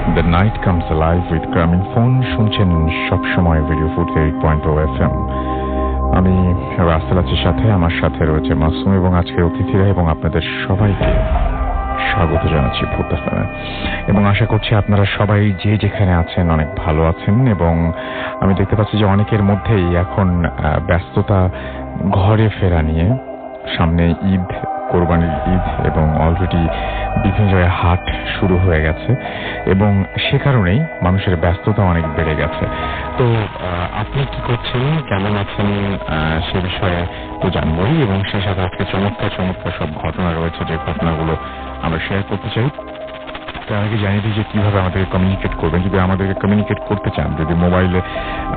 The night comes alive with গ্রামীণ phone. শুনছেন সবসময় রেডিও 48.0 FM। আমি রাসেল আছি সাথে, আমার সাথে রয়েছে মাসুম এবং আজকের অতিথিরা এবং আপনাদের সবাইকে স্বাগত জানাচ্ছি ভূত এফএমে এবং আশা করছি আপনারা সবাই যে যেখানে আছেন অনেক ভালো আছেন। এবং আমি দেখতে পাচ্ছি যে অনেকের মধ্যেই এখন ব্যস্ততা ঘরে ফেরা নিয়ে। সামনে ঈদ, কোরবানির ঈদ এবং অলরেডি বিভিন্ন জায়গায় হাট শুরু হয়ে গেছে এবং সে কারণেই মানুষের ব্যস্ততা অনেক বেড়ে গেছে। তো আপনি কি করছেন, কেমন আছেন সে বিষয়ে তো জানবই এবং সেই সাথে আজকে চমৎকার সব ঘটনা রয়েছে, যে ঘটনাগুলো আমরা শেয়ার করতে চাই। তার আগে জানিয়ে দিই যে কিভাবে আমাদেরকে কমিউনিকেট করবেন। যদি আমাদেরকে কমিউনিকেট করতে চান, যদি মোবাইলে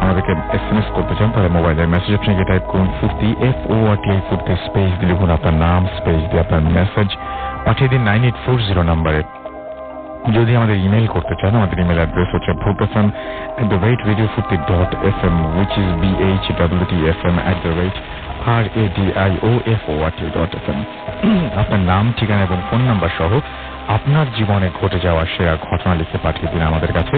আমাদেরকে SMS করতে চান, তাহলে মোবাইলের মেসেজ অপশনে টাইপ করুন ফুর্তি, FORTI ফুর্তি, স্পেস দিয়ে লিখুন আপনার নাম, স্পেস দিয়ে আপনার মেসেজ পাঠিয়ে দিন 9840 নম্বরে। যদি আমাদের ইমেল করতে চান, আমাদের ইমেল অ্যাড্রেস হচ্ছে bhutfm@radiofurti.fm, which is BHWTFM@radiofort.fm। আপনার নাম, ঠিকানা এবং ফোন নাম্বার সহ আপনার জীবনে ঘটে যাওয়া সেরা ঘটনা লিখে পাঠিয়ে দিন আমাদের কাছে।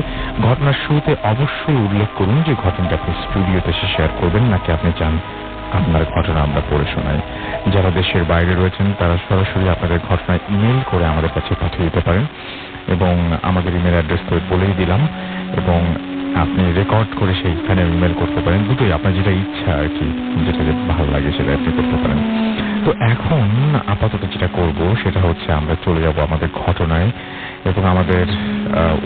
ঘটনার শুরুতে অবশ্যই উল্লেখ করুন যে ঘটনাটা আপনি স্টুডিওতে এসে শেয়ার করবেন, নাকি আপনি চান আপনার ঘটনা আমরা পড়ে শোনাই। যারা দেশের বাইরে রয়েছেন তারা সরাসরি আপনাদের ঘটনা ইমেল করে আমাদের কাছে পাঠিয়ে দিতে পারেন এবং আমাদের ইমেল অ্যাড্রেস তো বলেই দিলাম, এবং আপনি রেকর্ড করে সেইখানে ইমেল করতে পারেন। দুটোই আপনার যেটা ইচ্ছা আর কি, যেটা ভালো লাগে সেটা আপনি করতে পারেন। তো এখন আপাতত যেটা করব সেটা হচ্ছে আমরা চলে যাব আমাদের ঘটনায় এবং আমাদের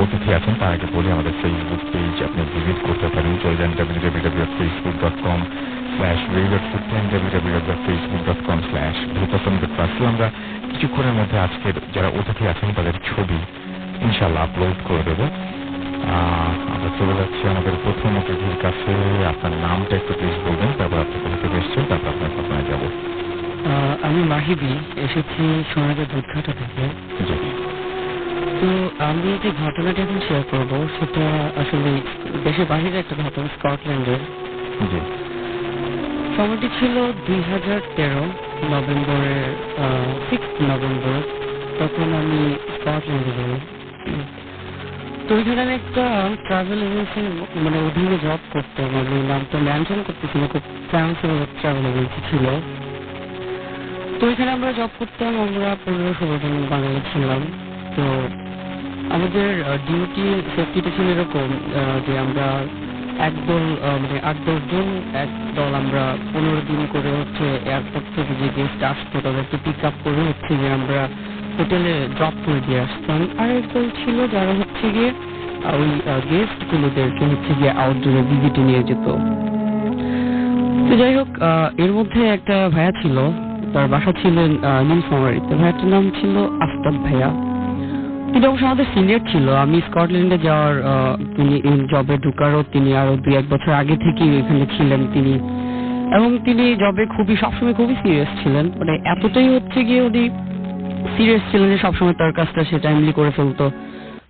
অতিথি আছেন। তার আগে বলি আমাদের ফেসবুক পেজ আপনি ভিজিট করতে পারেন। চলে যান www.facebook.com/radio.furti, www.facebook.com/bhutfm.com। আমরা কিছুক্ষণের মধ্যে আজকের যারা অতিথি আছেন তাদের ছবি ইনশাল্লাহ আপলোড করে দেব। আমরা চলে যাচ্ছি আমাদের প্রথম অতিথির কাছে। আপনার নামটা একটু প্লিজ বলবেন, তারপর আপনি কোথা থেকে এসেছেন, তারপর আপনার ঘটনায় যাব। আমি মাহিবি, এসেছি সোনারগাঁ দুধঘাটা থেকে। তো আমি যে ঘটনাটা এখন শেয়ার করবো সেটা আসলে দেশের বাহিরে একটা ঘটনা, স্কটল্যান্ডের। সময়টি ছিল 2013 নভেম্বরের 6 নভেম্বর। তখন আমি স্কটল্যান্ডে যাই। তো ওইখানে আমি একটা ট্রাভেল এজেন্সি অধীনে জব করতাম। আমি নামটা মেনশন করতেছি না, খুব ফ্যান্সি ট্রাভেল এজেন্সি ছিল। তো ওইখানে আমরা জব করতাম, আমরা 15-16 জন বাঙালি ছিলাম। তো আমাদের ডিউটি সেফটিটা ছিল এরকম যে আমরা একদল 8-10 জন এক দল, আমরা 15 দিন করে এয়ারপোর্ট থেকে যে গেস্ট আসতো তাদেরকে পিক আপ করে যে আমরা হোটেলে ড্রপ করে দিয়ে আসতাম। আর এক দল ছিল যারা গিয়ে ওই গেস্ট গুলোদেরকে গিয়ে আউটডোরে ভিজিটে নিয়ে যেত। তো যাই হোক, এর মধ্যে একটা ভাইয়া ছিল, তার বাসা ছিলেন নীলফামারীতে। ভাইয়াটার নাম ছিল আফতাব ভাইয়া। তিনি অবশ্য আমাদের সিনিয়র ছিল। আমি স্কটল্যান্ডে যাওয়ার তিনি জবে ঢুকারও তিনি আরো 2-1 বছর আগে থেকেই এখানে ছিলেন তিনি, এবং তিনি জবে সবসময় খুবই সিরিয়াস ছিলেন। এতটাই গিয়ে উনি সিরিয়াস ছিলেন যে সবসময় তার কাজটা সে টাইমলি করে ফেলতো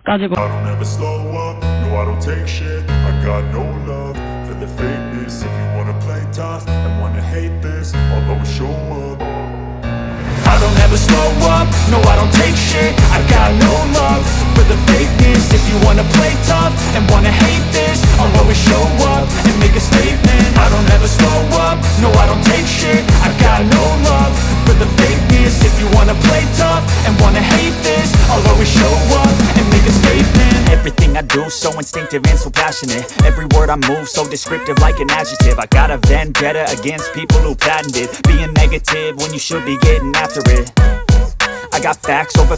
কাজে। I don't ever slow up, no I don't take shit. I got no love for the fakeness. If you wanna play tough and wanna hate this, I'll always show up and make a statement. I don't ever slow up, no I don't take shit. I got no love for the fakeness. If you wanna play tough and wanna hate this, I'll always show up and make a statement. Everything I do so instinctive and so passionate. Every word I move so descriptive like an adjective. I got a vendetta against people who patented being negative when you should be getting after it. I got facts over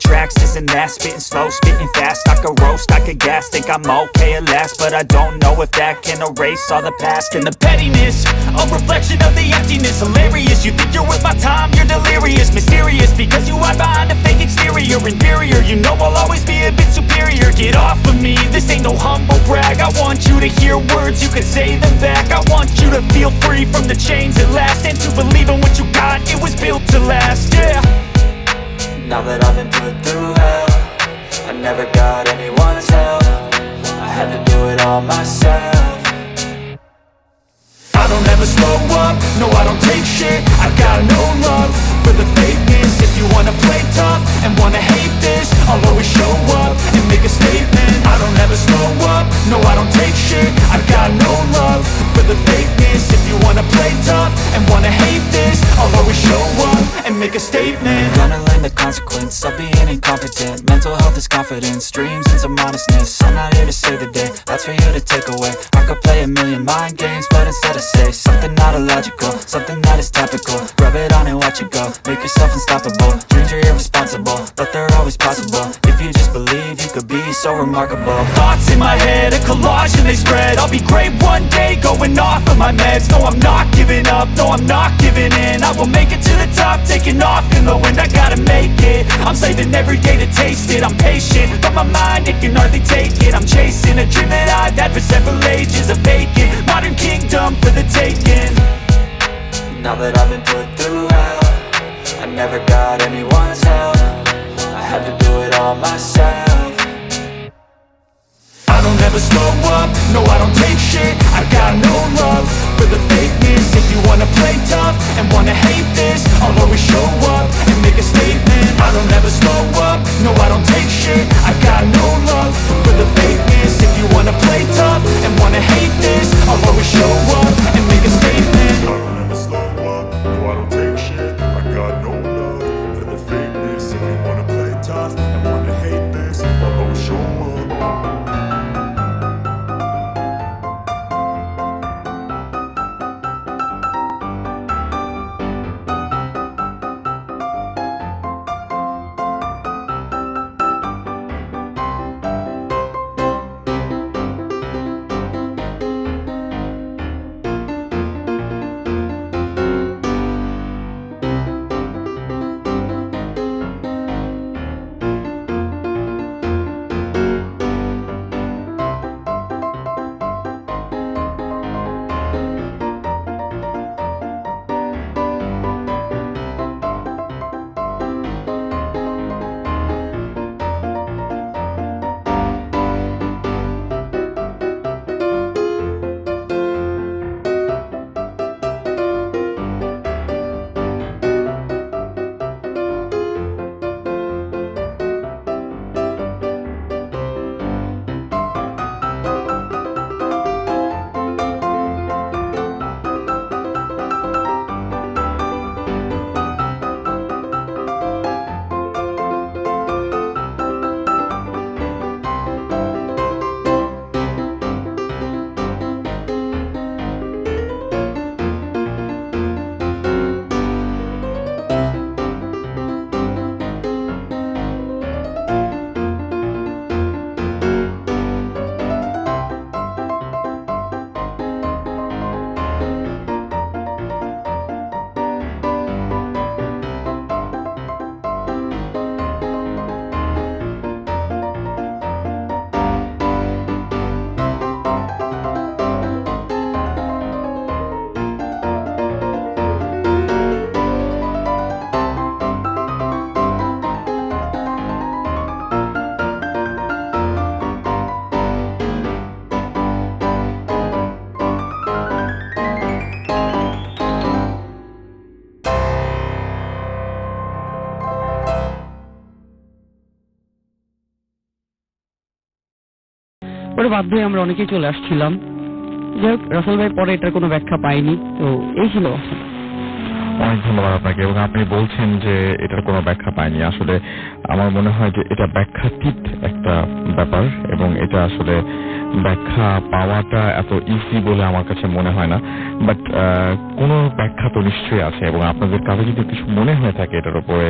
tracks, this and that. Spitting slow, spitting fast. I could roast, I could gas. Think I'm okay at last, but I don't know if that can erase all the past. And the pettiness, a reflection of the emptiness. Hilarious, you think you're worth my time, you're delirious. Mysterious, because you hide behind a fake exterior. Inferior, you know I'll always be a bit superior. Get off of me, this ain't no humble brag. I want you to hear words, you can say them back. I want you to feel free from the chains at last, and to believe in what you got, it was built to last, yeah. Now that I've been put through hell, I never got anyone's help. I had to do it all myself. I don't ever slow up, no I don't take shit. I got no love for the fakeness. If you wanna play tough and wanna hate this, I'll always show up and make a statement. statement. Gonna learn the consequence of being incompetent. Mental health is confidence, dreams and some honestness. I'm not here to save the day, that's for you to take away. I could play a million mind games, but instead I say something not illogical, something that is topical. Rub it on and watch it go, make yourself unstoppable. Dreams are irresponsible, but they're always possible. If you just believe, you could be so remarkable. Thoughts in my head, a collage and they spread. I'll be great one day, going off of my meds. No, I'm not giving up, no, I'm not giving in. I will make it to the top, taking off in the wind. I gotta make it, I'm saving every day to taste it. I'm patient, but my mind, it can hardly take it. I'm chasing a dream that I've had for several ages. A vacant, modern kingdom for the taking. Now that I've been put through hell, I never got anyone's help. I had to do it all myself. I don't ever slow up, no I don't take shit. I got no love for the fakeness. If you wanna play tough and wanna hate this, I'll always show up and make a statement. I don't ever slow up, no I don't take shit. I got no love for the fakeness. If you wanna play tough and wanna hate this, I'll always show up and make a statement. I don't ever slow up, no I don't take shit. I got no love for the fakeness. If you wanna play tough and wanna hate this, I'll always show up. পরে বাধ্য হয়ে আমরা অনেকেই চলে আসছিলাম। যাই হোক, রাসেল ভাই পরে এটার কোনো ব্যাখ্যা পাইনি, তো এই ছিল। অনেক ধন্যবাদ আপনাকে। এবং আপনি বলছেন যে এটার কোনো ব্যাখ্যা পায়নি, আসলে আমার মনে হয় যে এটা ব্যাখ্যাতীত একটা ব্যাপার এবং এটা আসলে ব্যাখ্যা পাওয়াটা এত ইজি বলে আমার কাছে মনে হয় না। বাট কোনো ব্যাখ্যা তো নিশ্চয়ই আছে এবং আপনাদের কাছে যদি কিছু মনে হয়ে থাকে এটার উপরে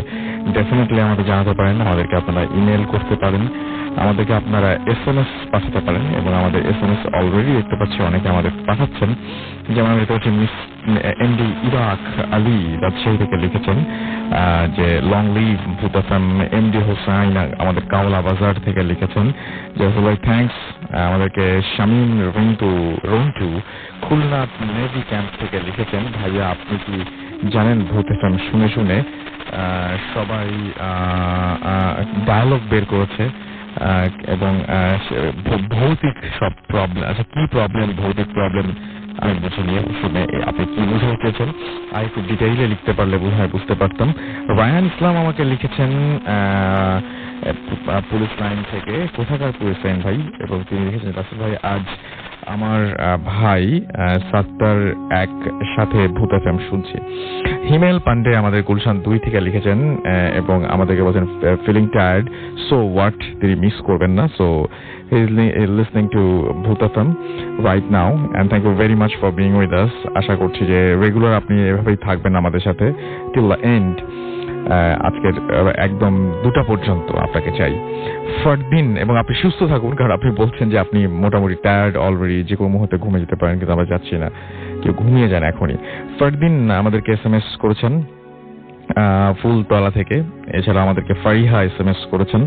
ডেফিনেটলি আমাদের জানাতে পারেন। আমাদেরকে আপনারা ইমেল করতে পারেন, আমাদেরকে আপনারা SMS পাঠাতে পারেন এবং আমাদের SMS অলরেডি দেখতে পাচ্ছি অনেকে আমাদের পাঠাচ্ছেন। যেমন আমি দেখতে পাচ্ছি miss MD Iraq Ali Rajshahi থেকে লিখেছেন যে লং লিভ ভূত এফএম। MD হোসাইন আমাদের কাওলা বাজার থেকে লিখেছেন যে ভাই থ্যাঙ্কস। আমাদেরকে শামীম রন্টু খুলনা নেভি ক্যাম্প থেকে লিখেছেন ভাইয়া আপনি কি জানেন ভূত এফএম শুনে শুনে সবাই ডায়ালগ বের করেছে এবং ভৌতিক সব প্রবলেম। আচ্ছা কি প্রবলেম? ভৌতিক প্রবলেম আমি বুঝে নিয়ে শুনে আপনি কি বুঝতে চেয়েছেন আর একটু ডিটেইলে লিখতে পারলে বোধহয় বুঝতে পারতাম। রায়ান ইসলাম আমাকে লিখেছেন পুলিশ লাইন থেকে। কোথাকার পুলিশ লাইন ভাই? এবং তিনি লিখেছেন রাসেল ভাই আজ আমার ভাই 7টার এক সাথে ভূত এফএম শুনছে। হিমেল পান্ডে আমাদের গুলশান 2 থেকে লিখেছেন এবং আমাদেরকে বলছেন ফিলিং টায়ার্ড, সো হোয়াট তিনি মিস করবেন না। So he is listening to Bhoot FM right now and thank you very much for being with us. আশা করছি যে রেগুলার আপনি এভাবেই থাকবেন আমাদের সাথে টিল দ্য এন্ড। আজকের একদম 2টা পর্যন্ত আপনাকে চাই ফরদিন, এবং আপনি সুস্থ থাকুন, কারণ আপনি বলছেন যে আপনি মোটামুটি টায়ার্ড অলরেডি, যে কোনো মুহূর্তে ঘুমিয়ে যেতে পারেন, কিন্তু আমরা যাচ্ছি না, কেউ ঘুমিয়ে যান এখনই। ফরদিন আমাদেরকে SMS করেছেন ফুলতলা থেকে। এছাড়া আমাদেরকে ফারিহা SMS করেছেন,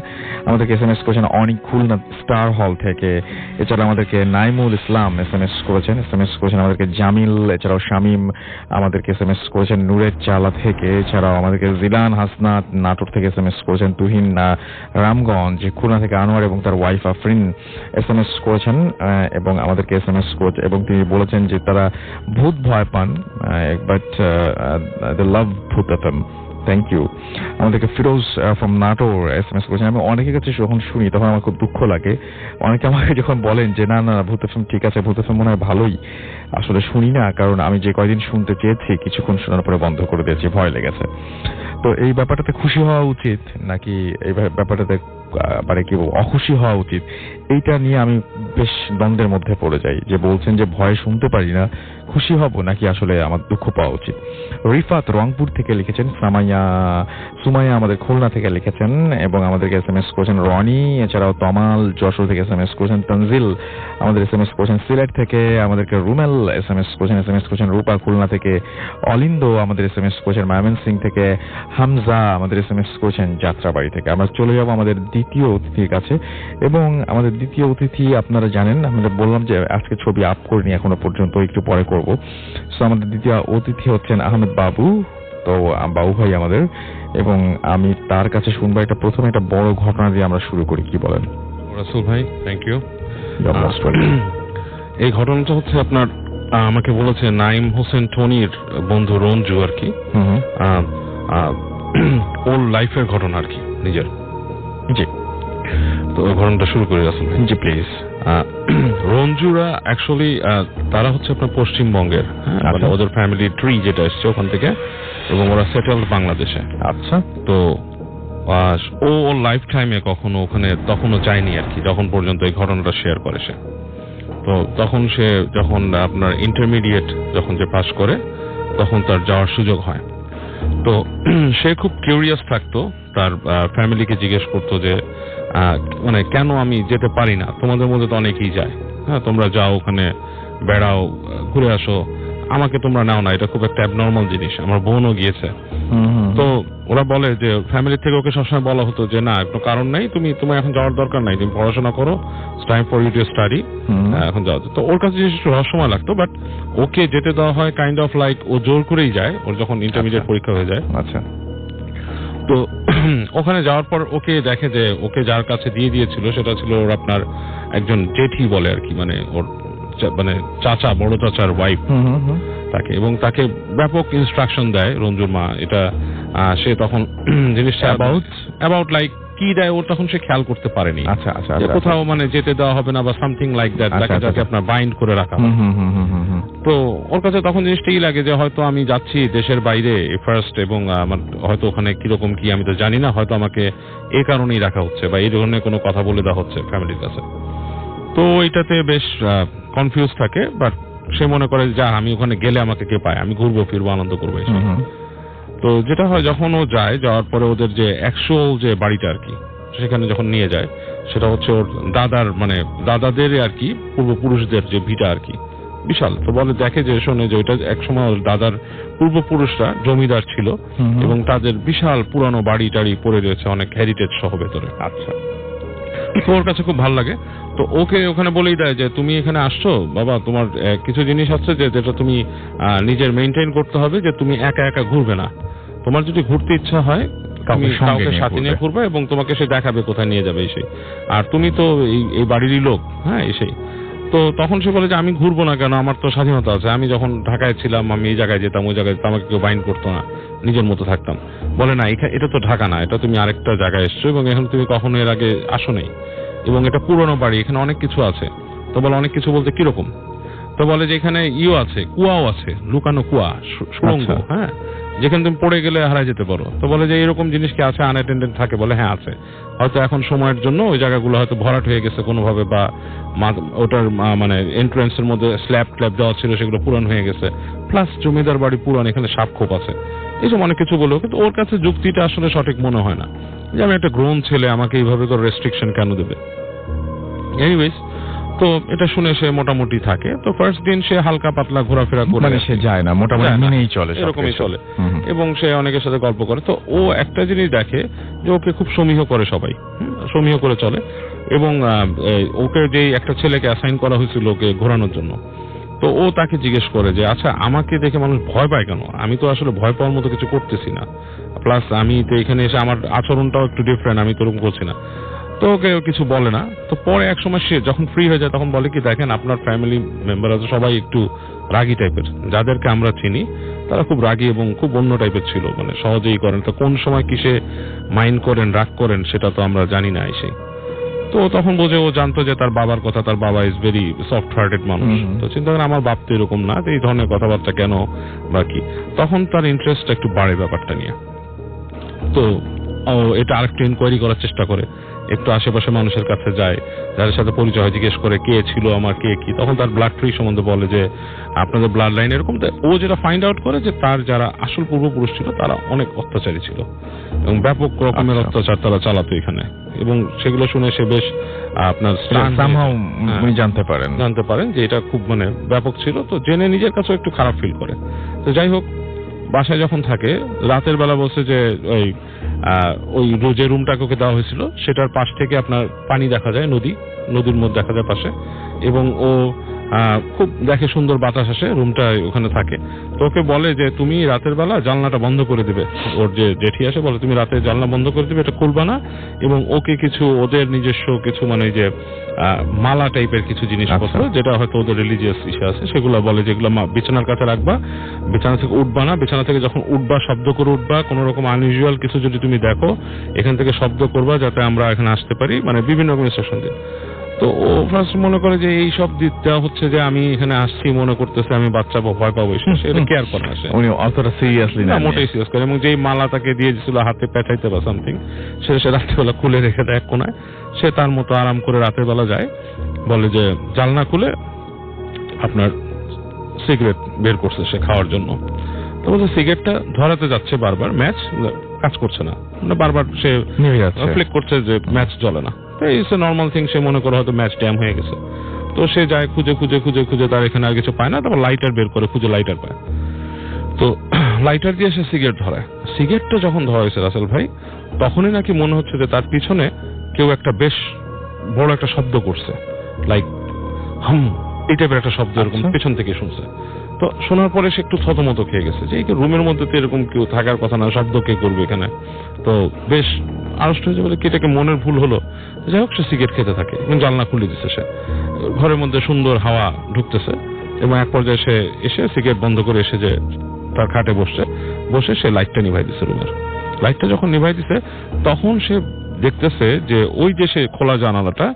আমাদেরকে SMS করেছেন অনেক খুলনা স্টার হল থেকে। এছাড়া আমাদেরকে নাইমুল ইসলাম SMS করেছেন আমাদেরকে জামিল। এছাড়াও শামীম আমাদেরকে SMS করেছেন নূরের চালা থেকে। এছাড়াও আমাদেরকে জিলান হাসনাত নাটোর থেকে SMS করেছেন। তুহিন রামগঞ্জ খুলনা থেকে আনোয়ার এবং তার ওয়াইফ আফরিন SMS করেছেন এবং আমাদেরকে SMS করেছে, এবং তিনি বলেছেন যে তারা ভূত ভয় পান, বাট দে লাভ ভূত এফএম। Thank you. আমাদেরকে ফিরোজ ফ্রম নাটোর SMS করেছেন। আমি অনেকের কাছে যখন শুনি তখন আমার খুব দুঃখ লাগে। অনেকে আমাকে যখন বলেন যে না না ভূত এফএম ঠিক আছে, ভূত এফএম মনে হয় ভালোই, আসলে শুনি না, কারণ আমি যে কয়দিন শুনতে চেয়েছি কিছুক্ষণ শোনার পরে বন্ধ করে দিয়েছি, ভয় লেগেছে। তো এই ব্যাপারটাতে খুশি হওয়া উচিত নাকি এই ব্যাপারটাতে মানে কি অখুশি হওয়া উচিত, এইটা নিয়ে আমি বেশ দ্বন্দ্বের মধ্যে পড়ে যাই। যে বলছেন যে ভয় শুনতে পারি না, খুশি হব নাকি আসলে আমার দুঃখ পাওয়া উচিত। রিফাত রংপুর থেকে লিখেছেন, সুমাইয়া আমাদের খুলনা থেকে লিখেছেন এবং আমাদেরকে SMS করেছেন রনি। এছাড়াও তমাল যশোর থেকে SMS করেছেন। তানজিল আমাদের SMS করেছেন সিলেট থেকে। আমাদেরকে রুমেল SMS করেছেন রূপা খুলনা থেকে। অলিন্দ আমাদের SMS করেছেন ময়মনসিংহ থেকে। হামজা আমাদের SMS করেছেন যাত্রাবাড়ি থেকে। আমরা চলে যাব আমাদের দ্বিতীয় অতিথির কাছে, এবং আমাদের দ্বিতীয় অতিথি আপনারা জানেন, আমরা বললাম যে আজকে ছবি আপ করিনি এখনো পর্যন্ত, একটু পরে করব। সো আমাদের দ্বিতীয় অতিথি হচ্ছেন আহমেদ বাবু। তো বাবু ভাই আমাদের, এবং আমি তার কাছে শুনবো প্রথমে একটা বড় ঘটনা দিয়ে আমরা শুরু করি, কি বলেন রাসূল ভাই? Thank you. এই ঘটনাটা হচ্ছে আপনার আমাকে বলেছে নাইম হোসেন টনির বন্ধু রঞ্জু আর কি, ওর লাইফের ঘটনা আর কি, নিজের। জি, তো ওই ঘটনাটা শুরু করি রাসূল ভাই। জি প্লিজ। রঞ্জুরা অ্যাকচুয়ালি তারা হচ্ছে আপনার পশ্চিমবঙ্গের, মানে ওদের ফ্যামিলি ট্রি যেটা এসছে ওখান থেকে, এবং ওরা সেটেলড বাংলাদেশে। আচ্ছা। তো ও ওর লাইফ টাইমে কখনো ওখানে তখনও যায়নি আর কি, যখন পর্যন্ত এই ঘটনাটা শেয়ার করে সে। তো তখন সে যখন আপনার ইন্টারমিডিয়েট যখন যে পাস করে তখন তার যাওয়ার সুযোগ হয়। তো সে খুব কিউরিয়াস থাকতো, তার ফ্যামিলিকে জিজ্ঞেস করতো যে মানে কেন আমি যেতে পারি না, তোমাদের মধ্যে তো অনেকেই যায়, হ্যাঁ তোমরা যাও ওখানে বেড়াও ঘুরে আসো, আমাকে তোমরা নাও না, এটা খুব একটা অ্যাবনর্মাল জিনিস, আমার বোনও গিয়েছে। তো ওরা বলে যে ফ্যামিলি থেকে ওকে সবসময় বলা হতো যে না কোনো কারণ নাই, তোমার এখন যাওয়ার দরকার নাই, তুমি পড়াশোনা করো, time for you to study, এখন যাও। তো ওর কাছে জিনিস একটু রহস্যময় লাগতো, বাট ওকে যেতে দেওয়া হয় কাইন্ড অফ লাইক ও জোর করেই যায়, ওর যখন ইন্টারমিডিয়েট পরীক্ষা হয়ে যায়। আচ্ছা। তো ওখানে যাওয়ার পর ওকে দেখে যে ওকে যার কাছে দিয়ে দিয়েছিল সেটা ছিল ওর আপনার একজন জেঠি বলে আর কি, মানে ওর মানে চাচা, বড় চাচার ওয়াইফ তাকে, এবং তাকে ব্যাপক ইনস্ট্রাকশন দেয় রঞ্জুর মা। এটা সে তখন জিনিসটা অ্যাবাউট লাইক কি দেয় ওর তখন সে খেয়াল করতে পারেনি। আচ্ছা আচ্ছা। কোথাও মানে যেতে দেওয়া হবে না বা সামথিং লাইক দ্যাট, যাকে আপনার বাইন্ড করে রাখা হয়। তো ওর কাছে তখন জিনিসটাই লাগে যে হয়তো আমি যাচ্ছি দেশের বাইরে ফার্স্ট, এবং আমার হয়তো ওখানে কিরকম কি আমি তো জানি না, হয়তো আমাকে এই কারণেই রাখা হচ্ছে বা এই ধরনের কোনো কথা বলে দেওয়া হচ্ছে ফ্যামিলির কাছে। তো এটাতে বেশ কনফিউজ থাকে, বাট সে মনে করে যা আমি ওখানে গেলে আমাকে কে পায়, আমি ঘুরবো ফিরবো আনন্দ করবো। তো যেটা হয় যখন ও যায়, যাওয়ার পরে ওদের যে অ্যাকচুয়াল যে বাড়িটা আর কি সেখানে যখন নিয়ে যায়, সেটা হচ্ছে ওর দাদার মানে দাদাদের আর কি পূর্বপুরুষদের যে ভিটা আর কি, বিশাল। তো বলে দেখে যে শোনে যে ওইটা একসময় ওর দাদার পূর্বপুরুষরা জমিদার ছিল এবং তাদের বিশাল পুরানো বাড়ি টাড়ি পড়ে রয়েছে অনেক হেরিটেজ সহ ভেতরে। আচ্ছা। তো ওর কাছে খুব ভালো লাগে। তো ওকে ওখানে বলেই দেয় যে তুমি এখানে আসছো বাবা, তোমার কিছু জিনিস আছে যেটা তুমি নিজের মেইনটেইন করতে হবে, যে তুমি একা একা ঘুরবে না, তোমার যদি ঘুরতে ইচ্ছা হয় তুমি কাউকে সাথে নিয়ে ঘুরবে এবং তোমাকে সে দেখাবে কোথায় নিয়ে যাবে এসে, আর তুমি তো এই বাড়িরই লোক, হ্যাঁ এসেই। তো তখন সে বলে যে আমি ঘুরবো না কেন, আমার তো স্বাধীনতা আছে, আমি যখন ঢাকায় ছিলাম আমি এই জায়গায় যেতাম, ওই জায়গায় আমাকে কেউ বাইন্ড করতো না, নিজের মতো থাকতাম। বলে না, এটা তো ঢাকা না, এটা তুমি আরেকটা জায়গায় এসছো এবং এখন তুমি কখনো এর আগে আসো নাই, এবং এটা পুরনো বাড়ি, এখানে অনেক কিছু আছে। তো বলে অনেক কিছু বলতে কিরকম? তো বলে যে এখানে আছে, কুয়াও আছে, লুকানো কুয়া, সুড়ঙ্গ, আচ্ছা। হ্যাঁ, যেখানে তুমি পড়ে গেলে হারাই যেতে পারো। তো বলে যে এরকম জিনিস কি আছে আনঅ্যাটেন্ডেড থাকে? বলে হ্যাঁ আছে, হয়তো এখন সময়ের জন্য ওই জায়গাগুলো হয়তো ভরাট হয়ে গেছে কোনোভাবে, বা ওটার মানে এন্ট্রান্সের মধ্যে স্ল্যাব দেওয়া ছিল সেগুলো পুরান হয়ে গেছে, প্লাস জমিদার বাড়ি পুরান, এখানে সাপ খোপ আছে, এইসব অনেক কিছু বললো। কিন্তু ওর কাছে যুক্তিটা আসলে সঠিক মনে হয় না, যে আমি একটা গ্রোন ছেলে, আমাকে এইভাবে করে রেস্ট্রিকশন কেন দেবে। এনিওয়েজ, তো এটা শুনে সে মোটামুটি থাকে। তো ফার্স্ট দিন সে হালকা পাতলা ঘোরাফেরা করে, মানে সে যায় না, মোটামুটি যায় না, মেনেই চলে, এরকমই চলে, হুম। এবং সে অনেকের সাথে গল্প করে। তো ও একটা জিনিস দেখে যে ওকে খুব সমীহ করে সবাই, সমীহ করে চলে, এবং ওকে যে একটা ছেলেকে অ্যাসাইন করা হয়েছিল ওকে ঘোরানোর জন্য, তো ও তাকে জিজ্ঞেস করে যে আচ্ছা আমাকে দেখে মানুষ ভয় পায় কেন? আমি তো আসলে ভয় পাওয়ার মতো কিছু করতেছি না, প্লাস আমি তো এখানে এসে আমার আচরণটাও একটু ডিফারেন্ট, আমি তো ওরকম করছি না। তো ওকে কিছু বলে না। তো পরে এক সময় সে যখন ফ্রি হয়ে যায় তখন বলে কি, দেখেন আপনার ফ্যামিলি মেম্বার আছে সবাই একটু রাগী টাইপের, যাদেরকে আমরা চিনি তারা খুব রাগী এবং খুব অন্য টাইপের ছিল, মানে সহজেই করেন। তো কোন সময় কিসে মাইন্ড করেন, রাগ করেন, সেটা তো আমরা জানি না এসে। তো তখন বোঝে, ও জানতো যে তার বাবার কথা, তার বাবা ইজ ভেরি সফট হার্টেড মানুষ। তো চিন্তা করেন আমার বাপ তো এরকম না, এই ধরনের কথাবার্তা কেন বা কি। তখন তার ইন্টারেস্ট একটু বাড়ে ব্যাপারটা নিয়ে। তো ও এটা আরেকটু ইনকোয়ারি করার চেষ্টা করে, একটু আশেপাশে মানুষের কাছে যায়, যাদের সাথে পরিচয় হয়, জিজ্ঞেস করে কে ছিল আমার, কে কি। তখন তার ব্লাড ট্রি সম্বন্ধে বলে যে আপনাদের ব্লাড লাইন এরকম। ও যেটা ফাইন্ড আউট করে যে তার যারা আসল পূর্বপুরুষ ছিল তারা অনেক অত্যাচারী ছিল এবং ব্যাপক রকমের অত্যাচার তারা চালাতো এখানে, এবং সেগুলো শুনে সে বেশ আপনার জানতে পারেন যে এটা খুব মানে ব্যাপক ছিল। তো জেনে নিজের কাছেও একটু খারাপ ফিল করে। তো যাই হোক, বাসায় যখন থাকে রাতের বেলা বলছে যে ওই যে রুমটাকে ওকে দেওয়া হয়েছিল সেটার পাশ থেকে আপনার পানি দেখা যায়, নদীর মধ্যে দেখা যায় পাশে, এবং ও খুব দেখে সুন্দর বাতাস আসে, রুমটা ওখানে থাকে। তো ওকে বলে যে তুমি রাতের বেলা জানলাটা বন্ধ করে দিবে। ওর যে জেঠি আসে বলে তুমি রাতে জানলা বন্ধ করে দিবে, এটা খুলবা না, এবং ওকে কিছু ওদের নিজস্ব কিছু মানে যে মালা টাইপের কিছু জিনিসপত্র, যেটা হয়তো ওদের রিলিজিয়াস ইস্যু আছে, সেগুলো বলে যেগুলো বিছানার কাছে রাখবা, বিছানা থেকে উঠবা না, বিছানা থেকে যখন উঠবা শব্দ করে উঠবা, কোন রকম আনইউজুয়াল কিছু যদি তুমি দেখো এখান থেকে শব্দ করবা যাতে আমরা এখানে আসতে পারি, মানে বিভিন্ন রকম ইনস্ট্রাকশন দিন। তো ও ফার্স্ট মনে করে যে এই সব দেওয়া হচ্ছে যে আমি এখানে আসছি, মনে করতেছে আমি বাচ্চা ভয় পাবো, সেটা কেয়ার করে না, উনি অতটা সিরিয়াসলি না, মোটেই সিরিয়াস করে। এবং যেই মালা তাকে দিয়ে দিয়েছিল হাতে পেঁচাইতে বা সামথিং, সে রাত্রেবেলা খুলে রেখে দেয় এক কোনায়। সে তার মতো আরাম করে রাতের বেলা যায়, বলে যে জানলা খুলে আপনার সিগারেট বের করছে সে খাওয়ার জন্য। তো বলছে সিগারেটটা ধরাতে যাচ্ছে বারবার, ম্যাচ কাজ করছে না, মানে বারবার সে ফ্লিক করছে যে ম্যাচ জ্বলে না। ইটস এ নর্মাল থিং, সে মনে করে হয়তো ম্যাচ ড্যাম হয়ে গেছে। তো সে যায় খুঁজে তার এখানে আর কিছু পায় না, তারপর লাইটার বের করে, খুঁজে লাইটার পায়। তো লাইটার দিয়ে সে সিগারেট ধরায়। সিগারেটটা যখন ধরা হয়েছে রাসেল ভাই, তখনই নাকি মনে হচ্ছে যে তার পিছনে কেউ একটা বেশ বড় একটা শব্দ করছে, লাইক হাম, এই টাইপের একটা শব্দ এরকম পেছন থেকে শুনছে। তো শোনার পরে সে একটু থতমত খেয়ে গেছে যে এই রুমের মধ্যে তো এরকম কেউ থাকার কথা না, শব্দ কে করবে এখানে। তো বেশ আড়ষ্ট হয়েছে, বলে কি এটাকে মনের ভুল হলো। যাই হোক, সে সিগারেট খেতে থাকে এবং জানলা খুলে দিচ্ছে। সে ঘরের মধ্যে সুন্দর হাওয়া ঢুকতেছে, এবং এক পর্যায়ে সে এসে সিগারেট বন্ধ করে এসে যে তার খাটে বসে সে লাইটটা নিভাই দিচ্ছে। রুমের লাইটটা যখন নিভাই দিচ্ছে তখন সে দেখতেছে যে ওই যে সে খোলা জানালাটা,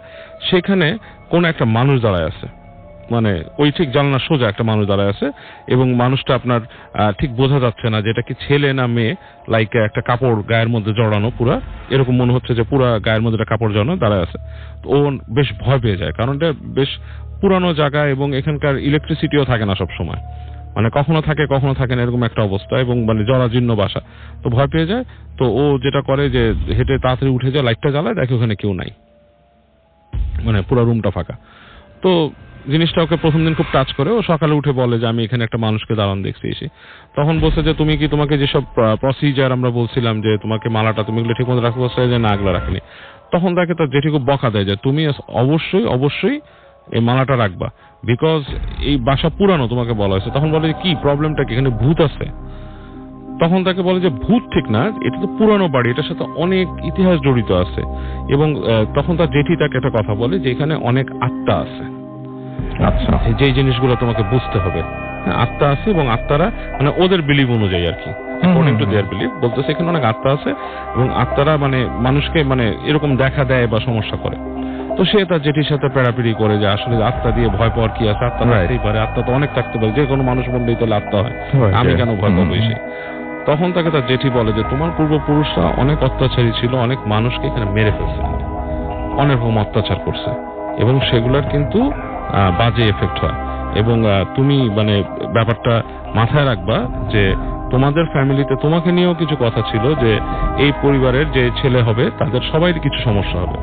সেখানে কোন একটা মানুষ দাঁড়ায় আছে, মানে ওই ঠিক জানলা সোজা একটা মানুষ দাঁড়ায় আছে, এবং মানুষটা আপনার ঠিক বোঝা যাচ্ছে না যে এটা কি ছেলে না মেয়ে, লাইক একটা কাপড় গায়ের মধ্যে জড়ানো, পুরা এরকম মনে হচ্ছে যে পুরা গায়ের মধ্যে একটা কাপড় জড়ানো দাঁড়ায় আছে। তো ও বেশ ভয় পেয়ে যায়, কারণ এটা বেশ পুরানো জায়গা এবং এখানকার ইলেকট্রিসিটিও থাকে না সব সময়, মানে কখনো থাকে না, এরকম একটা অবস্থা, এবং মানে জরাজীর্ণ বাসা। তো ভয় পেয়ে যায়। তো ও যেটা করে যে হেঁটে তাড়াতাড়ি উঠে যায়, লাইটটা জ্বালায়, দেখে ওখানে কেউ নাই, মানে পুরো রুমটা ফাঁকা। তো জিনিসটা ওকে প্রথম দিন খুব টাচ করে। ও সকালে উঠে বলে যে আমি এখানে একটা মানুষকে দাঁড়ান দেখছি এসে। তখন বলছে যে তোমাকে যেসব প্রসিজার আমরা বলছিলাম যে তোমাকে মালাটা তুমি এগুলো ঠিক মতো রাখতে বলছে যে না, এগুলো রাখেনি। তখন তাকে তার জেঠি খুব বকা দেয় যে তুমি অবশ্যই এই মালাটা রাখবা, বিকজ এই বাসা পুরানো, তোমাকে বলা হয়েছে। তখন বলে কি প্রবলেমটা কি, এখানে ভূত আছে? তখন তাকে বলে যে ভূত ঠিক না, এটা তো পুরানো বাড়ি, এটার সাথে অনেক ইতিহাস জড়িত আছে। এবং তখন তার জেঠি তাকে একটা কথা বলে যে এখানে অনেক আত্মা আছে। আচ্ছা, যে জিনিসগুলো তোমাকে বুঝতে হবে, আত্মা আছে, এবং আত্মারা মানে ওদের বিলিভ অনুযায়ী আর কি, অ্যাকর্ডিং টু দেয়ার বিলিভ, বলতেছে এখানে অনেক আত্মা আছে এবং আত্মারা মানে মানুষকে মানে এরকম দেখা দেয় বা সমস্যা করে। তো সে তার জেঠির সাথে পেড়াপিড়ি করে যে আসলে আত্মা দিয়ে ভয় পাওয়ার কি আছে, আত্মা থাকতেই পারে, আত্মা তো অনেক থাকতে পারে, যে কোনো মানুষ বললেই তাহলে আত্মা হয়, আমি কেন ভয় পাবো এসে। তখন তাকে তার জেঠি বলে যে তোমার পূর্বপুরুষরা অনেক অত্যাচারী ছিল, অনেক মানুষকে এখানে মেরে ফেলছে, অনেক রকম অত্যাচার করছে, এবং সেগুলোর কিন্তু বাজে এফেক্ট হয়, এবং তুমি মানে ব্যাপারটা মাথায় রাখবা যে তোমাদের ফ্যামিলিতে তোমাকে নিয়েও কিছু কথা ছিল যে এই পরিবারের যে ছেলে হবে তাদের সবাই কিছু সমস্যা হবে,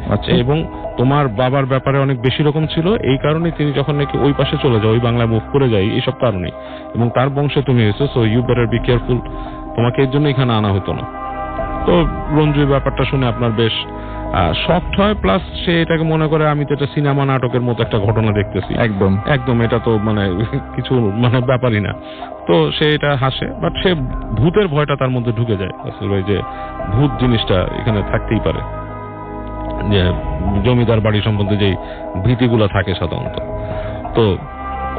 এবং তোমার বাবার ব্যাপারে অনেক বেশি রকম ছিল, এই কারণে তিনি যখন নাকি ওই পাশে চলে যায়, ওই বাংলায় মুভ করে যায়, এইসব কারণে, এবং তার বংশে তুমি এসেছো, so you better be careful, তোমাকে এর জন্য এখানে আনা হতো না। তো রঞ্জু ব্যাপারটা শুনে আপনার বেশ শকড হয়, প্লাস সে এটাকে মনে করে আমি তো এটা সিনেমা নাটকের মতো একটা ঘটনা দেখতেছি, একদম এটা তো মানে কিছু মানে ব্যাপারই না। তো সে এটা হাসে, বাট সে ভূতের ভয়টা তার মধ্যে ঢুকে যায় আসলে ভাই, যে ভূত জিনিসটা এখানে থাকতেই পারে, যে জমিদার বাড়ি সম্বন্ধে যেই ভীতিগুলো থাকে সাধারণত। তো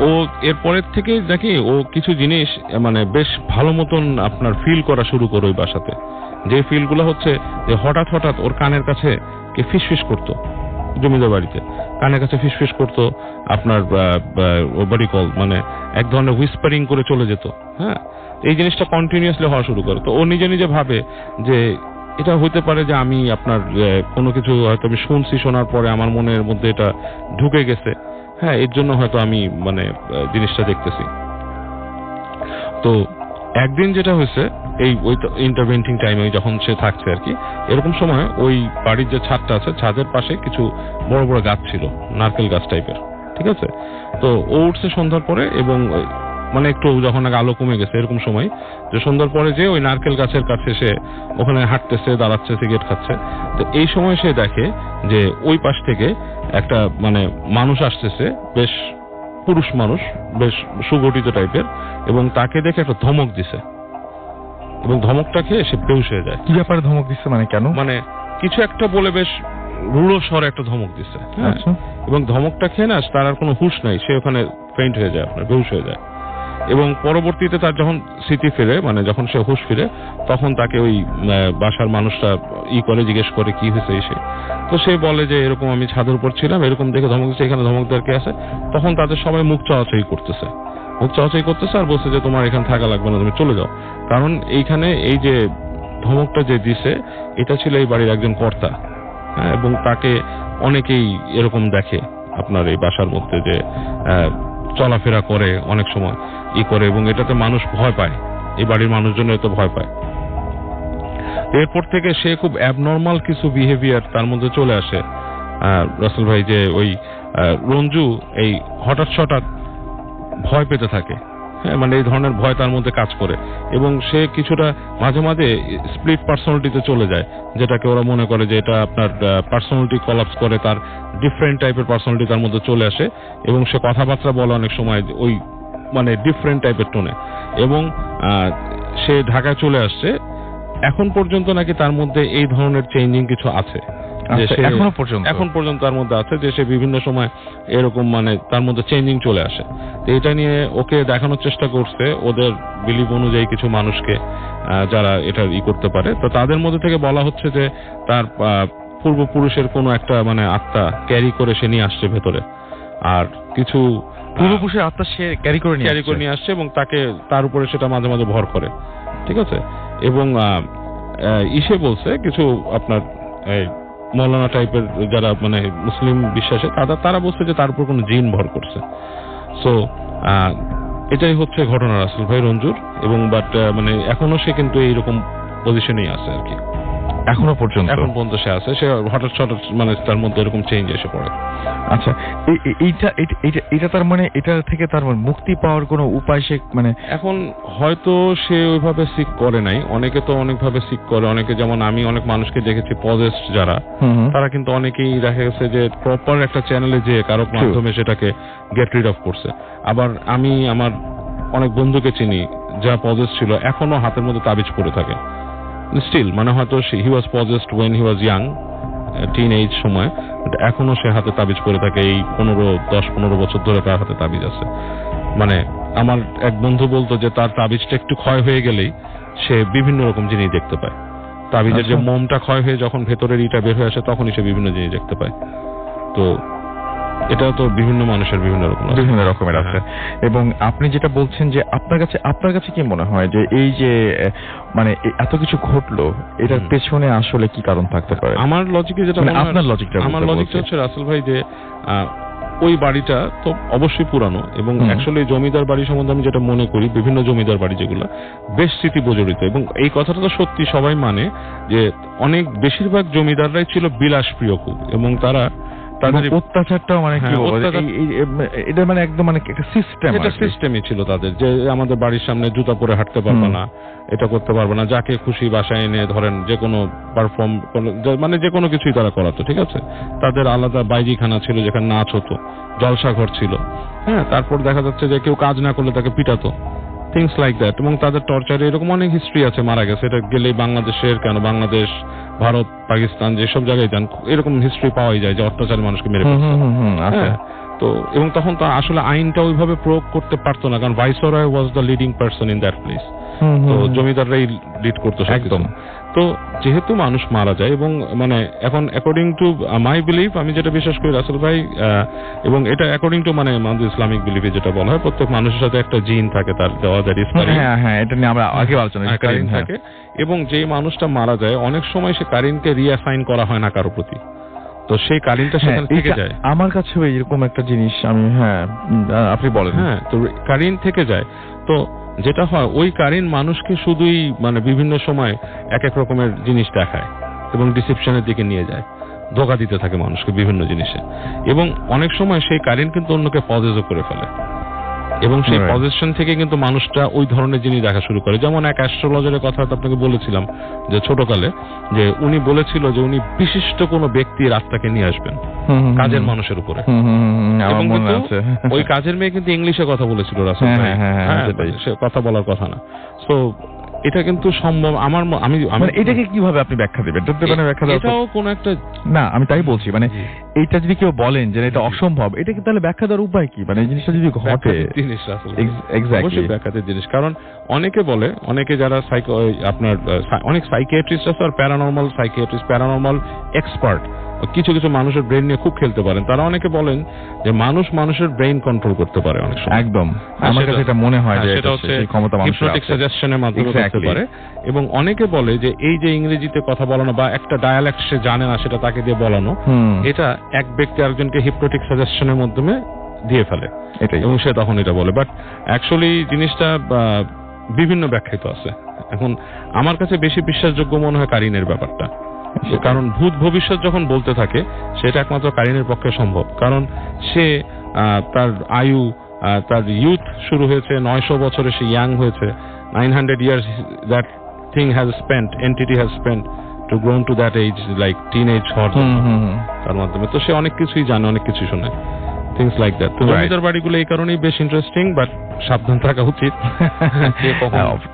ও এরপরের থেকে দেখি ও কিছু জিনিস মানে বেশ ভালো মতন আপনার ফিল করা শুরু করে ওই বাসাতে, যে ফিলগুলো হচ্ছে যে হঠাৎ হঠাৎ ওর কানের কাছে কে ফিসফিস করতো, জমিদার বাড়িতে কানের কাছে ফিসফিস করতো, আপনার বডি কল মানে এক ধরনের হুইসপারিং করে চলে যেত, হ্যাঁ, এই জিনিসটা কন্টিনিউয়াসলি হওয়া শুরু করে। তো ও নিজে নিজে ভাবে যে এটা হতে পারে যে আমি আপনার কোনো কিছু হয়তো আমি শুনছি, শোনার পরে আমার মনের মধ্যে এটা ঢুকে গেছে, হ্যাঁ, এর জন্য হয়তো আমি মানে জিনিসটা দেখতেছি। তো একদিন যেটা হয়েছে এই ওই ইন্টারভেন্টিং টাইমে যখন সে থাকছে আর কি, এরকম সময় ওই বাড়ির যে ছাদটা আছে, ছাদের পাশে কিছু বড় বড় গাছ ছিল, নারকেল গাছ টাইপের, ঠিক আছে। তো ও উঠছে সন্ধ্যার পরে, এবং মানে একটু যখন আলো কমে গেছে এরকম সময়, যে সন্ধ্যার পরে যে ওই নারকেল গাছের কাছে সে ওখানে হাঁটতেছে, দাঁড়াচ্ছে, সিগারেট খাচ্ছে। তো এই সময় সে দেখে যে ওই পাশ থেকে একটা মানে মানুষ আসতেছে, বেশ পুরুষ মানুষ, বেশ সুগঠিত টাইপের, এবং তাকে দেখে একটা ধমক দিছে, এবং ধমকটা খেয়ে সে বেহুশ হয়ে যায়। কি ব্যাপারে ধমক দিচ্ছে, মানে কেন, মানে কিছু একটা বলে বেশ রূঢ় স্বরে একটা ধমক দিছে, আচ্ছা, এবং ধমকটা খেয়ে না তার আর কোনো হুঁশ নাই, সে ওখানে ফেইন্ট হয়ে যায়, আপনার বেহুশ হয়ে যায়। এবং পরবর্তীতে তার যখন স্মৃতি ফিরে, মানে যখন সে হুঁশ ফিরে, তখন তাকে ওই বাসার মানুষটা করে জিজ্ঞেস করে কি হয়েছে এসে। তো সে বলে যে এরকম আমি ছাদের উপর ছিলাম, এরকম দেখে ধমক দিচ্ছে, এখানে ধমক দেওয়ার কে আছে। তখন তাদের সবাই মুখ চাওয়াচাই করতেছে, আর বলছে যে তোমার এখানে থাকা লাগবে না, তুমি চলে যাও। কারণ এইখানে এই যে ধমকটা যে দিছে এটা ছিল এই বাড়ির একজন কর্তা, হ্যাঁ, এবং তাকে অনেকেই এরকম দেখে আপনার এই বাসার মধ্যে, যে চলাফেরা করে অনেক সময় করে, এবং এটাতে মানুষ ভয় পায়, এই বাড়ির মানুষজন এত ভয় পায়। এরপর থেকে সে খুব অ্যাবনর্মাল কিছু বিহেভিয়ার তার মধ্যে চলে আসে রাসেল ভাই, যে ওই রঞ্জু এই হঠাৎ ভয় পেতে থাকে, হ্যাঁ, মানে এই ধরনের ভয় তার মধ্যে কাজ করে, এবং সে কিছুটা মাঝে মাঝে স্প্লিট পার্সোনালিটিতে চলে যায়, যেটাকে ওরা মনে করে যে এটা আপনার পার্সোনালিটি কলাপস করে, তার ডিফারেন্ট টাইপের পার্সোনালিটি তার মধ্যে চলে আসে, এবং সে কথাবার্তা বলে অনেক সময় ওই মানে ডিফারেন্ট টাইপের টোনে, এবং সে ঢাকায় চলে আসছে। এখন পর্যন্ত নাকি তার মধ্যে এই ধরনের চেঞ্জিং কিছু আছে, এখন পর্যন্ত তার মধ্যে আছে, যে সে বিভিন্ন সময় এরকম মানে তার মধ্যে চেঞ্জিং চলে আসে। তো এটা নিয়ে ওকে দেখানোর চেষ্টা করছে ওদের বিলিভ অনুযায়ী কিছু মানুষকে, যারা এটা করতে পারে। তো তাদের মধ্যে থেকে বলা হচ্ছে যে তার পূর্বপুরুষের কোনো একটা মানে আত্মা ক্যারি করে সে নিয়ে আসছে ভেতরে, আর কিছু পূর্বপুরুষের আত্মা সে ক্যারি করে নিয়ে আসছে, এবং তাকে তার উপরে সেটা মাঝে মাঝে ভর করে, ঠিক আছে। এবং ইসে বলছে কিছু আপনার মৌলানা টাইপের যারা মানে মুসলিম বিশ্বাসে, তারা বলছে যে তার উপর কোনো জিন ভর করছে। সো এটাই হচ্ছে ঘটনা রাসেল ভাই রঞ্জুর, এবং বাট মানে এখনো সে কিন্তু এইরকম পজিশনেই আছে আর কি, এখন পর্যন্ত সে আছে, সে হঠাৎ মানে তার মধ্যে এরকম চেঞ্জ এসে পড়ে। আচ্ছা, এইটা তার মানে এটা থেকে তার মুক্তি পাওয়ার কোনো উপায় সে মানে এখন হয়তো সে ওইভাবে সিক করে নাই, অনেকে তো অনেকভাবে সিক করে, অনেকে যেমন আমি অনেক মানুষকে দেখেছি পজেসড যারা, তারা কিন্তু অনেকেই দেখা গেছে যে প্রপার একটা চ্যানেলে যে কারো মাধ্যমে সেটাকে গেট রিড অফ করছে। আবার আমি আমার অনেক বন্ধুকে চিনি যা পজেস ছিল, এখনো হাতের মধ্যে তাবিজ পড়ে থাকে স্টিল, মানে হয়তো he was possessed when he was young, teenage সময়, এখনো সে হাতে তাবিজ পরে থাকে। এই 10-15 বছর ধরে তার হাতে তাবিজ আছে। মানে আমার এক বন্ধু বলতো যে তার তাবিজটা একটু ক্ষয় হয়ে গেলেই সে বিভিন্ন রকম জিনিস দেখতে পায়। তাবিজের যে মোমটা ক্ষয় হয়ে যখন ভেতরের ইটা বের হয়ে আসে তখনই সে বিভিন্ন জিনিস দেখতে পায়। তো এটা তো বিভিন্ন মানুষের বিভিন্ন রকমের আছে। এবং আপনি যেটা বলছেন যে আপনার কাছে কি মনে হয় যে এই যে মানে এত কিছু ঘটলো এটার পেছনে আসলে কি কারণ থাকতে পারে? আমার লজিকে যেটা মনে হয়, আপনার লজিকটা হচ্ছে রাসেল ভাই যে ওই বাড়িটা তো অবশ্যই পুরানো এবং অ্যাকচুয়ালি জমিদার বাড়ি সম্বন্ধে আমি যেটা মনে করি, বিভিন্ন জমিদার বাড়ি যেগুলো বেশ স্মৃতি প্রজড়িত, এবং এই কথাটা তো সত্যি সবাই মানে যে অনেক বেশিরভাগ জমিদাররাই ছিল বিলাসপ্রিয় খুব, এবং তাদের অত্যাচারটাও মানে কি এটা মানে একদম মানে একটা সিস্টেমই ছিল তাদের, যে আমাদের বাড়ির সামনে জুতা পরে হাঁটতে পারবে না, এটা করতে পারবে না, যাকে খুশি বাসায় এনে ধরেন যে কোনো পারফর্ম মানে যে কোনো কিছুই তারা করাতো, ঠিক আছে। তাদের আলাদা বাইজিখানা ছিল যেখানে নাচ হতো, জলসাঘর ছিল, হ্যাঁ। তারপর দেখা যাচ্ছে যে কেউ কাজ না করলে তাকে পিটাতো, থিংস লাইক দ্যাট। এবং তাদের টর্চারে এরকম অনেক হিস্ট্রি আছে, মারা গেছে। এটা গেলেই বাংলাদেশের কেন বাংলাদেশ, ভারত, পাকিস্তান যেসব জায়গায় যান এরকম হিস্ট্রি পাওয়াই যায় যে অত্যাচারী মানুষকে মেরে ফেলছে। তো এবং তখন তো আসলে আইনটা ওইভাবে প্রয়োগ করতে পারতো না, কারণ viceroy was the leading person in that place. তো জমিদাররাই লিড করতো একদম। তো যেহেতু মানুষ মারা যায়, এবং মানে এখন অ্যাকর্ডিং টু মাই বিলিভ, আমি যেটা বিশ্বাস করি রাসেল ভাই, এবং এটা অ্যাকর্ডিং টু মানে আমাদের ইসলামিক বিলিভে যেটা বলা হয়, প্রত্যেক মানুষের সাথে একটা জিন থাকে, তার দেওয়া যায়, এটা নিয়ে আমরা আগে আলোচনা কারিন থাকে। এবং যেই মানুষটা মারা যায় অনেক সময় সে কারিনকে রিঅ্যাসাইন করা হয় না কারো প্রতি, তো সেই কারিনটা সেখানে থেকে যায়। আমার কাছেও এরকম একটা জিনিস আমি আপনি বলেন। তো কারিন থেকে যায়। তো যেটা হয় ওই কারিন মানুষকে শুধুই মানে বিভিন্ন সময় এক এক রকমের জিনিস দেখায় এবং ডিসেপশনের দিকে নিয়ে যায়, ধোঁকা দিতে থাকে মানুষকে বিভিন্ন জিনিসে, এবং অনেক সময় সেই কারিন কিন্তু অন্যকে পজেসও করে ফেলে, এবং সেই পজিশন থেকে কিন্তু মানুষটা ওই ধরনের জিনিস দেখা শুরু করে। যেমন এক অ্যাস্ট্রোলজারের কথা আপনাকে বলেছিলাম যে ছোটকালে, যে উনি বলেছিল যে উনি বিশিষ্ট কোনো ব্যক্তির আত্মাকে নিয়ে আসবেন কাজের মানুষের উপরে, এবং ওই কাজের মেয়ে কিন্তু ইংলিশে কথা বলেছিল রাসেল ভাই, সে কথা বলার কথা না। সো এটা কিন্তু সম্ভব। আমি এটাকে কিভাবে আপনি ব্যাখ্যা দেবেন? এটাও কোন একটা না, আমি তাই বলছি, মানে এইটা যদি কেউ বলেন যে এটা অসম্ভব, এটা কি তাহলে ব্যাখ্যা দেওয়ার উপায় কি? মানে এই জিনিসটা যদি ঘটে, জিনিস অবশ্যই ব্যাখ্যাতে জিনিস। কারণ অনেকে বলে, অনেকে যারা আপনার অনেক সাইকিয়াট্রিস্ট আছে, আর প্যারানর্মাল সাইকিয়াট্রিস্ট, প্যারানর্মাল এক্সপার্ট, কিছু কিছু মানুষের ব্রেন নিয়ে খুব খেলতে পারেন। তারা অনেকে বলেন যে মানুষের ব্রেন কন্ট্রোল করতে পারে অনেক সময়। একদম, আমার কাছে এটা মনে হয় যে সেটা হচ্ছে হিপনোটিক সাজেশনের মাধ্যমে করতে পারে। এবং অনেকে বলে যে এই যে ইংরেজিতে কথা বলানো বা একটা ডায়ালেক্ট সে জানে না সেটা তাকে দিয়ে বলানো, এটা এক ব্যক্তি আরেকজনকে হিপনোটিক সাজেশনের মাধ্যমে দিয়ে ফেলে, এবং সে তখন এটা বলে। বাট অ্যাকচুয়ালি জিনিসটা বিভিন্ন ব্যাখ্যায় আছে। এখন আমার কাছে বেশি বিশ্বাসযোগ্য মনে হয় কারিনের ব্যাপারটা, কারণ ভূত ভবিষ্যৎ যখন বলতে থাকে সেটা একমাত্র কারিনের পক্ষে সম্ভব। কারণ সে তার আয়ু, তার ইউথ শুরু হয়েছে 900 বছরে, সে ইয়াং হয়েছে। 900 years that thing has spent, entity has spent to grown to that age, like teenage হওয়ার জন্য তার মাধ্যমে। তো সে অনেক কিছুই জানে, অনেক কিছু শোনে, things like that. তো জমিদার বাড়িগুলো এই কারণেই বেশ ইন্টারেস্টিং, বাট সাবধান থাকা উচিত,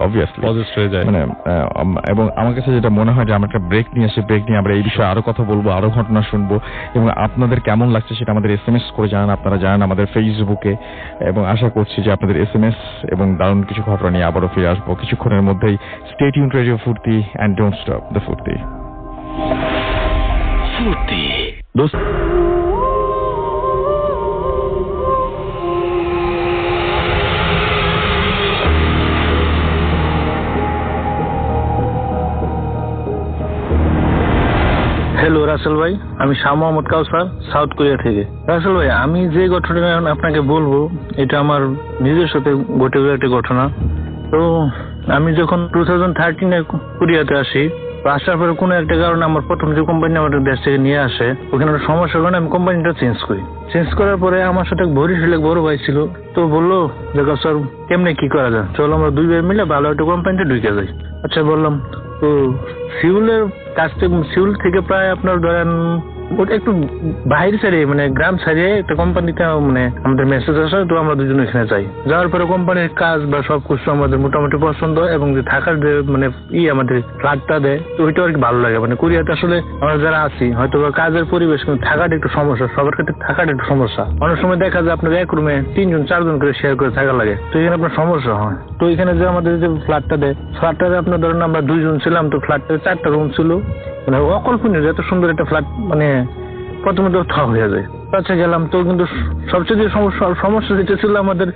অবভিয়াসলি পজেসড হয়ে যায়। মানে এবং আমার কাছে যেটা মনে হয় যে আমরা একটা ব্রেক নিয়ে আসি, ব্রেক নিয়ে আমরা এই বিষয়ে আরো কথা বলবো, আরো ঘটনা শুনবো, এবং আপনাদের কেমন লাগছে সেটা আমাদের SMS করে জানান। আপনারা জানান আমাদের ফেসবুকে, এবং আশা করছি যে আপনাদের SMS এবং দারুণ কিছু ঘটনা নিয়ে আবারও ফিরে আসবো কিছুক্ষণের মধ্যেই। স্টে টিউনড রেডিও ফুর্তি, এন্ড ডোন্ট স্টপ দ্য ফুর্তি। হ্যালো রাসেল ভাই, আমি শাহ মোহাম্মদ কাউসার, সাউথ কোরিয়া থেকে। রাসেল ভাই, আমি যে ঘটনাটা আপনাকে বলবো এটা আমার নিজের সাথে ঘটে যাওয়া একটা ঘটনা। তো আমি যখন 2013-এ কোরিয়াতে আসি, আসার পরে কোনো একটা কারণে আমার প্রথম যে কোম্পানি আমাদের দেশ থেকে নিয়ে আসে, ওখানে একটা সমস্যার কারণে আমি কোম্পানিটা চেঞ্জ করার পরে আমার সাথে বরিশালে এক বড় ভাই ছিল। তো বললো যে স্যার কেমনে কি করা যায়, চলো আমরা দুই ভাই মিলে ভালো একটা কোম্পানিতে ঢুকে যাই। আচ্ছা বললাম। তো সিউলের কাছ থেকে, সিউল থেকে প্রায় আপনার ধরেন ওটা একটু বাইরে ছাড়িয়ে, মানে গ্রাম ছাড়িয়ে একটা কোম্পানিতে মানে আমাদের মেসেজ আসে। তো আমরা দুজন এখানে যাই। যাওয়ার পরে কোম্পানির কাজ বা সবকিছু আমাদের মোটামুটি পছন্দ, এবং যে থাকার যে মানে আমাদের ফ্ল্যাটটা দেয়, তো ওইটা আর কি ভালো লাগে। মানে কোরিয়াতে আসলে আমরা যারা আছি হয়তো কাজের পরিবেশ, কিন্তু থাকাটা একটু সমস্যা, সবার ক্ষেত্রে থাকাটা একটু সমস্যা। অনেক সময় দেখা যায় আপনার এক রুমে 3জন 4জন করে শেয়ার করে থাকা লাগে, তো এখানে আপনার সমস্যা হয়। তো এখানে যে আমাদের যে ফ্ল্যাটটা দেয়, ফ্ল্যাটটাতে আপনার ধরেন আমরা 2জন ছিলাম, তো ফ্ল্যাটটাতে 4টা রুম ছিল। মানে অকল্পনীয়, এত সুন্দর একটা ফ্ল্যাট মানে প্রথমে তো থ হয়ে যায়। আচ্ছা গেলাম, তো কিন্তু সবচেয়ে সমস্যা যেটা ছিল আমাদের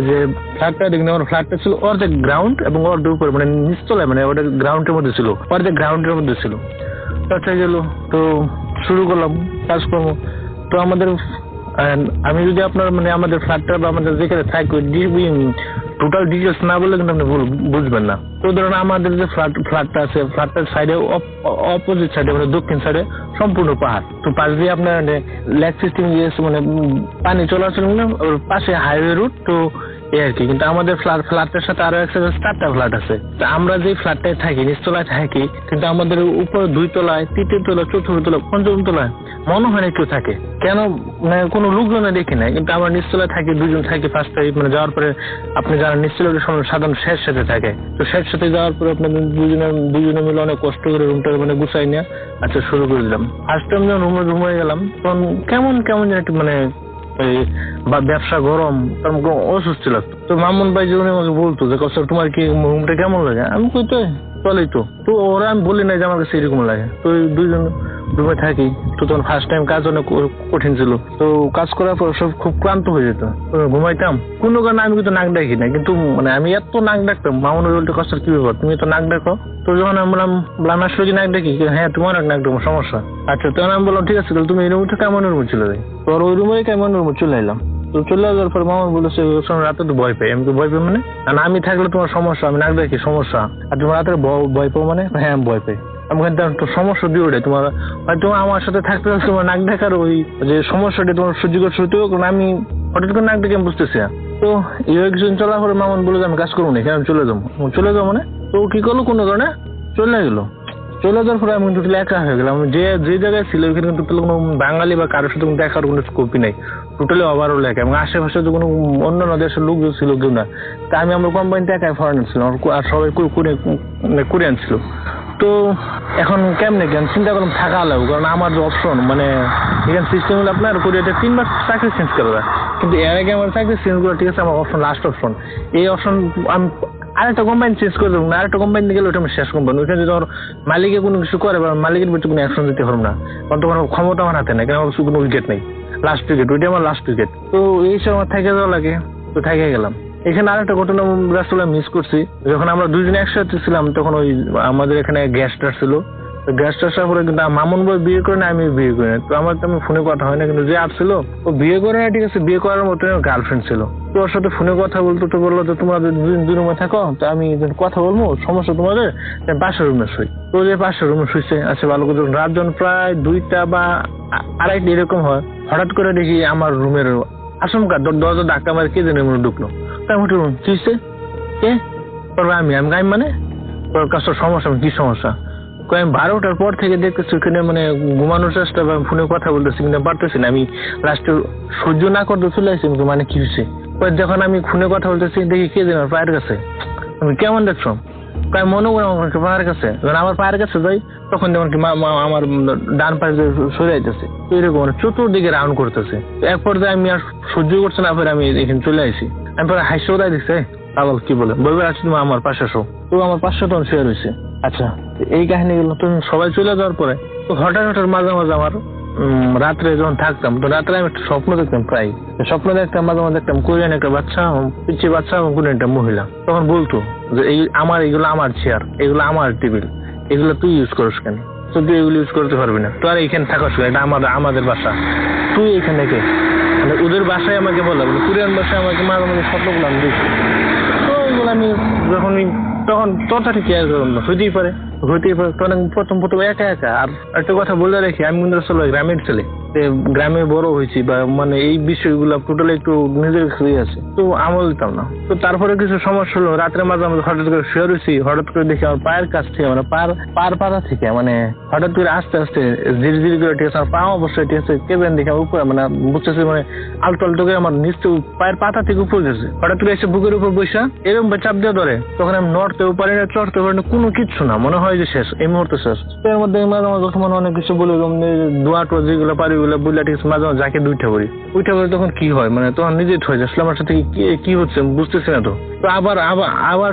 যে ফ্ল্যাটটা দেখুন, আমার ফ্ল্যাটটা ছিল অর্ধেক গ্রাউন্ড এবং অর্ধেক উপরে, মানে নিচতলায়, মানে ওটা গ্রাউন্ডের মধ্যে ছিল, অর্ধেক গ্রাউন্ডের মধ্যে ছিল। আচ্ছা গেল, তো শুরু করলাম কাজকর্ম। তো আমাদের আমি যদি আপনার মানে আমাদের ফ্ল্যাটটা বা আমাদের যেখানে থাকি টোটাল ডিটেলস না বললে কিন্তু আপনি বুঝবেন না। তো ধরুন আমাদের যে ফ্ল্যাটটা আছে, ফ্ল্যাটটার সাইডে অপোজিট সাইডে মানে দক্ষিণ সাইডে সম্পূর্ণ পাহাড়। তো পাশ দিয়ে আপনার লেক সিস্টেম গিয়েছে, মানে পানি চলাচল না, ওর পাশে হাইওয়ে রুট, তো এই আর কি। কিন্তু আমাদের ফ্ল্যাটের সাথে আরো একটা 4টা ফ্ল্যাট আছে। তো আমরা যে ফ্ল্যাটটায় থাকি, নিচতলায় থাকি, কিন্তু আমাদের উপরে 2 তলায়, 3 তলায়, 4র্থ তলায়, 5ম তলায় মনে হয় না কেউ থাকে। কেন মানে কোনো লোকজনে দেখি না, কিন্তু আমরা নিচতলায় থাকি, 2 জন থাকি। ফার্স্ট মানে যাওয়ার পরে আপনি যারা নিচতলায় সাধারণ শেষ সাথে থাকে, তো শেষ সাথে যাওয়ার পরে আপনাদের দুজনে মিলে অনেক কষ্ট করে রুমটা মানে গুছাই নিয়ে আচ্ছা শুরু করে দিলাম। ফার্স্ট টাইম যখন রুমে গেলাম তখন কেমন যেন একটু মানে বা ব্যবসা গরম, তখন অসুস্থ লাগতো। তো মামুন ভাই যে আমাকে বলতো যে কষ্ট তোমার কি রুমটা কেমন লাগে, আমি কই তো চলেই তো। তো ওরা আমি বলি না যে আমার কাছে এরকম লাগে। তো 2 জন রুমে থাকি। তো তখন ফার্স্ট টাইম কাজ অনেক কঠিন ছিল। তো কাজ করার পর সব খুব ক্লান্ত হয়ে যেত, ঘুমাইতাম। কোনো কারণে আমি কিন্তু নাক ডাকি না, কিন্তু মানে আমি এত নাক ডাকতাম। মামুন বলতে কষ্ট কি ব্যাপার, তুমি তো নাক ডাকো। তো যখন আমি বললাম আসলে কি নাক ডাকি, হ্যাঁ তোমার নাক ডাকবো, সমস্যা। আচ্ছা, তখন আমি বললাম ঠিক আছে, তুমি এই রুমে কেমন রুমে চলে যাই। তো ওই রুমে কেমন রুমে চলে এলাম। তো চলে যাওয়ার পর মামুন বলেছে রাতে তো ভয় পাই। আমি তো ভয় পাই মানে, আমি থাকলে তোমার সমস্যা, আমি নাক ডাকি সমস্যা, আর তোমার রাতে ভয় পাও মানে, হ্যাঁ আমি ভয় পাই। আমি তো সমস্যা দিয়ে ওঠে তোমার, হয়তো আমার সাথে থাকতে তোমার নাক ডাকার ওই যে সমস্যাটা তোমার সহ্য করতে হতো, কারণ আমি হঠাৎ করে নাক ডেকে আমি বুঝতেছি না। তো এই কিছুদিন চলার পরে মামুন বলে যে আমি কাজ করবো না, আমি চলে যাবো মানে। তো কি করলো, কোনো কারণে চলে গেলো। চলে যাওয়ার পরে আমি কিন্তু একা হয়ে গেলাম। যে জায়গায় ছিল ওইখানে কিন্তু কোনো বাঙালি বা কারোর সাথে দেখার কোনো স্কোপই নেই, টোটালি ওভারঅল একা। এবং আশেপাশে তো কোনো অন্যান্য দেশের লোক ছিল কেউ না। তা আমি আমার কোম্পানিতে একাই ফরেনার ছিল, আর সবাই কোরিয়ান ছিল। তো এখন কেমনে চিন্তা করলাম থাকা লাগবে, কারণ আমার যে অপশন মানে এখানে সিস্টেম হলো আপনার কোরিয়াতে 3 বার চাকরি চেঞ্জ করা, কিন্তু এর আগে আমার চাকরি চেঞ্জ করা ঠিক আছে, আমার অপশন লাস্ট অপশন। এই অপশন আমি আরেকটা কোম্পানি চেঞ্জ করে দেবো না, আরেকটা কোম্পানি গেলে ওটা আমার শেষ কোম্পানি। ওইখানে যদি আমার মালিকে কোনো কিছু করে বা মালিকের ভিতরে কোনো অ্যাকশন দিতে পারবো না, কারণ তখন ক্ষমতা আমার হাতে নেই, কারণ আমার কোনো উইকেট নেই, লাস্ট উইকেট, ওইটা আমার লাস্ট উইকেট। তো এই সময় আমার থেকে যাওয়া লাগে, তো থেকে গেলাম। এখানে আরেকটা ঘটনা রাস্তা মিস করছি, যখন আমরা 2 জন একসাথে ছিলাম তখন ওই আমাদের এখানে গ্যাসটা ছিল। গ্যাসটা আসার পরে কিন্তু মামুন ভাই বিয়ে করে না, আমি বিয়ে করি না। তো আমার তো আমি ফোনে কথা হয় না, কিন্তু যে আসছিল ও বিয়ে করে না, ঠিক আছে, বিয়ে করার মতো গার্লফ্রেন্ড ছিল। তো ওর সাথে ফোনে কথা বলতো, তো বললো তো তোমাদের 2 রুমে থাকো, তো আমি কথা বলবো, সমস্যা তোমাদের, পাশের রুমে শুই। তো যে পাশের রুমে শুইছে, আচ্ছা ভালো করে। রাত যখন প্রায় 2টা বা 2:30 এরকম হয়, হঠাৎ করে দেখি আমার রুমের আচমকা দরজা ধাক্কা মারে কে যেন মনে ঢুকলো। তাই উঠে চুইছে কে আমি মানে তোর কাছে সমস্যা, কি সমস্যা? আমি 12টার পর থেকে দেখতেছি ওখানে মানে ঘুমানোর চেষ্টা বা ফোনে কথা বলতেছি, কিন্তু পারতেছি না। আমি লাস্টে সহ্য না করতে চলে আসছি, মানে কি হয়েছে। যখন আমি ফোনে কথা বলতেছি দেখি কে যেন পায়ের কাছে। আমি কেমন দেখছো? আমি মনে করি আমার পায়ের কাছে, যখন আমার পায়ের কাছে যাই তখন যেমন কি আমার ডান পায়ে সরে যাইতেছে, এরকম মানে চতুর্দিকে রাউন্ড করতেছে। এক পর্যায়ে আমি আর সহ্য করছি না, পরে আমি এখানে চলে আসি। আমি পরে হাসি ওরাই দিচ্ছে, আবার কি বলবে আসছি তুমি আমার পাশে শো। তো আমার পাশে তখন শুয়ে রয়েছে। আচ্ছা, এই কাহিনীগুলো তো সবাই চলে যাওয়ার পরে তো হঠাৎ মাঝে মাঝে আমার রাত্রে যখন থাকতাম, তো রাত্রে আমি একটা স্বপ্ন দেখতাম, প্রায় স্বপ্ন দেখতাম, মাঝে মাঝে দেখতাম কোরিয়ান একটা বাচ্চা, পিছিয়ে বাচ্চা এবং কোরিয়ান একটা মহিলা। তখন বলতো যে এগুলো আমার চেয়ার, এগুলো আমার টেবিল, এগুলো তুই ইউজ করিস কেন? তো তুই এগুলো ইউজ করতে পারবি না, তো আর এইখানে থাকাস, এটা আমাদের বাসা, তুই এখানে কে? মানে ওদের বাসায় আমাকে বলা, কোরিয়ান বাসায় আমাকে মাঝে মাঝে স্বপ্নগুলো আমি দেখি। তো ওইগুলো আমি তখন তথাটি কেয়ার করুন না, হইতেই পারে। তখন প্রথম একা একা। আর একটা কথা বলে রাখি, আমি কিন্তু আসলে গ্রামের ছেলে, গ্রামে বড় হয়েছি, বা মানে এই বিষয়গুলো টোটালি একটু নিজের কাছেই আছে, তো আমল দিতাম না। তো তারপরে কিছু সমস্যা হলো, রাত্রে মাঝে মাঝে হঠাৎ করে শুয়ে রয়েছি, হঠাৎ করে দেখি আমার পায়ের কাছ থেকে মানে পার পাতা থেকে মানে হঠাৎ করে আস্তে আস্তে ধীরে ধীরে করে, ঠিক আছে, আমার পা অবশ্যই ঠিক আছে, কেবেন দেখে আমার উপরে মানে বুঝতেছে মানে আলতো আলতো করে আমার নিচে পায়ের পাতা থেকে উপরে গেছে। হঠাৎ করে এসে বুকের উপর বসা এরকম চাপ দিয়ে ধরে, তখন আমি নড়তেও পারি না, চড়তেও পারি না, কোনো কিচ্ছু না, মনে হয় যে শেষ, এই মুহূর্তে শেষ। এর মধ্যে মাঝে মাঝে যখন অনেক কিছু বলে দোয়া টোয়া যেগুলো পারি ওগুলো বললে, ঠিক আছে, মাঝে মাঝে যাকে উঠে পড়ি তখন কি হয় মানে তখন নিজে হয়ে যায়, আমার সাথে কি হচ্ছে বুঝতেছি না। তো আবার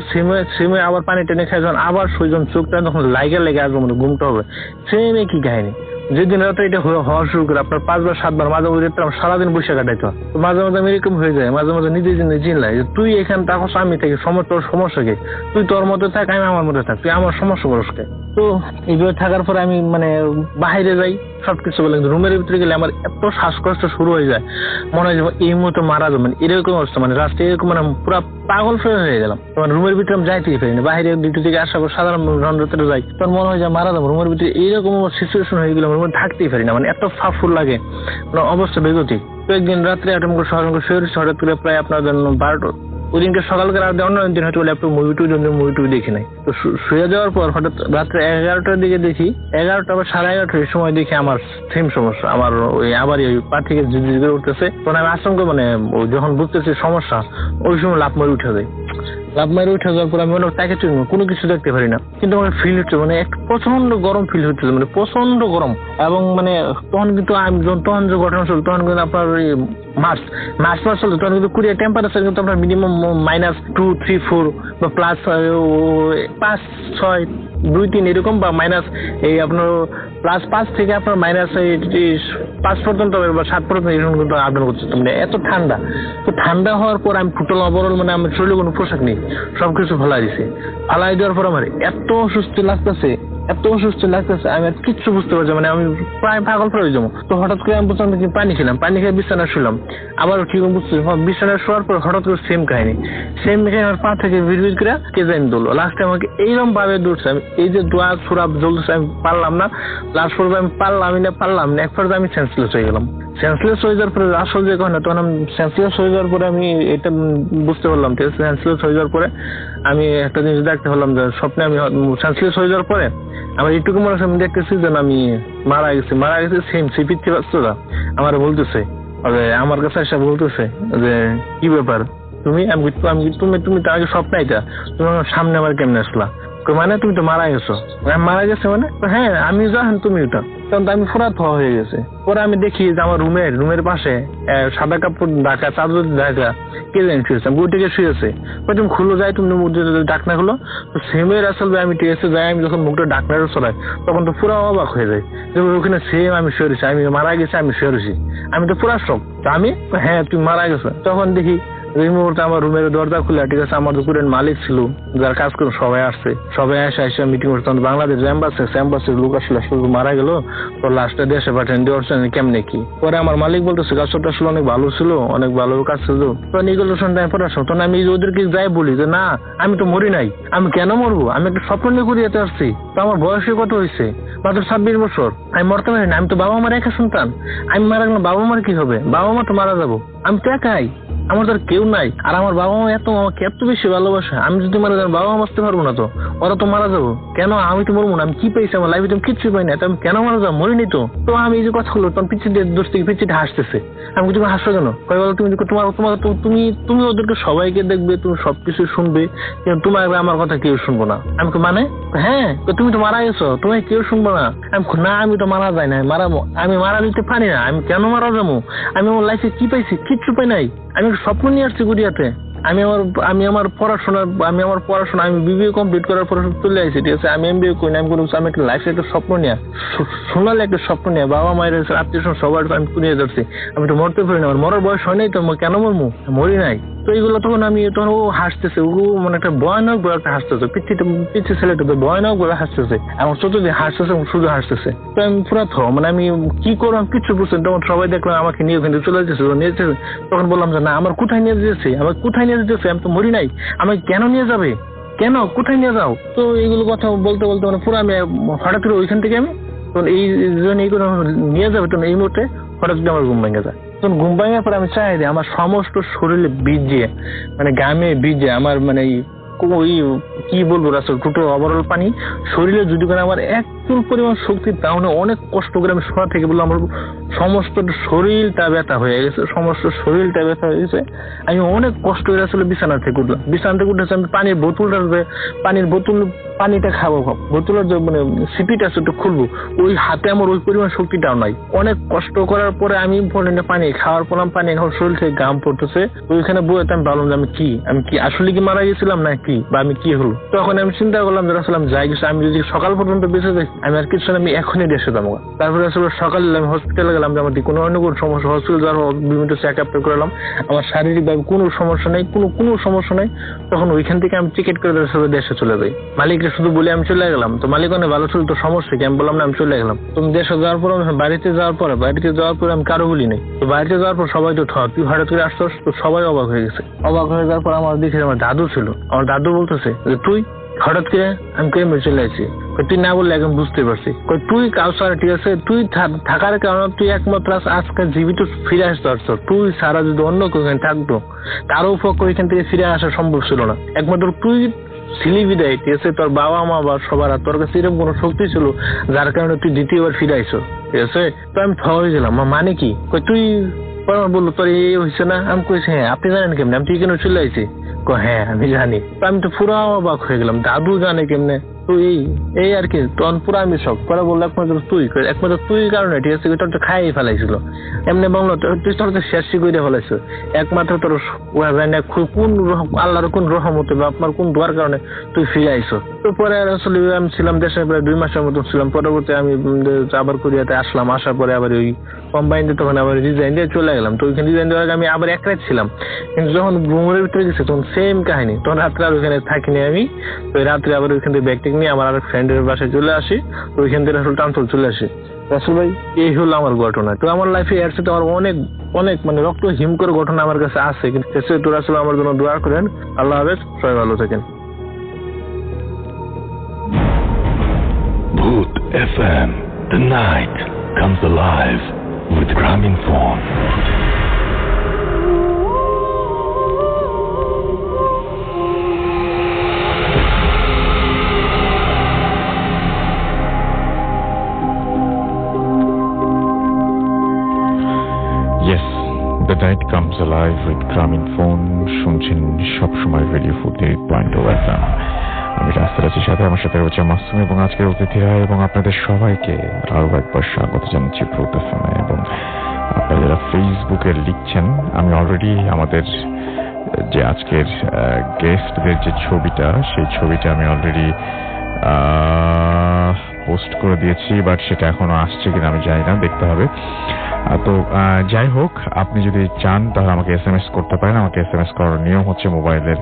সেমে আবার পানি টেনে খাই, যখন আবার সইজন চোখটা যখন লেগে আসবো, মানে ঘুমটা হবে, সেমে কি কাহিনী। যেদিন রাতে এটা হওয়া শুরু করে আপনার 5 বার 7 বার মাঝে মাঝে আমার সারাদিন বসে কাটাইতো। তো মাঝে মাঝে আমি এরকম হয়ে যায়, মাঝে মাঝে নিজে চিনলাই যে তুই এখানে থাকস আমি থাকি, তোর সমস্যা কি? তুই তোর মধ্যে থাক, আমি আমার মধ্যে থাক, তুই আমার সমস্যা করসকে। তো এইভাবে থাকার পরে আমি মানে বাইরে যাই সবকিছু বলে, রুমের ভিতরে গেলে আমার এত শ্বাসকষ্ট শুরু হয়ে যায়, মনে হয় যে এই মুহূর্তে মারা যাবে, মানে এরকম অবস্থা, মানে রাস্তায় এরকম মানে পুরো পাগল হয়ে গেলাম। মানে রুমের ভিতরে আমি যাইতেই পারি না, বাইরে ডিউটি থেকে আসার পর সাধারণ রন্ধ্রতে যাই, তখন মনে হয় যে মারা যাবো। রুমের ভিতরে এইরকম সিচুয়েশন হয়ে গেলাম, রুমে থাকতেই পারি না, মানে এত ফাফুল লাগে, মানে অবস্থা বেগতিক। তো একদিন রাত্রে হঠাৎ করে প্রায় আপনার 12টা, ওই দিনকে সকালকে রাতে অন্য দিন হয়তো বলে মুভি টুভি দেখি নাই। তো শুয়ে যাওয়ার পর হঠাৎ রাত্রে 11টার দিকে দেখি, 11টা বা 11:30 সময় দেখি আমার সেম সমস্যা, আমার ওই আবারই ওই পা থেকে জিজি উঠতেছে। তখন আমি আশঙ্কা মানে যখন বুঝতেছি সমস্যা, ওই সময় লাফ মারি উঠে যায়। লাভ মারি উঠে যাওয়ার পর আমি মনে তাকে কোনো কিছু দেখতে পারি না, কিন্তু আমার ফিল হচ্ছে মানে একটা প্রচন্ড গরম ফিল হচ্ছে, মানে প্রচন্ড গরম। এবং মানে তখন কিন্তু তখন যে ঘটনা ছিল তখন কিন্তু আপনার ওই মার্চ মাস চলছে, তখন কিন্তু কোরিয়া টেম্পারেচার কিন্তু আপনার মিনিমাম -2, 3, 4 বা প্লাস 5, 6, 2, 3 এরকম, বা মাইনাস এই আপনার +5 থেকে আপনার -5 পর্যন্ত বা 7 পর্যন্ত এরকম কিন্তু আপডাউন করছে। মানে এত ঠান্ডা। তো ঠান্ডা হওয়ার পর আমি টোটাল ওভারঅল মানে আমার শরীরে কোনো পোশাক নেই, সবকিছু ফালাই দিছি। ফালাই দেওয়ার পর আমার এত অস্বস্তি লাগতেছে, আমি আর কিচ্ছু বুঝতে পারছি, মানে আমি প্রায় পাগল হয়ে যাবো। তো হঠাৎ করে আমি বুঝলাম কি পানি খেয়ে বিছানা শুলাম। আবার কি বুঝতে বিছানা শোয়ার পর হঠাৎ করে সেম কাহিনী আমার পা থেকে ভিড় করে কে জানি দৌড়লো। লাস্টে আমাকে এইরকম ভাবে দৌড়ছে, আমি এই যে দোয়া সুরাব জ্বলছে আমি পারলাম না, লাস্ট পর্বে আমি পারলাম না এক পর্যায়ে আমি সেন্সলেস হয়ে গেলাম। সেন্সলেস হয়ে যাওয়ার পরে আসল যে কথা, তখন আমি সেন্সলেস হয়ে যাওয়ার পরে আমি এটা বুঝতে পারলাম, ঠিক আছে, সেন্সলেস হয়ে যাওয়ার পরে আমি একটা জিনিস দেখতে পারলাম যে স্বপ্নে আমি সেন্সলেস হয়ে যাওয়ার পরে আমার এইটুকু মনে হচ্ছে আমি দেখতেছি যে আমি মারা গেছি সেম সে পিচ্ছি বাচ্চারা আমার বলতেছে, আমার কাছে এসে বলতেছে যে কি ব্যাপার তুমি, তুমি তার আগে স্বপ্ন এটা তুমি আমার সামনে আমার কেমনে আসলা, মানে তুমি তো মারা গেছো। মারা গেছে মানে হ্যাঁ আমি জানেন তুমি ওটা, তখন আমি ফোরাত হয়ে গেছে। পরে আমি দেখি যে আমার রুমের পাশে সাদা কাপড় ঢাকা, চাদর ঢাকা, কে জানি শুয়েছে, আমি গুটিকে শুয়েছে। তুমি খুলো যায়, তুমি ডাকনা খুলো, তো সেমের আসলে আমি ঠিক আছে যাই, আমি যখন মুখটা ডাকনার চলাই তখন তো পুরো অবাক হয়ে যায় যে ওখানে সেম আমি শুয়ে রয়েছি, আমি মারা গেছি, আমি শুয়ে রয়েছি, আমি তো পুরা শক। আমি হ্যাঁ তুমি মারা গেছো। তখন দেখি এই মুহূর্তে আমার রুমের দরজা খুলে, ঠিক আছে, আমার দুপুরের মালিক ছিল যার কাজ করে সবাই আসে মিটিং করতে। বাংলাদেশ এম্বাসির লোক আসলে মারা গেল, তো লাস্টে দেশে পাঠান দেওয়ার কেমনে কি। পরে আমার মালিক বলতেছে কাজটা আসলে অনেক ভালো ছিল, অনেক ভালো কাজ ছিল। তো এগুলো শুনতে আমি পড়াশোনা, তখন আমি ওদেরকে যাই বলি যে না আমি তো মরি নাই, আমি কেন মরবো, আমি একটা স্বপ্ন নিয়ে করিয়াতে আসছি। তো আমার বয়সে কত হয়েছে, মাত্র 26 বছর, আমি মরতে পারি না। আমি তো বাবা মার একা সন্তান, আমি মারা গেলাম বাবা মার কি হবে, বাবা মা তো মারা যাবো, আমি তো একাই, আমার তো কেউ নাই। আর আমার বাবা মা আমাকে এত বেশি ভালোবাসে, আমি যদি মারা যাই বাবা মা বাঁচতে পারবো না, তো ওরা তো মারা যাবো, কেন আমি তো মরবো না, আমি কি পেয়েছি আমার লাইফে, তুমি কিচ্ছু পাই না, তো আমি কেন মারা যাবো, মরিনি তো। তো আমি এই যে কথা হলো তখন পিছিয়ে হাসতেছে। আমি তুমি হাসছো কেন, কয় বলো তুমি ওদেরকে সবাইকে দেখবে, তুমি সবকিছু শুনবে, কিন্তু তোমার আমার কথা কেউ শুনবো না। আমি মানে হ্যাঁ তুমি তো মারা গেছো, তোমায় কেউ শুনবো না। না আমি তো মারা যাই না, আমি মারা দিতে পারি না, আমি কেন মারা যাবো, আমি আমার লাইফে কি পাইছি, কিচ্ছু পাই নাই, আমি স্বপ্ন নিয়ে আসছি গুড়িয়াতে। আমি আমার পড়াশোনা আমি বিবিএ কমপ্লিট করার পর চলে আসছি, ঠিক আছে, আমি এমবিএ করি না, আমি একটা লাইফে একটা স্বপ্ন নিয়ে সোনালি একটা স্বপ্ন নিয়ে বাবা মায়ের আত্মীয় সবার আমি নিয়ে যাচ্ছি। আমি তো মরতে পারি না, আমার মরার বয়স হয় নাই, তো কেন মরি নাই। তো এইগুলো তখন ও হাসতেছে, ও মানে একটা ভয়ানক বলে একটা হাসতেছে, পিচ্ছি ছেলেটা তো ভয়ানক বলে হাসতেছে, আমার চতুর্দিকে হাসতেছে, শুধু হাসতেছে। তো আমি পুরা মানে আমি কি করলাম কিচ্ছু বুঝছেন। তখন সবাই দেখলাম আমাকে নিয়ে ওখানে চলে যেতেছে, তখন বললাম যে না আমার কোথায় নিয়ে যেতেছে, আমি তো মরি নাই, আমাকে কেন নিয়ে যাবে, কেন কোথায় নিয়ে যাও। তো এইগুলো কথা বলতে মানে পুরো আমি হঠাৎ করে ওইখান থেকে আমি তখন এই নিয়ে যাবে, তখন এই মুহূর্তে হঠাৎ করে আমার ঘুম ভেঙে যায়। তখন ঘুম ভাঙার পরে আমি চাই দিই আমার সমস্ত শরীরে ভিজে, মানে গামে ভিজে, আমার মানে ওই কি বলবো রাস্তা টোটো ওভারঅল পানি শরীরে, যদি করে আমার একটু পরিমাণ শক্তি, তাহলে অনেক কষ্ট করে আমি শোয়া থেকে বললাম আমার সমস্ত শরীরটা ব্যথা হয়ে গেছে, আমি অনেক কষ্ট করে আসলে বিছানা থেকে উঠলাম। আমি পানিটা খাবো, বোতলের যে মানে সিপিটা আছে একটু খুলবো, ওই হাতে আমার ওই পরিমাণ শক্তিটাও নাই। অনেক কষ্ট করার পরে আমি পানি খাওয়ার পড়লাম, পানি এখন শরীর থেকে গাম পড়তেছে, ওইখানে বইতে আমি ভাবলাম যে আমি কি আসলে কি মারা গেছিলাম না কি, বা আমি কি হলো। তখন আমি চিন্তা করলাম যে আসলে যাই গেছি, আমি যদি সকাল পর্যন্ত বেঁচে যাই আমি আর কিছু না, আমি এখনই দেশে যাবো। তারপরে আসলে সকালে আমি হসপিটালে গেলাম, যে আমার কোনো অন্য কোনো সমস্যা, হসপিটাল যাওয়ার বিভিন্ন চেক আপ করলাম, আমার শারীরিকভাবে কোনো সমস্যা নেই, কোনো সমস্যা নেই। তখন ওইখান থেকে আমি টিকিট করে দেশে চলে যাই। মালিককে শুধু বলে আমি চলে গেলাম, তো মালিক অনেক ভালো ছিল, তো সমস্যা কি, আমি বললাম না আমি চলে গেলাম। তুমি দেশে যাওয়ার পর বাড়িতে যাওয়ার পরে আমি কারো বলি নাই। তো বাড়িতে যাওয়ার পর সবাই তো তুই হঠাৎ করে আসছস, তো সবাই অবাক হয়ে গেছে। অবাক হয়ে যাওয়ার পর আমার দেখে আমার দাদু ছিল, আমার দাদু বলতেছে যে তুই হঠাৎ করে, আমি কেমন চলে আসছি। তুই না বললে এখন বুঝতে পারছি। তুই কাউসার, ঠিক আছে, তুই থাকার কারণে তুই একমাত্র আজকে জীবিত ফিরে আসতে পারছ। তুই সারা যদি অন্য কেউ থাকতো, কারো পক্ষে ওইখান থেকে ফিরে আসা সম্ভব ছিল না। একমাত্র তুই ছিলি বিদায়, ঠিক আছে, তোর বাবা মা বা সবার, তোর কাছে এরকম কোনো শক্তি ছিল যার কারণে তুই দ্বিতীয়বার ফিরে আইছো, ঠিক আছে। তো আমি হয়ে গেলাম, মানে কি তুই বললো তোর এই হয়েছে না। আমি কইছি হ্যাঁ। আপনি জানেন কেমনে, আমি কেন চলে আইছি? হ্যাঁ আমি জানি। তো আমি তো পুরো অবাক হয়ে গেলাম, দাদু জানে কেমনে? তো এই আর কি, তখন পুরো আমি সব করে বললো একমাত্র তুই কারণে, ঠিক আছে, তোর তো খাইয়ে ফেলাইছিল। এমনি বললো তুই তোর তো শেষই করে ফেলাইছো, একমাত্র তোর কোন আল্লাহর কোন রহমতে বা আপনার কোন দোয়ার কারণে তুই ফিরে আইছো। তো পরে আসলে আমি ছিলাম দেশে প্রায় 2 মাসের মতন ছিলাম। পরবর্তী আমি আবার কোরিয়াতে আসলাম, আসার পরে আবার ওই কম্বাইন দিয়ে তখন আবার রিজাইন দিয়ে চলে গেলাম। তো ওইখানে রিজাইন দেওয়ার আগে আমি আবার এক রাত ছিলাম, কিন্তু যখন ভ্রমণের ভিতরে গেছি তখন সেম কাহিনী। তখন রাত্রে আর ওইখানে থাকিনি আমি। তো রাত্রে আবার ওইখান থেকে ব্যাগ টেক নিয়ে আমার আরেক ফ্রেন্ডের বাসায় চলে আসি। তো ওইখান থেকে আসলে ট্রান্সফার চলে আসি। রাসেল ভাই, এই হলো আমার ঘটনা। তো আমার লাইফে এর সাথে আমার অনেক অনেক মানে রক্ত হিমকর ঘটনা আমার কাছে আছে, কিন্তু তো রাসেল আমার জন্য দোয়া করেন। আল্লাহ হাফেজ, সবাই ভালো থাকেন। Bhoot FM. The night comes alive with Graminphone. Yes, the night comes alive with Graminphone. শুনছেন সবসময় রেডিও 48.0 FM। আমি রাস্তার সাথে আমার সাথে রয়েছে মাসুম এবং আজকের অতিথিরা এবং আপনাদের সবাইকে আরো একবার স্বাগত জানাচ্ছি ব্রুট এফএমে। এবং আপনারা যারা ফেসবুকে লিখছেন, আমি অলরেডি আমাদের যে আজকের গেস্টদের যে ছবিটা, সেই ছবিটা আমি অলরেডি পোস্ট করে দিয়েছি, বাট সেটা এখনো আসছে কিনা আমি জানি না, দেখতে হবে। তো যাই হোক, আপনি যদি চান তাহলে আমাকে SMS করতে পারেন। আমাকে SMS করার নিয়ম হচ্ছে মোবাইলের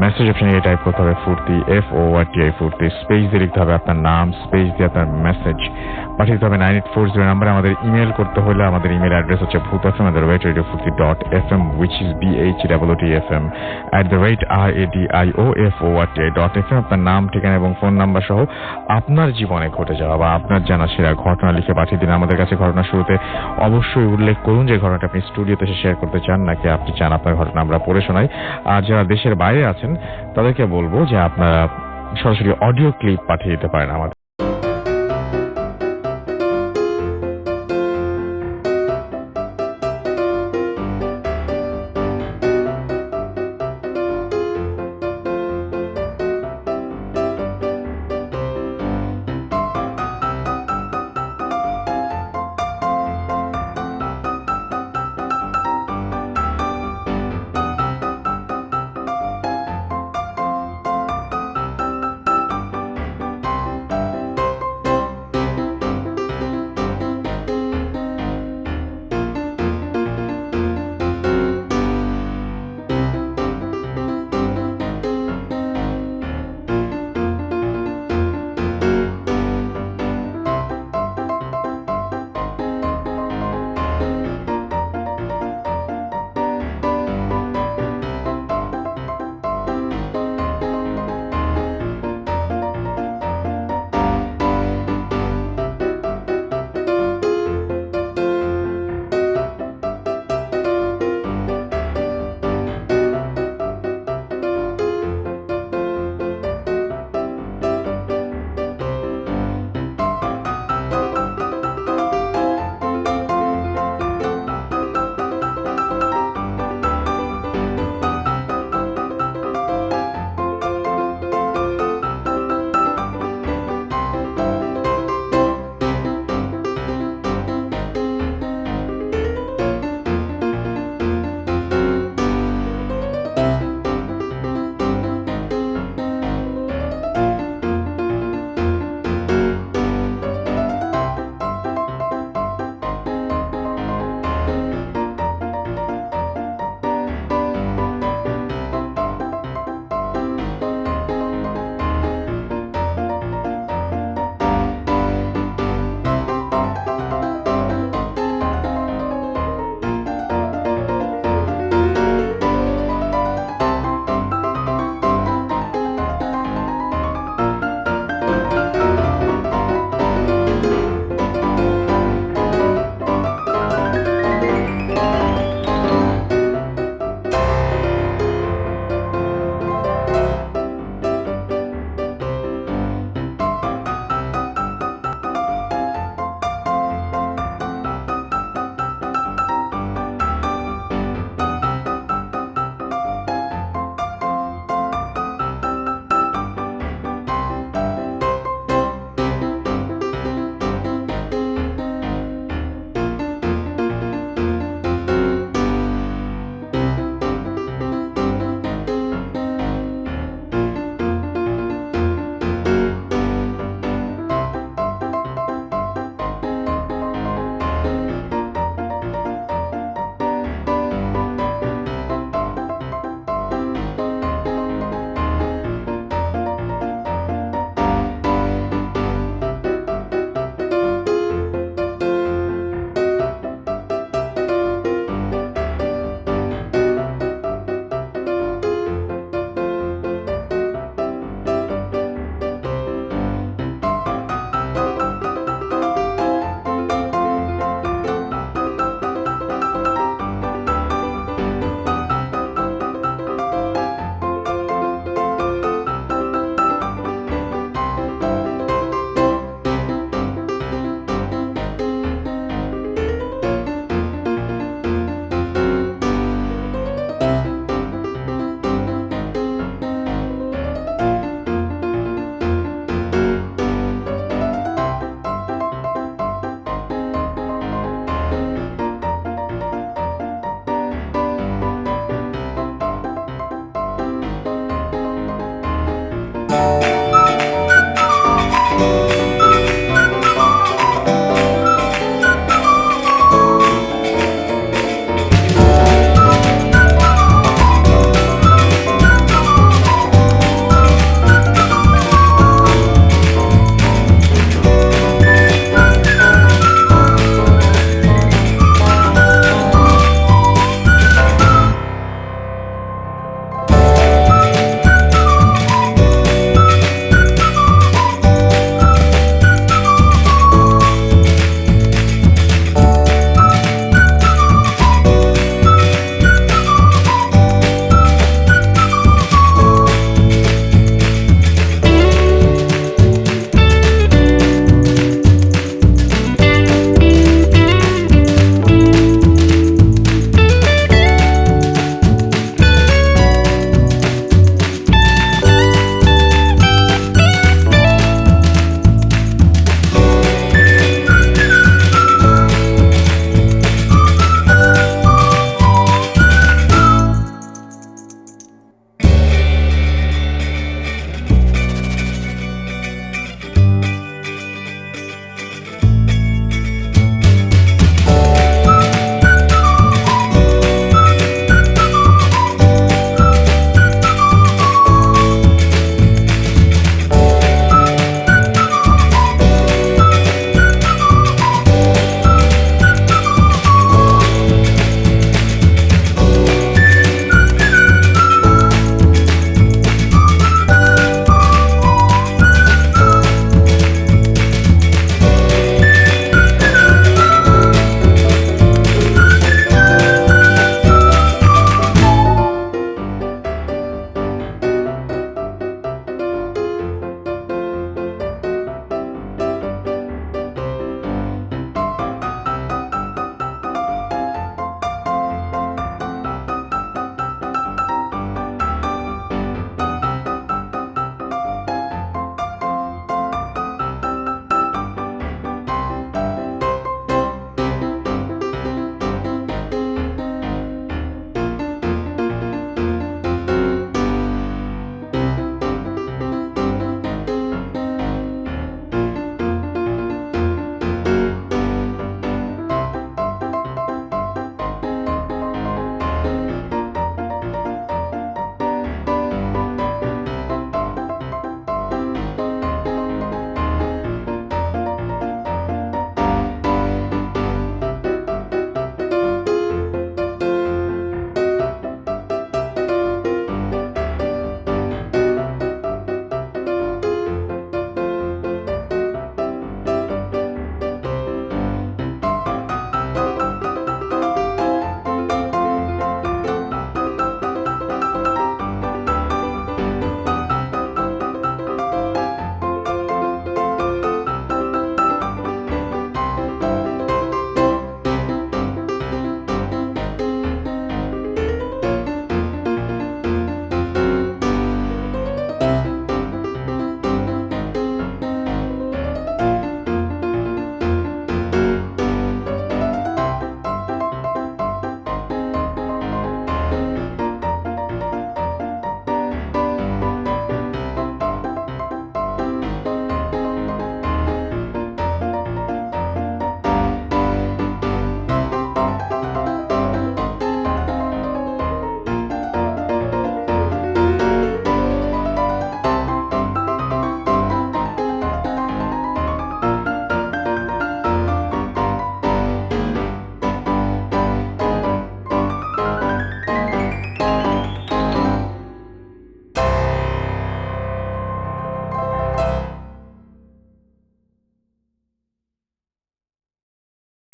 মেসেজ অপশনে গিয়ে টাইপ করতে হবে ফুর্তি, FORTI ফুর্তি, স্পেস দিয়ে লিখতে হবে আপনার নাম, স্পেস দিয়ে আপনার মেসেজ পাঠিয়ে দিতে হবে 9840 নাম্বারে। আমাদের ইমেল করতে হলে আমাদের ইমেল অ্যাড্রেস হচ্ছে bhootfm@radiofurti.fm, which is BHOOTFM@radioforti.fm। আপনার নাম, ঠিকানা এবং ফোন নাম্বার সহ আপনার জীবনে ঘটে যাওয়া বা আপনার জানা সেরা ঘটনা লিখে পাঠিয়ে দিন আমাদের কাছে। ঘটনা শুরুতে অবশ্যই উল্লেখ করুন যে ঘটনাটা আপনি স্টুডিওতে এসে শেয়ার করতে চান, নাকি আপনি চান আপনার ঘটনা আমরা পড়ে শোনাই। আর যারা দেশের বাইরে আছেন তাদেরকে বলবো যে আপনারা সরাসরি অডিও ক্লিপ পাঠিয়ে দিতে পারেন আমাদের।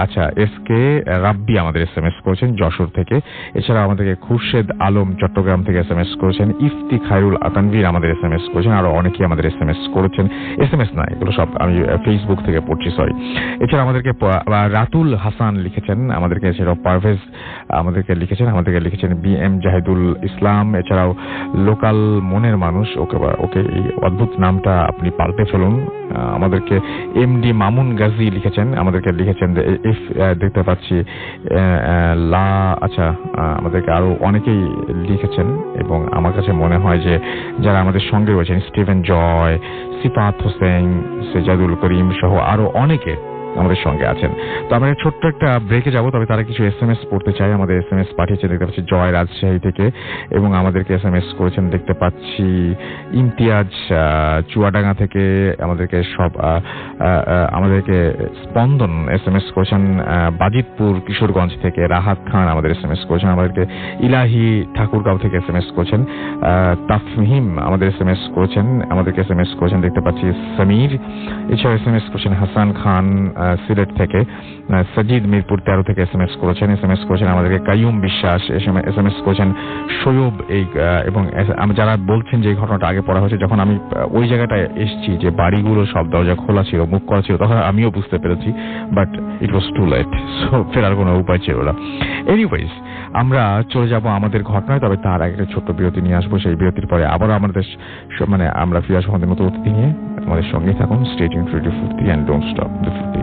আচ্ছা, এসকে রাব্বি আমাদের SMS করেছেন যশোর থেকে। এছাড়া আমাদেরকে খুরশেদ আলম চট্টগ্রাম থেকে SMS করেছেন। ইফতি খায়রুল আতানভীর আমাদের SMS করেছেন। আরো অনেকেই আমাদের SMS করেছেন। SMS না, এগুলো সব আমি ফেসবুক থেকে পড়ছি, সরি। এছাড়া আমাদেরকে রাতুল হাসান লিখেছেন আমাদেরকে, এছাড়াও পারভেজ আমাদেরকে লিখেছেন BM জাহিদুল ইসলাম। এছাড়াও লোকাল মনের মানুষ, ওকে এই অদ্ভুত নামটা আপনি পাল্টে ফেলুন। আমাদেরকে MD মামুন গাজী লিখেছেন, আমাদেরকে লিখেছেন দেখতে পাচ্ছি আচ্ছা, আমাদেরকে আরো অনেকেই লিখেছেন এবং আমার কাছে মনে হয় যে যারা আমাদের সঙ্গে রয়েছেন স্টিভেন জয়, সিফাত হোসেন, সেজাদুল করিম সহ আরো অনেকে আমাদের সঙ্গে আছেন। তো আমরা ছোট্ট একটা ব্রেকে যাব, তবে তারা কিছু SMS পড়তে চাই। আমাদের SMS পাঠিয়েছে দেখতে পাচ্ছি জয় রাজশাহী থেকে, এবং আমাদেরকে SMS করেছেন দেখতে পাচ্ছি ইমতিয়াজ চুয়াডাঙ্গা থেকে। আমাদেরকে স্পন্দন SMS করেছেন বাজিতপুর কিশোরগঞ্জ থেকে। রাহাত খান আমাদের SMS করেছেন। আমাদেরকে ইলাহি ঠাকুরগাঁও থেকে SMS করেছেন। তাফহিম আমাদের SMS করেছেন। আমাদেরকে SMS করেছেন দেখতে পাচ্ছি সমীর। এছাড়া SMS করেছেন হাসান খান সিলেট থেকে। সাজিদ মিরপুর 13 থেকে SMS করেছেন আমাদেরকে কাইয়ুম বিশ্বাস। SMS করেছেন সৈয়ব। এবং যারা বলছেন যে ঘটনাটা আগে পড়া হয়েছে, যখন আমি ওই জায়গাটায় এসেছি যে বাড়িগুলো সব দরজা খোলা ছিল, মুখ করা ছিল, তখন আমিও বুঝতে পেরেছি, but it was too late. So ফেরার কোনো উপায় ছিল না। এনিওয়েজ, আমরা চলে যাব আমাদের ঘটনায়, তবে তার আগে একটা ছোট্ট বিরতি নিয়ে আসবো। সেই বিরতির পরে আবারও আমাদের আমরা ফিরে আসবো আমাদের মতো অতিথি নিয়ে। আমাদের সঙ্গে থাকুন। স্টে টিউনড টু রেডিও ফুর্তি এন্ড ডোন্ট স্টপ দ্য ফুর্তি।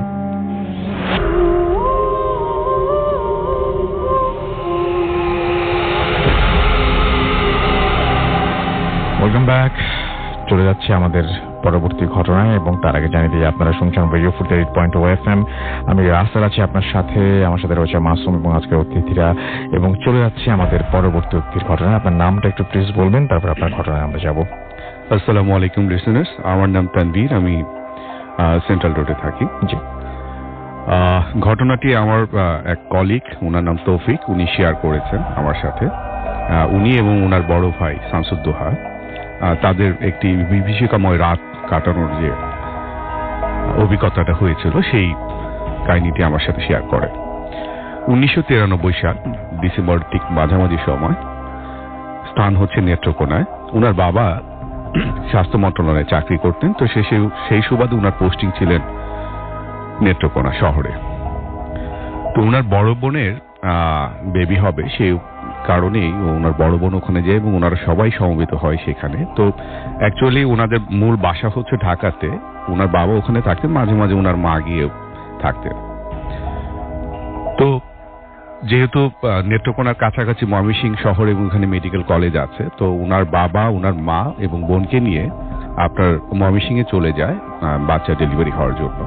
Welcome back. চলে যাচ্ছে আমাদের পরবর্তী ঘটনায়, এবং তার আগে জানিয়ে দিই আপনারা শুনছেন রেডিও ফুর্তি 8.0 FM। আমি রাসেল আছি আপনার সাথে, আমার সাথে রয়েছে মাসুম এবং আজকের অতিথিরা, এবং চলে যাচ্ছে আমাদের পরবর্তী অতিথির ঘটনায়। আপনার নামটা একটু প্লিজ বলবেন, তারপর আপনার ঘটনায় আমরা যাব। আসসালামু আলাইকুম লিসেনার্স, আমার নাম তানভীর, আমি সেন্ট্রাল রোডে থাকি। জি। ঘটনাটি আমার এক কলিগ, ওনার নাম তৌফিক, উনি শেয়ার করেছেন আমার সাথে। উনি এবং ওনার বড় ভাই শামসুদ্দোহা তাদের একটি বিভীষিকাময় রাত কাটানোর যে অভিজ্ঞতাটা হয়েছিল, সেই কাহিনীটি আমার সাথে শেয়ার করে। 1993 সাল ডিসেম্বর ঠিক মাঝামাঝি সময়, স্থান হচ্ছে নেত্রকোনায়। ওনার বাবা স্বাস্থ্য মন্ত্রণালয়ে চাকরি করতেন, তো সেই সুবাদে ওনার পোস্টিং ছিলেন নেত্রকোনা শহরে। তো ওনার বড় বোনের বেবি হবে, সেই কারণেই ওনার বড় বোন ওখানে যায় এবং ওনারা সবাই সমবেত হয় সেখানে। তো অ্যাকচুয়ালি ওনাদের মূল বাসা হচ্ছে ঢাকাতে, ওনার বাবা ওখানে থাকতেন, মাঝে মাঝে ওনার মা গিয়ে থাকতেন। তো যেহেতু নেত্রকোনার কাছাকাছি ময়মনসিংহ শহর এবং ওখানে মেডিকেল কলেজ আছে, তো ওনার বাবা ওনার মা এবং বোনকে নিয়ে আপনার ময়মনসিংহে চলে যায় বাচ্চা ডেলিভারি হওয়ার জন্য,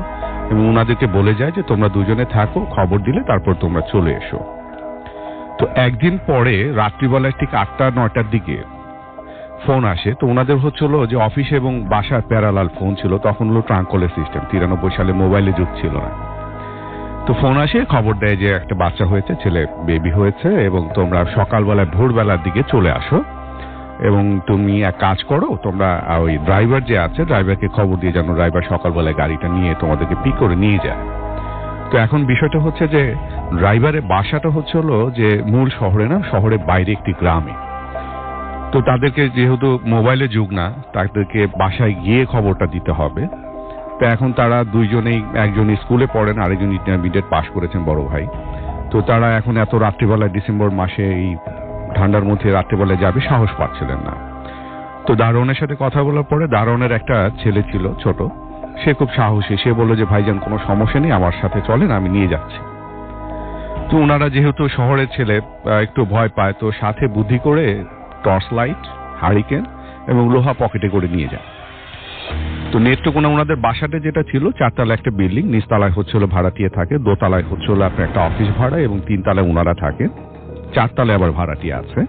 এবং ওনাদেরকে বলে যায় যে তোমরা দুজনে থাকো, খবর দিলে তারপর তোমরা চলে এসো। তো একদিন পরে রাত্রিবেলায় ঠিক 8টা-9টার দিকে ফোন আসে। তো ওনাদের হচ্ছিল যে অফিসে এবং বাসার প্যারালাল ফোন ছিল, তখন হলো ট্রাঙ্ক কলের সিস্টেম, 93 সালে মোবাইলে যুগ ছিল না। তো ফোন আসে, খবর দেয় যে একটা বাচ্চা হয়েছে, ছেলে বেবি হয়েছে, এবং তোমরা সকালবেলায় ভোরবেলার দিকে চলে আসো, এবং তুমি এক কাজ করো, তোমরা ওই ড্রাইভার যে আছে ড্রাইভারকে খবর দিয়ে জানো, ড্রাইভার সকালবেলায় গাড়িটা নিয়ে তোমাদেরকে পিক করে নিয়ে যায়। তো এখন বিষয়টা হচ্ছে যে ড্রাইভারের বাসাটা হচ্ছিল যে মূল শহরে না, শহরের বাইরে একটি গ্রামে। তো তাদেরকে যেহেতু মোবাইলের যুগ না, তাদেরকে বাসায় গিয়ে খবরটা দিতে হবে। তো এখন তারা দুইজনেই, একজন স্কুলে পড়েন, আরেকজন ইন্টারমিডিয়েট পাশ করেছেন বড় ভাই। তো তারা এখন এত রাত্রিবেলায় ডিসেম্বর মাসে এই ঠান্ডার মধ্যে রাত্রিবেলায় যাবে সাহস পাচ্ছিলেন না। তো দারোয়ানের সাথে কথা বলার পরে, দারোয়ানের একটা ছেলে ছিল ছোট, সে খুব সাহসী, সে বলল যে ভাইজান কোনো সমস্যা নেই, আমার সাথে চলেন, আমি নিয়ে যাচ্ছি। তো ওনারা যেহেতু শহরের ছেলে একটু ভয় পায়, তো সাথে বুদ্ধি করে টর্চ লাইট, হারিকেন এবং লোহা পকেটে করে নিয়ে যায়। তো নেত্রকোনা ওনাদের বাসাটা যেটা ছিল 4তলা একটা বিল্ডিং, নিচতলায় হচ্ছিল ভাড়াটিয়া থাকে, দোতলায় হচ্ছিল আপনার একটা অফিস ভাড়া, এবং 3তলায় ওনারা থাকে, 4তলায় আবার ভাড়াটিয়া আছে,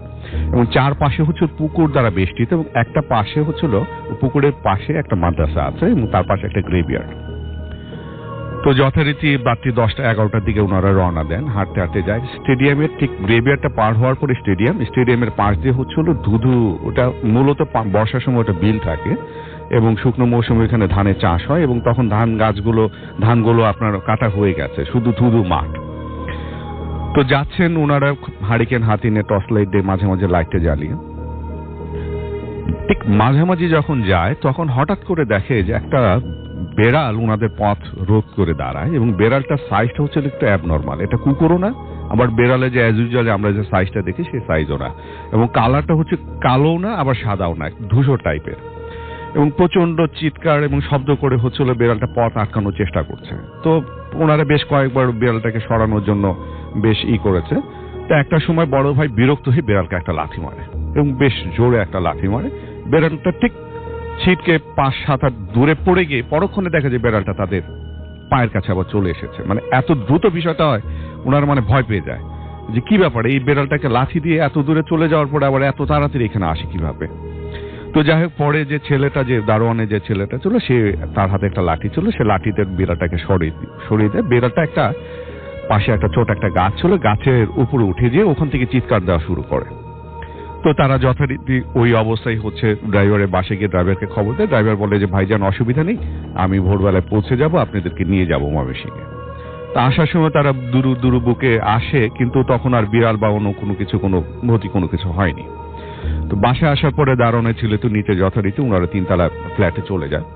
এবং চারপাশে হচ্ছে পুকুর দ্বারা বেষ্টিত, এবং একটা পাশে হচ্ছিল পুকুরের পাশে একটা মাদ্রাসা আছে, এবং তার পাশে একটা গ্রেভইয়ার্ড। তো যথারীতি রাত্রি 10টা-11টার দিকে ওনারা রওনা দেন, হাঁটতে হাঁটতে যায় স্টেডিয়ামের ঠিক গ্রেভইয়ার্ডটা পার হওয়ার পরে স্টেডিয়ামের পাশ দিয়ে হচ্ছিল ধুধু, ওটা মূলত বর্ষার সময় ওটা বিল থাকে, এবং শুকনো মৌসুমে এখানে ধানের চাষ হয় এবং তখন ধানগুলো আপনার কাটা হয়ে গেছে, শুধু ধুধু মাঠ। তো যাচ্ছেন ওনারা হারিকেন হাতি নিয়ে, টর্চ লাইট দিয়ে মাঝে মাঝে লাইটে জ্বালিয়ে। ঠিক মাঝামাঝি যখন যায় তখন হঠাৎ করে দেখে যে একটা বেড়াল ওনাদের পথ রোধ করে দাঁড়ায় এবং বেড়ালটার সাইজটা হচ্ছে একটু অ্যাবনর্মাল। এটা কুকুরও না, আবার বেড়ালে যে অ্যাজ ইউজুয়ালি আমরা যে সাইজটা দেখি সেই সাইজও না, এবং কালারটা হচ্ছে কালোও না আবার সাদাও না, ধূসর টাইপের, এবং প্রচন্ড চিৎকার এবং শব্দ করে হচ্ছিল বেড়ালটা পথ আটকানোর চেষ্টা করছে। তো ওনারা বেশ কয়েকবার বেড়ালটাকে সরানোর জন্য বেশ করেছে। তো একটা সময় বড় ভাই বিরক্ত হয়ে বেড়ালকে একটা লাথি মারে এবং বেশ জোরে একটা লাথি মারে। বেড়ালটা ঠিক ছিটকে 5-7 হাত দূরে পড়ে গিয়ে পরক্ষণে দেখা যায় বেড়ালটা তাদের পায়ের কাছে আবার চলে এসেছে। মানে এত দ্রুত বিষয়টা হয়, ওনারা মানে ভয় পেয়ে যায় যে কি ব্যাপারে, এই বেড়ালটাকে লাথি দিয়ে এত দূরে চলে যাওয়ার পরে আবার এত তাড়াতাড়ি এখানে আসে কিভাবে। তো যাই হোক, পরে যে ছেলেটা, যে দারোয়ানে যে ছেলেটা ছিল, সে তার হাতে একটা লাঠি ছিল, সে লাঠিতে বিড়ালটাকে সরিয়ে দেয়। বিড়ালটা একটা পাশে একটা ছোট একটা গাছ ছিল, গাছের উপরে উঠে গিয়ে ওখান থেকে চিৎকার দেওয়া শুরু করে। তো তারা যথারীতি ওই অবস্থায় হচ্ছে ড্রাইভারের বাসে গিয়ে ড্রাইভারকে খবর দেয়। ড্রাইভার বলে যে ভাইজান অসুবিধা নেই, আমি ভোরবেলায় পৌঁছে যাব, আপনাদেরকে নিয়ে যাব ময়মনসিংহে। তা আসার সময় তারা দুরু বুকে আসে, কিন্তু তখন আর বিড়াল বা অন্য কোনো কিছু হয়নি। তো বাসায় আসার পরে দারোয়ানে ছিল তো নিচে যথারীতি ওনারা 3 তলা ফ্ল্যাটে চলে যায়।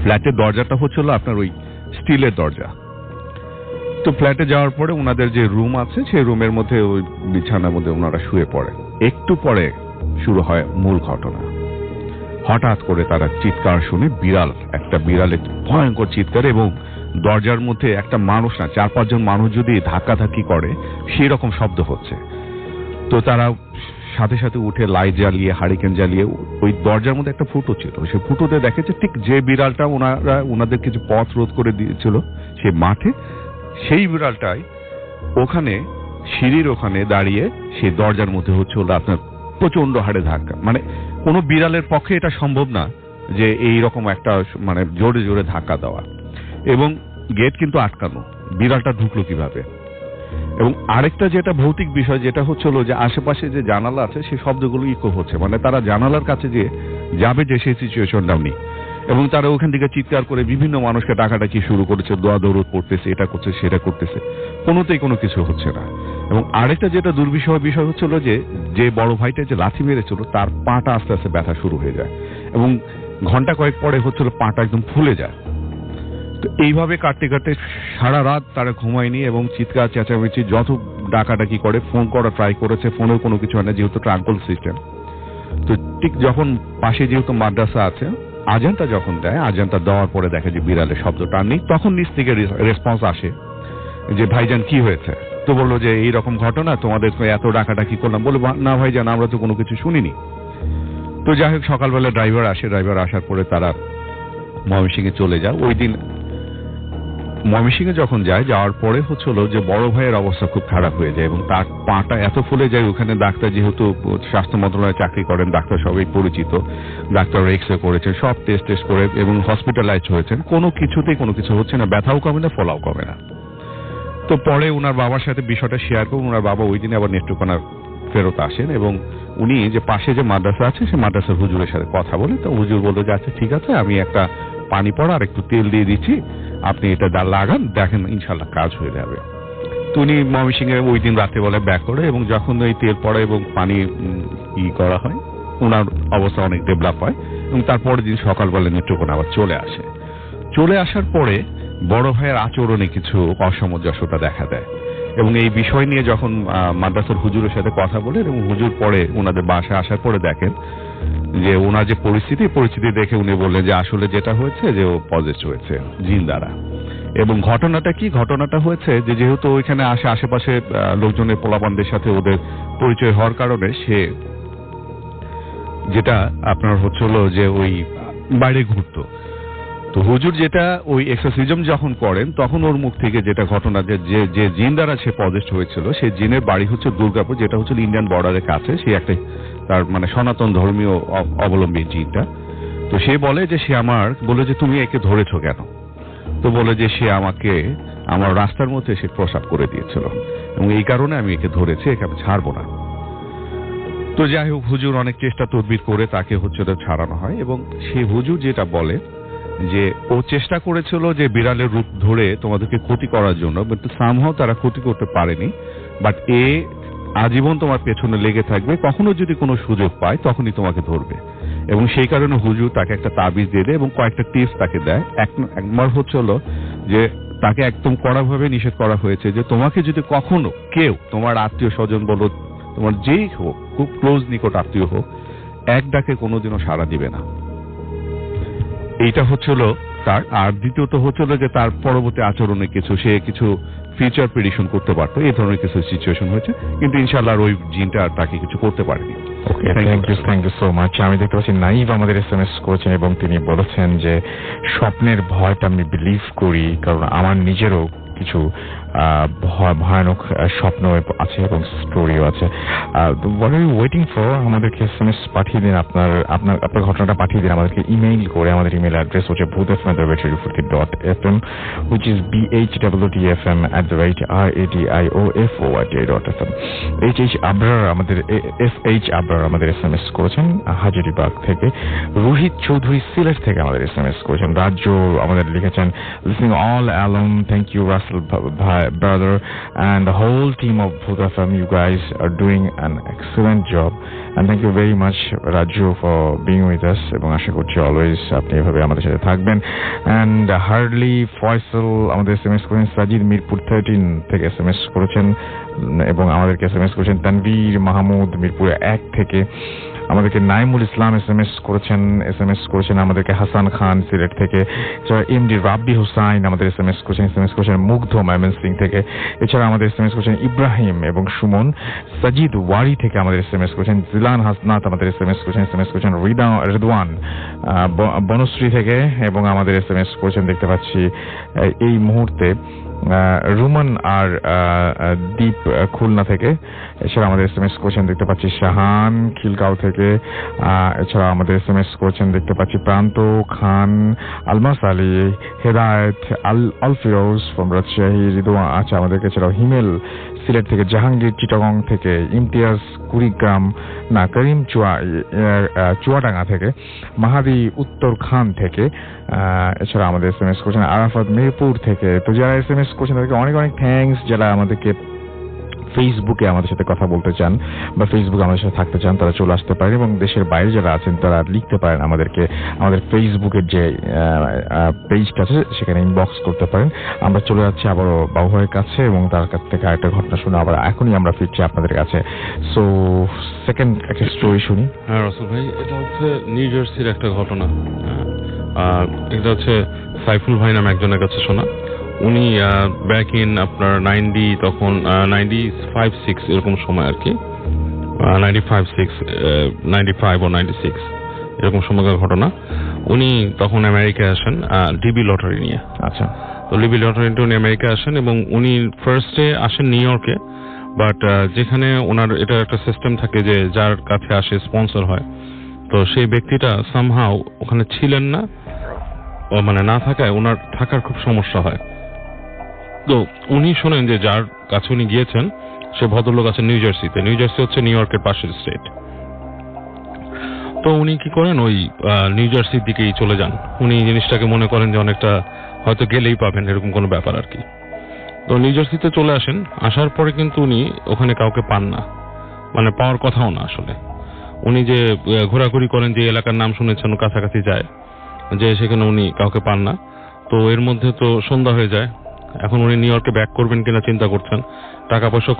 ফ্ল্যাটের দরজাটা হচ্ছিল আপনার ওই স্টিলের দরজা। তো ফ্ল্যাটে যাওয়ার পরে ওনাদের যে রুম আছে সেই রুমের মধ্যে ওই বিছানার মধ্যে ওনারা শুয়ে পড়ে। একটু পরে শুরু হয় মূল ঘটনা। হঠাৎ করে তারা চিৎকার শুনে, একটা বিড়ালের ভয়ঙ্কর চিৎকার, এবং দরজার মধ্যে একটা মানুষ না 4-5 জন মানুষ যদি ধাক্কাধাক্কি করে সেই রকম শব্দ হচ্ছে। তো তারা সাথে সাথে উঠে লাইট জ্বালিয়ে, হারিকেন জ্বালিয়ে, ওই দরজার মধ্যে একটা ফুটো ছিল, সেই ফুটোতে দেখেছে ঠিক যে বিড়ালটা ওনাদের কিছু পথ রোধ করে দিয়েছিল সেই মাঠে, সেই বিড়ালটাই ওখানে সিঁড়ির ওখানে দাঁড়িয়ে সেই দরজার মধ্যে হচ্ছে আপনার প্রচন্ড হারে ধাক্কা। মানে কোনো বিড়ালের পক্ষে এটা সম্ভব না যে এই রকম একটা মানে জোরে জোরে ধাক্কা দেওয়া, এবং গেট কিন্তু আটকানো, বিড়ালটা ঢুকলো কিভাবে। এবং আরেকটা যেটা ভৌতিক বিষয় যেটা হচ্ছিল যে আশেপাশে যে জানালা আছে সেই শব্দগুলো ইকো হচ্ছে, মানে তারা জানালার কাছে যে যাবে যে সেই সিচুয়েশনটাও নেই, এবং তারা ওখান থেকে চিৎকার করে বিভিন্ন মানুষকে ডাকাডাকি শুরু করেছে, দোয়া দৌড় পড়তেছে, এটা করছে সেটা করতেছে, কোনোতেই কোনো কিছু হচ্ছে না। এবং আরেকটা যেটা দুর্বিষহ বিষয় হচ্ছিল যে বড় ভাইটা যে লাথি মেরেছিল তার পাটা আস্তে আস্তে ব্যথা শুরু হয়ে যায়, এবং ঘন্টা কয়েক পরে হচ্ছিল পাটা একদম ফুলে যায়। তো এইভাবে কাটতে কাটতে সারা রাত তারা ঘুমায়নি, এবং চিৎকার চেঁচামেচি যত ডাকাডাকি করে, ফোন করা ট্রাই করেছে, ফোনেও কোনো কিছু হয় না যেহেতু ট্রাঙ্কল সিস্টেম। তো ঠিক যখন পাশে যেহেতু মাদ্রাসা আছে, আজানটা যখন দেয়, আজানটা দেওয়ার পরে দেখে যে বিড়ালের শব্দটা নেই, তখন নিচ থেকে রেসপন্স আসে যে ভাইজান কি হয়েছে। তো বললো যে এইরকম ঘটনা, তোমাদের এত ডাকাডাকি করলাম। বলে না ভাইজান, আমরা তো কোনো কিছু শুনিনি। তো যাই হোক, সকালবেলা ড্রাইভার আসার পরে তারা ময়মনসিংহে চলে যায়। ওই দিন ময়মনসিংহে যখন যাওয়ার পরে হচ্ছিল যে বড় ভাইয়ের অবস্থা খুব খারাপ হয়ে যায়, এবং তার পাটা এত ফুলে যায়, ওখানে ডাক্তার যেহেতু স্বাস্থ্য মন্ত্রণালয়ে চাকরি করেন, ডাক্তার সবাই পরিচিত, ডাক্তার এক্স-রে করেছেন, সব টেস্ট করে এবং হসপিটালাইজ হয়েছেন, কোনো কিছুতেই কোনো কিছু হচ্ছে না, ব্যথাও কমে না, ফলাও কমে না। তো পরে ওনার বাবার সাথে বিষয়টা শেয়ার করুন। ওনার বাবা ওই দিনে আবার নেত্রকোনা ফেরত আসেন, এবং উনি যে পাশে যে মাদ্রাসা আছে সেই মাদ্রাসার হুজুরের সাথে কথা বলে। তো হুজুর বললো যে আচ্ছা ঠিক আছে, আমি একটা পানি পড়া আর একটু তেল দিয়ে দিচ্ছি, আপনি এটা লাগান, দেখেন ইনশাল্লাহ কাজ হয়ে যাবে। তো উনি ময়মনসিংহে ওই দিন রাত্রেবেলায় ব্যাক করে, এবং যখন ওই তেল পড়া এবং পানি করা হয়, ওনার অবস্থা অনেক ডেভেলপ হয়, এবং তারপরের দিন সকালবেলা নেত্রকোনা আবার চলে আসার পরে বড় ভাইয়ের আচরণে কিছু অসামঞ্জস্যতা দেখা দেয়, এবং এই বিষয় নিয়ে যখন মাদ্রাসার হুজুরের সাথে কথা বলেন, এবং হুজুর পরে ওনাদের বাসায় আসার পরে দেখেন যে ওনার যে পরিস্থিতি দেখে উনি বললেন যে আসলে যেটা হয়েছে যে ও পজেসড হয়েছে জিন দ্বারা। এবং ঘটনাটা হয়েছে যে যেহেতু ওইখানে আশেপাশে লোকজনের পোলাপানদের সাথে ওদের পরিচয় হওয়ার কারণে সে যেটা আপনার হচ্ছিল যে ওই বাইরে ঘুরতো। তো হুজুর যেটা ওই এক্সারসাইজম যখন করেন তখন ওর মুখ থেকে যেটা ঘটনা যে জিন দ্বারা সে পজেসড হয়েছিল, সেই জিনের বাড়ি হচ্ছে দুর্গাপুর, যেটা হচ্ছে ইন্ডিয়ান বর্ডারের কাছে। সে একটা তার মানে সনাতন ধর্মীয় অবলম্বী জিনটা। তো সে বলে যে বলে যে তুমি একে ধরেছো কেন? তো বলে যে সে আমাকে আমার রাস্তার মধ্যে সে প্রসাব করে দিয়েছিল, এবং এই কারণে আমি একে ধরেছি, একে আমি ছাড়বো না। তো যাই হোক, হুজুর অনেক চেষ্টা তদবির করে তাকে হচ্ছে ওটা ছাড়ানো হয়, এবং সেই হুজুর যেটা বলে যে ও চেষ্টা করেছিল যে বিড়ালের রূপ ধরে তোমাদেরকে ক্ষতি করার জন্য, কিন্তু সামহাও তারা ক্ষতি করতে পারেনি। বাট এ আজীবন তোমার পেছনে লেগে থাকবে, কখনো যদি কোনো সুযোগ পায় তখনই তোমাকে ধরবে। এবং সেই কারণে হুজুর তাকে একটা তাবিজ দিয়ে দেয় এবং কয়েকটা টিপস তাকে দেয়। একবার হচ্ছে হলো যে তাকে একদম কড়াভাবে নিষেধ করা হয়েছে যে তোমাকে যদি কখনো কেউ, তোমার আত্মীয় স্বজন বলো, তোমার যেই হোক, খুব ক্লোজ নিকট আত্মীয় হোক, এক ডাকে কোনোদিনও সাড়া দিবে না। এইটা হচ্ছিল তার। আর দ্বিতীয়ত হচ্ছিল যে তার পরবর্তী আচরণে সে কিছু ফিউচার প্রেডিকশন করতে পারতো, এই ধরনের কিছু সিচুয়েশন হয়েছে, কিন্তু ইনশাআল্লাহ ওই জিনটা আর তাকে কিছু করতে পারেনি। ওকে, থ্যাংক ইউ সো মাচ। আমি দেখতে পাচ্ছি নাইভ আমাদের SMS করেছেন এবং তিনি বলেছেন যে স্বপ্নের ভয়টা আমি বিলিভ করি, কারণ আমার নিজেরও কিছু ভয়ানক স্বপ্ন আছে এবং স্টোরিও আছে। What are you waiting for? আমাদেরকে SMS পাঠিয়ে দিন, আপনার ঘটনাটা পাঠিয়ে দিন আমাদেরকে ইমেইল করে। আমাদের ইমেইল অ্যাড্রেস হচ্ছে bhutfm@radio40.fm, which is bhwtfm@radioforty.fm। H Abrar আমাদের SMS করেছেন হাজারীবাগ থেকে। রোহিত চৌধুরী সিলেট থেকে আমাদের SMS করেছেন। রাজ্য আমাদের লিখেছেন listening all along, thank you Rasel brother and the whole team of Bhut FM. You guys are doing an excellent job and thank you very much Raju for being with us, এবং আশা করছি always আপনি এভাবে আমাদের সাথে থাকবেন। and hardly Faisal আমাদের SMS করেছেন। সাজিদ মিরপুর 13 থেকে SMS করেছেন এবং আমাদেরকে SMS করেছেন। তানভীর মাহমুদ মিরপুর 1 থেকে আমাদেরকে। নাইমুল ইসলাম SMS করেছেন আমাদেরকে। হাসান খান সিলেট থেকে। এছাড়া এমডি রাব্বি হুসাইন আমাদের SMS করেছেন মুগ্ধ ময়মনসিং থেকে। এছাড়া আমাদের SMS করেছেন ইব্রাহিম এবং সুমন। সাজিদ ওয়ারি থেকে আমাদের SMS করেছেন। জিলান হাসনাত আমাদের SMS করেছেন রিদওয়ান বনশ্রী থেকে, এবং আমাদের SMS করেছেন দেখতে পাচ্ছি এই মুহূর্তে রুমান আর দীপ খুলনা থেকে। এছাড়া আমাদের SMS করেছেন দেখতে পাচ্ছি শাহান খিলগাঁও থেকে। এছাড়া আমাদের SMS করেছেন দেখতে পাচ্ছি প্রান্ত খান, আলমাস আলী, হেদায়েত আল ফিরোজ ফ্রম রাজশাহী, রিদওয়ান আচ্ছা আমাদেরকে। এছাড়াও হিমেল সিলেট থেকে, জাহাঙ্গীর চিটাগং থেকে, ইমতিয়াজ কুড়িগ্রাম না করিম চুয়াডাঙ্গা থেকে, মাহাদি উত্তর খান থেকে। এছাড়া আমাদের SMS করেছেন আরাফাত মিরপুর থেকে। তো যারা SMS করেছেন তাদেরকে অনেক অনেক থ্যাঙ্কস। যারা আমাদেরকে ফেসবুকে আমাদের সাথে কথা বলতে চান বা ফেসবুকে আমাদের সাথে থাকতে চান তারা চলে আসতে পারেন, এবং দেশের বাইরে যারা আছেন তারা লিখতে পারেন আমাদেরকে। আমাদের ফেসবুকের যে পেজটা আছে সেখানে ইনবক্স করতে পারেন। আমরা চলে যাচ্ছি আবারও বাবু ভাইয়ের কাছে এবং তার কাছ থেকে আরেকটা ঘটনা শুনে আবার এখনই আমরা ফিরছি আপনাদের কাছে। সো সেকেন্ড একটা স্টোরি শুনি। হ্যাঁ রাসেল ভাই, এটা হচ্ছে নিউ জার্সির একটা ঘটনা। এটা হচ্ছে সাইফুল ভাই নামে একজনের কাছে শোনা। উনি ব্যাক ইন আপনার 90 তখন 95-6 এরকম সময় আর কি, 95 ও 96 এরকম সময়কার ঘটনা। উনি তখন আমেরিকায় আসেন ডিবি লটারি নিয়ে। আচ্ছা, তো ডিবি লটারিতে উনি আমেরিকায় আসেন এবং উনি ফার্স্টে আসেন নিউ ইয়র্কে, বাট যেখানে ওনার এটা একটা সিস্টেম থাকে যে যার কাছে আসে স্পন্সর হয়, তো সেই ব্যক্তিটা সামহাও ওখানে ছিলেন না, মানে না থাকায় ওনার থাকার খুব সমস্যা হয়। তো উনি শোনেন যে যার কাছে উনি গিয়েছেন সে ভদ্রলোক আছে নিউ জার্সিতে। নিউ জার্সি হচ্ছে নিউ ইয়র্কের পাশের স্টেট। তো উনি কি করেন, ওই নিউ জার্সির দিকেই চলে যান। উনি জিনিসটাকে মনে করেন যে অনেকটা হয়তো গেলেই পাবেন এরকম কোনো ব্যাপার আর কি। তো নিউ জার্সিতে চলে আসেন। আসার পরে কিন্তু উনি ওখানে কাউকে পান না, মানে পাওয়ার কথাও না আসলে। উনি যে ঘোরাঘুরি করেন, যে এলাকার নাম শুনেছেন কাছাকাছি যায়, যে সেখানে উনি কাউকে পান না। তো এর মধ্যে তো সন্ধ্যা হয়ে যায়। এখন উনি নিউ ইয়র্কে ব্যাক করবেন কিনা চিন্তা করছেন। টাকা পয়সা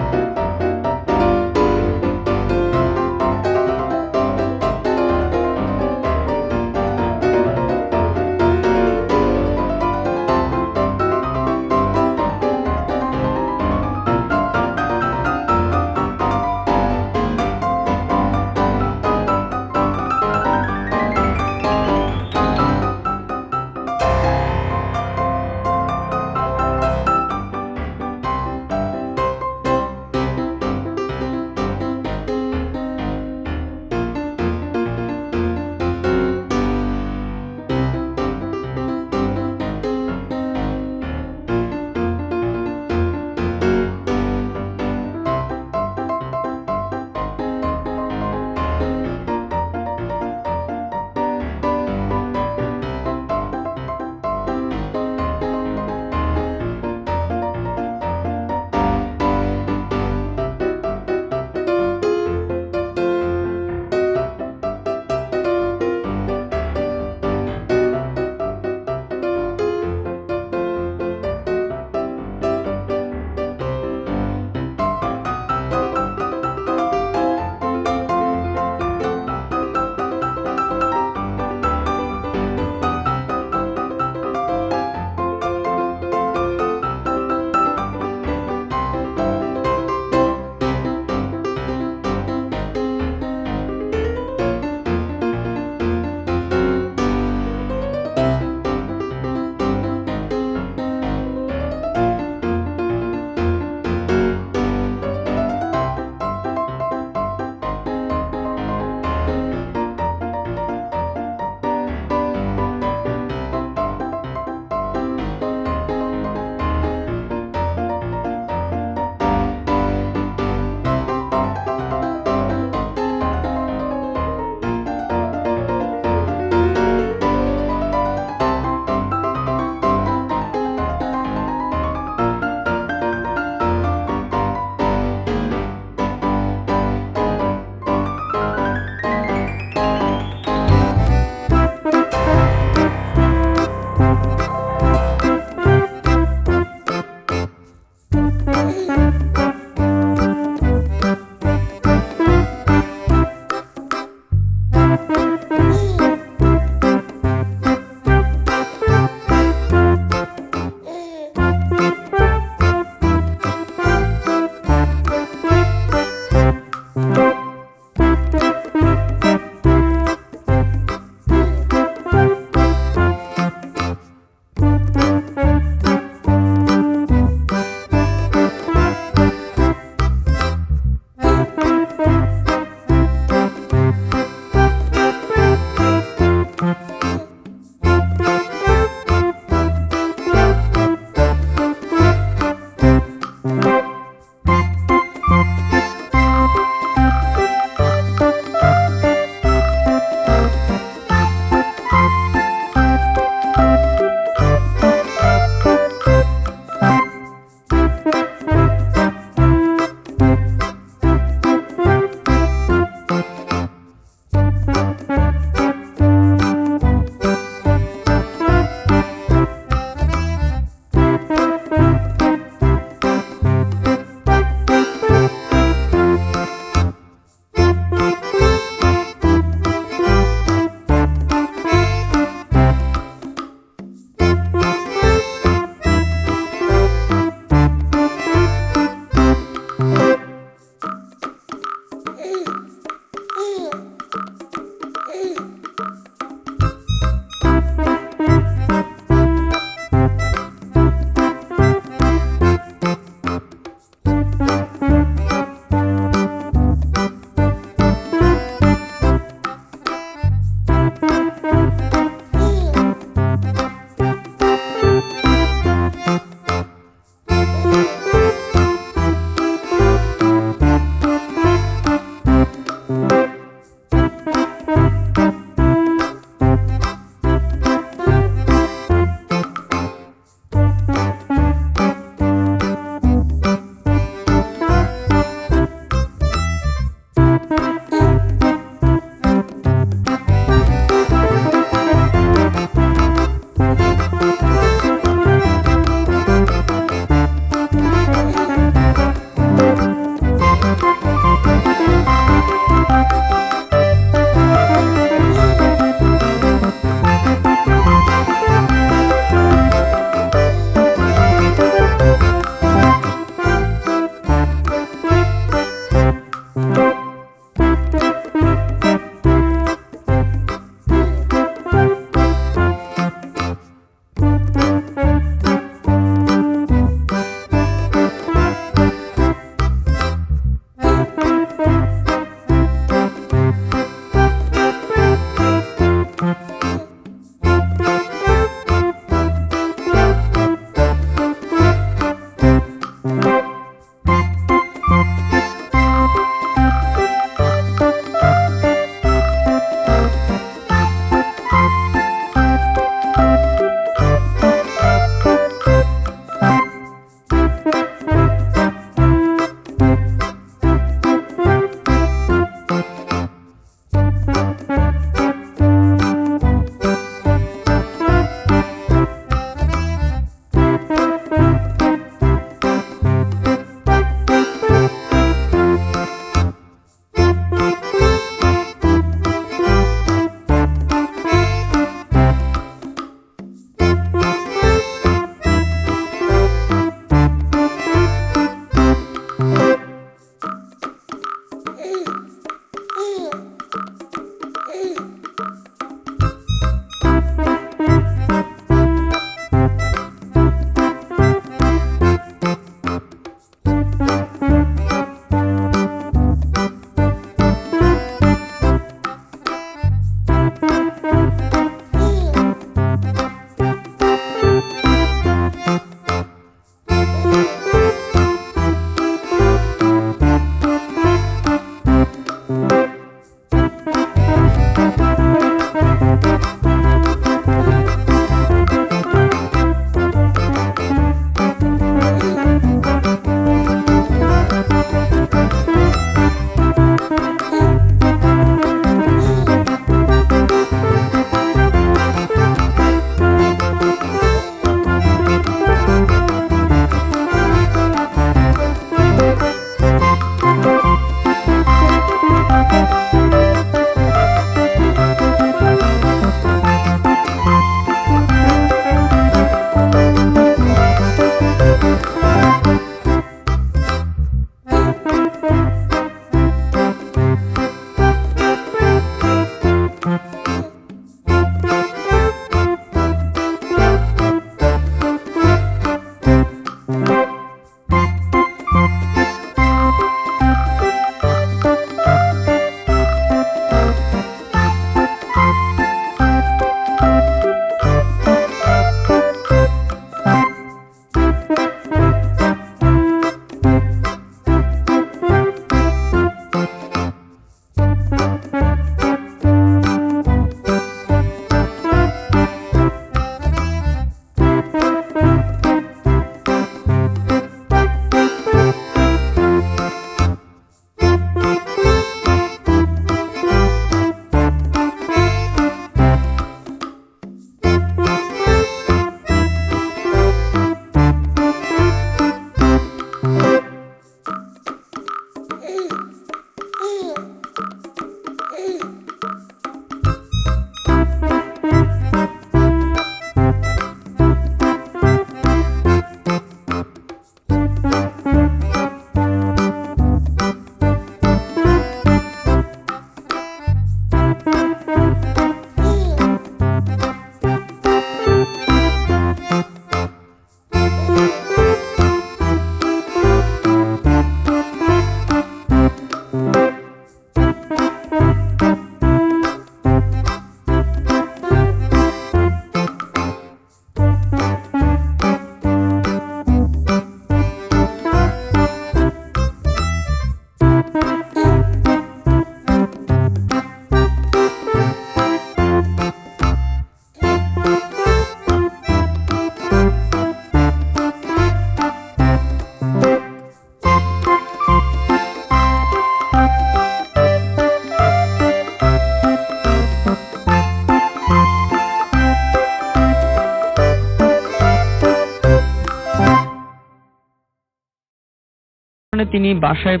তিনি বাসায়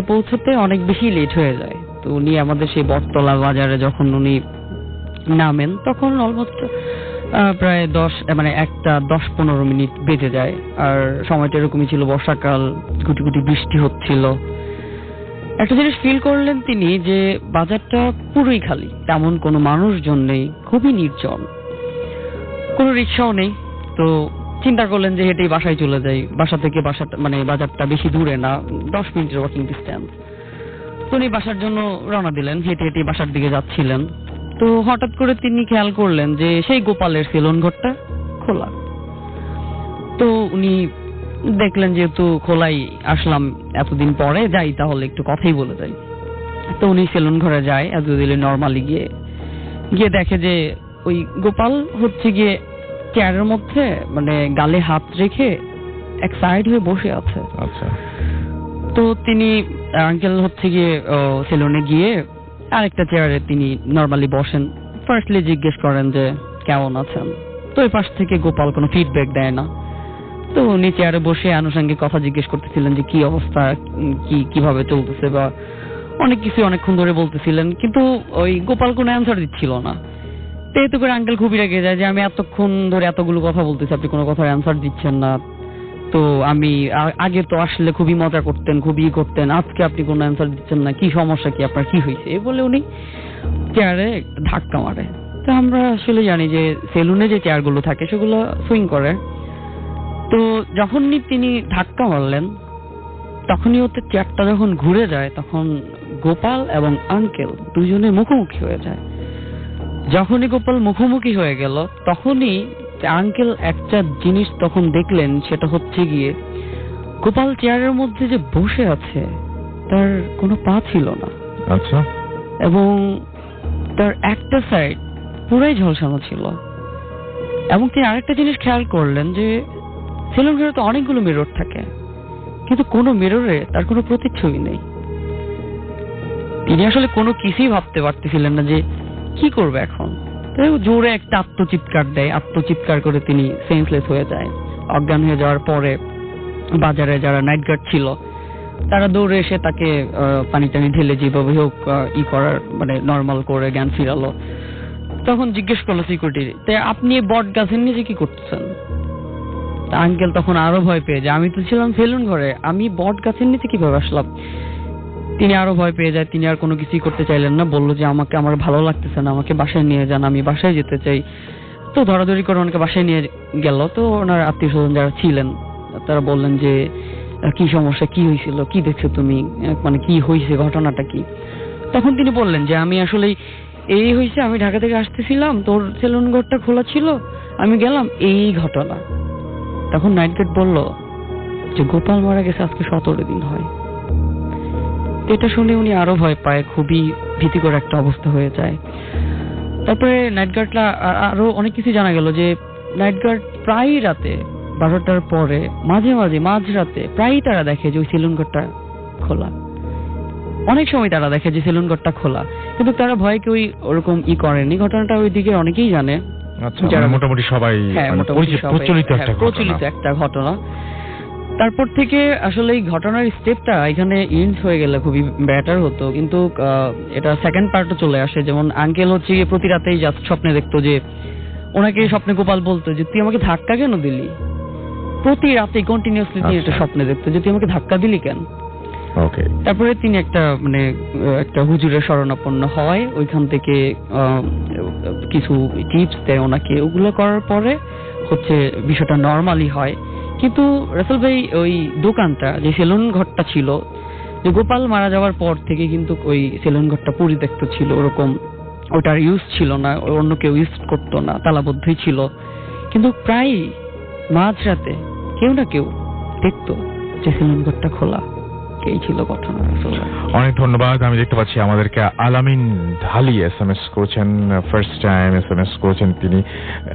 পৌঁছতে অনেক বেশি লেট হয়ে যায়। তো উনি আমাদের সেই বটতলা বাজারে যখন উনি নামেন তখন অলমোস্ট প্রায় 1:10-15 মিনিট বেজে যায়। আর সময়টা এরকমই ছিল, বর্ষাকাল, গুটি গুটি বৃষ্টি হচ্ছিল। একটা জিনিস ফিল করলেন তিনি যে বাজারটা পুরোই খালি, তেমন কোনো মানুষজন নেই, খুবই নির্জন, কোনো রিক্সাও নেই। তো চিন্তা করলেন যে হেঁটেই বাসায় চলে যাই, বাসা থেকে বাজারটা বেশি দূরে না, 10 মিনিটের ওয়াকিং ডিস্টেন্স। তো উনি বাসার জন্য রওনা দিলেন, হেঁটে হেঁটে বাসার দিকে যাচ্ছিলেন। তো হঠাৎ করে তিনি খেয়াল করলেন যে সেই গোপালের সেলুন ঘরটা খোলা। তো উনি দেখলেন যেহেতু খোলাই আসলাম এতদিন পরে, যাই তাহলে একটু কথাই বলে যাই। তো উনি সেলুন ঘরে যায় এতদিন নর্মালি গিয়ে দেখে যে ওই গোপাল হচ্ছে গিয়ে চেয়ারের মধ্যে গালে হাত রেখে এক সাইড হয়ে বসে আছে। আচ্ছা। তো তিনি আঙ্কেল হচ্ছে গিয়ে সেলুনে গিয়ে আরেকটা চেয়ারে তিনি নর্মালি বসেন। ফার্স্টলি জিজ্ঞেস করেন যে কেমন আছেন। তো এই পাশ থেকে গোপাল কোনো ফিডব্যাক দেয় না। তো উনি চেয়ারে বসে আনুষঙ্গিক কথা জিজ্ঞেস করতেছিলেন যে কি অবস্থা, কিভাবে চলতেছে, বা অনেক কিছু অনেকক্ষণ ধরে বলতেছিলেন, কিন্তু ওই গোপাল কোনো অ্যান্সার দিচ্ছিল না। তো এতে করে আঙ্কেল খুবই রেগে যায় যে আমি এতক্ষণ ধরে এতগুলো কথা বলতেছি, আপনি কোনো কথার অ্যান্সার দিচ্ছেন না। তো আমি আগে তো আসলে খুবই মজা করতেন, খুবই করতেন, আজকে আপনি কোনো অ্যান্সার দিচ্ছেন না, কি সমস্যা, কি আপনার কি হয়েছে, এই বলে উনি চেয়ারে ধাক্কা মারে। তো আমরা আসলে জানি যে সেলুনে যে চেয়ারগুলো থাকে সেগুলো সুইং করে। তো যখনই তিনি ধাক্কা মারলেন তখনই ওতে চেয়ারটা যখন ঘুরে যায় তখন গোপাল এবং আঙ্কেল দুজনে মুখোমুখি হয়ে যায়। যখনই গোপাল মুখোমুখি হয়ে গেল তখনই আঙ্কেল একটা জিনিস তখন দেখলেন, সেটা হচ্ছে গিয়ে গোপাল চেয়ারের মধ্যে যে বসে আছে তার কোনো পা ছিল না। আচ্ছা। এবং তার একটা সাইড পুরাই ঝলসানো ছিল। এবং তিনি আরেকটা জিনিস খেয়াল করলেন যে সেলুন ঘরে তো অনেকগুলো মিরর থাকে, কিন্তু কোনো মিররে তার কোনো প্রতিচ্ছবি নেই। তিনি আসলে কোনো কিছুই ভাবতে পারতেছিলেন না যে কি করবে এখন। জোরে একটা আত্মচিৎকার দেয়, আত্মচিৎকার করে তিনি সেন্সলেস হয়ে যায়। অজ্ঞান হয়ে যাওয়ার পরে বাজারে যারা নাইট গার্ড ছিল তারা দৌড়ে এসে তাকে পানি টানি ঢেলে যেভাবে হোক করার নর্মাল করে জ্ঞান ফিরালো। তখন জিজ্ঞেস করলো সিকিউরিটি, তাই আপনি বট গাছের নিচে কি করতেছেন? আঙ্কেল তখন আরো ভয় পেয়ে যায়, আমি তো ছিলাম সেলুন ঘরে, আমি বট গাছের নিচে কিভাবে আসলাম? তিনি আরো ভয় পেয়ে যায়, তিনি আর কোনো কিছুই করতে চাইলেন না। বললো যে আমার ভালো লাগতেছে না, আমাকে বাসায় নিয়ে যান, আমি বাসায় যেতে চাই। তো ধরাধরি করে ওনাকে বাসায় নিয়ে গেল। তো ওনার আত্মীয় স্বজন যারা ছিলেন তারা বললেন যে কি সমস্যা, কি হয়েছিল, কি দেখছো তুমি, কি হয়েছে, ঘটনাটা কি? তখন তিনি বললেন যে আমি আসলে এই হয়েছে, আমি ঢাকা থেকে আসতেছিলাম, তোর সেলুন ঘরটা খোলা ছিল, আমি গেলাম, এই ঘটনা। তখন নাইট গার্ড বলল যে গোপাল মারা গেছে আজকে 17 দিন হয়। এটা শুনে উনি আরো ভয় পায়, খুবই ভীতিকর একটা অবস্থা হয়ে যায়। তারপরে নাইট গার্ডরা আরো অনেক কিছু জানা গেল যে নাইট গার্ড প্রায় রাতে 12টার পরে মাঝরাতে প্রায়ই তারা দেখে যে ওই সেলুন ঘরটা খোলা। অনেক সময় তারা দেখে যে সেলুন ঘরটা খোলা, কিন্তু তারা ভয় কেউ ওরকম করেনি। ঘটনাটা ওইদিকে অনেকেই জানে, যারা মোটামুটি সবাই প্রচলিত একটা ঘটনা। তারপর থেকে আসলে এই ঘটনার স্টেপটা এখানে ইন্ড হয়ে গেলে খুবই বেটার হতো, কিন্তু এটা সেকেন্ড পার্টও চলে আসে। যেমন আঙ্কেল হচ্ছে প্রতি রাতেই জাস্ট স্বপ্নে দেখতো যে ওনাকে স্বপ্নে গোপাল বলতো যে তুই আমাকে ধাক্কা কেন দিলি। প্রতি রাতেই কন্টিনিউয়াসলি তিনি এটা স্বপ্নে দেখতো যে তুই আমাকে ধাক্কা দিলি কেন। ওকে। তারপরে তিনি একটা হুজুরের শরণাপন্ন হয়, ওইখান থেকে কিছু টিপস দেয় ওনাকে, ওগুলো করার পরে হচ্ছে বিষয়টা নর্মালি হয়। কিন্তু রাসেল ভাই ওই দোকানটা যে সেলুন ঘরটা ছিল, যে গোপাল মারা যাওয়ার পর থেকে কিন্তু ওই সেলুন ঘরটা পরিত্যক্ত ছিল, ওরকম ওটার ইউজ ছিল না, অন্য কেউ ইউজ করতো না, তালাবদ্ধই ছিল। কিন্তু প্রায় মাঝরাতে কেউ না কেউ দেখতো যে সেলুন ঘরটা খোলা। এই ছিল ঘটনা। অনেক ধন্যবাদ। আমি দেখতে পাচ্ছি আমাদেরকে আলামিন ঢালি SMS করেছেন, ফার্স্ট টাইম SMS করেছেন তিনি,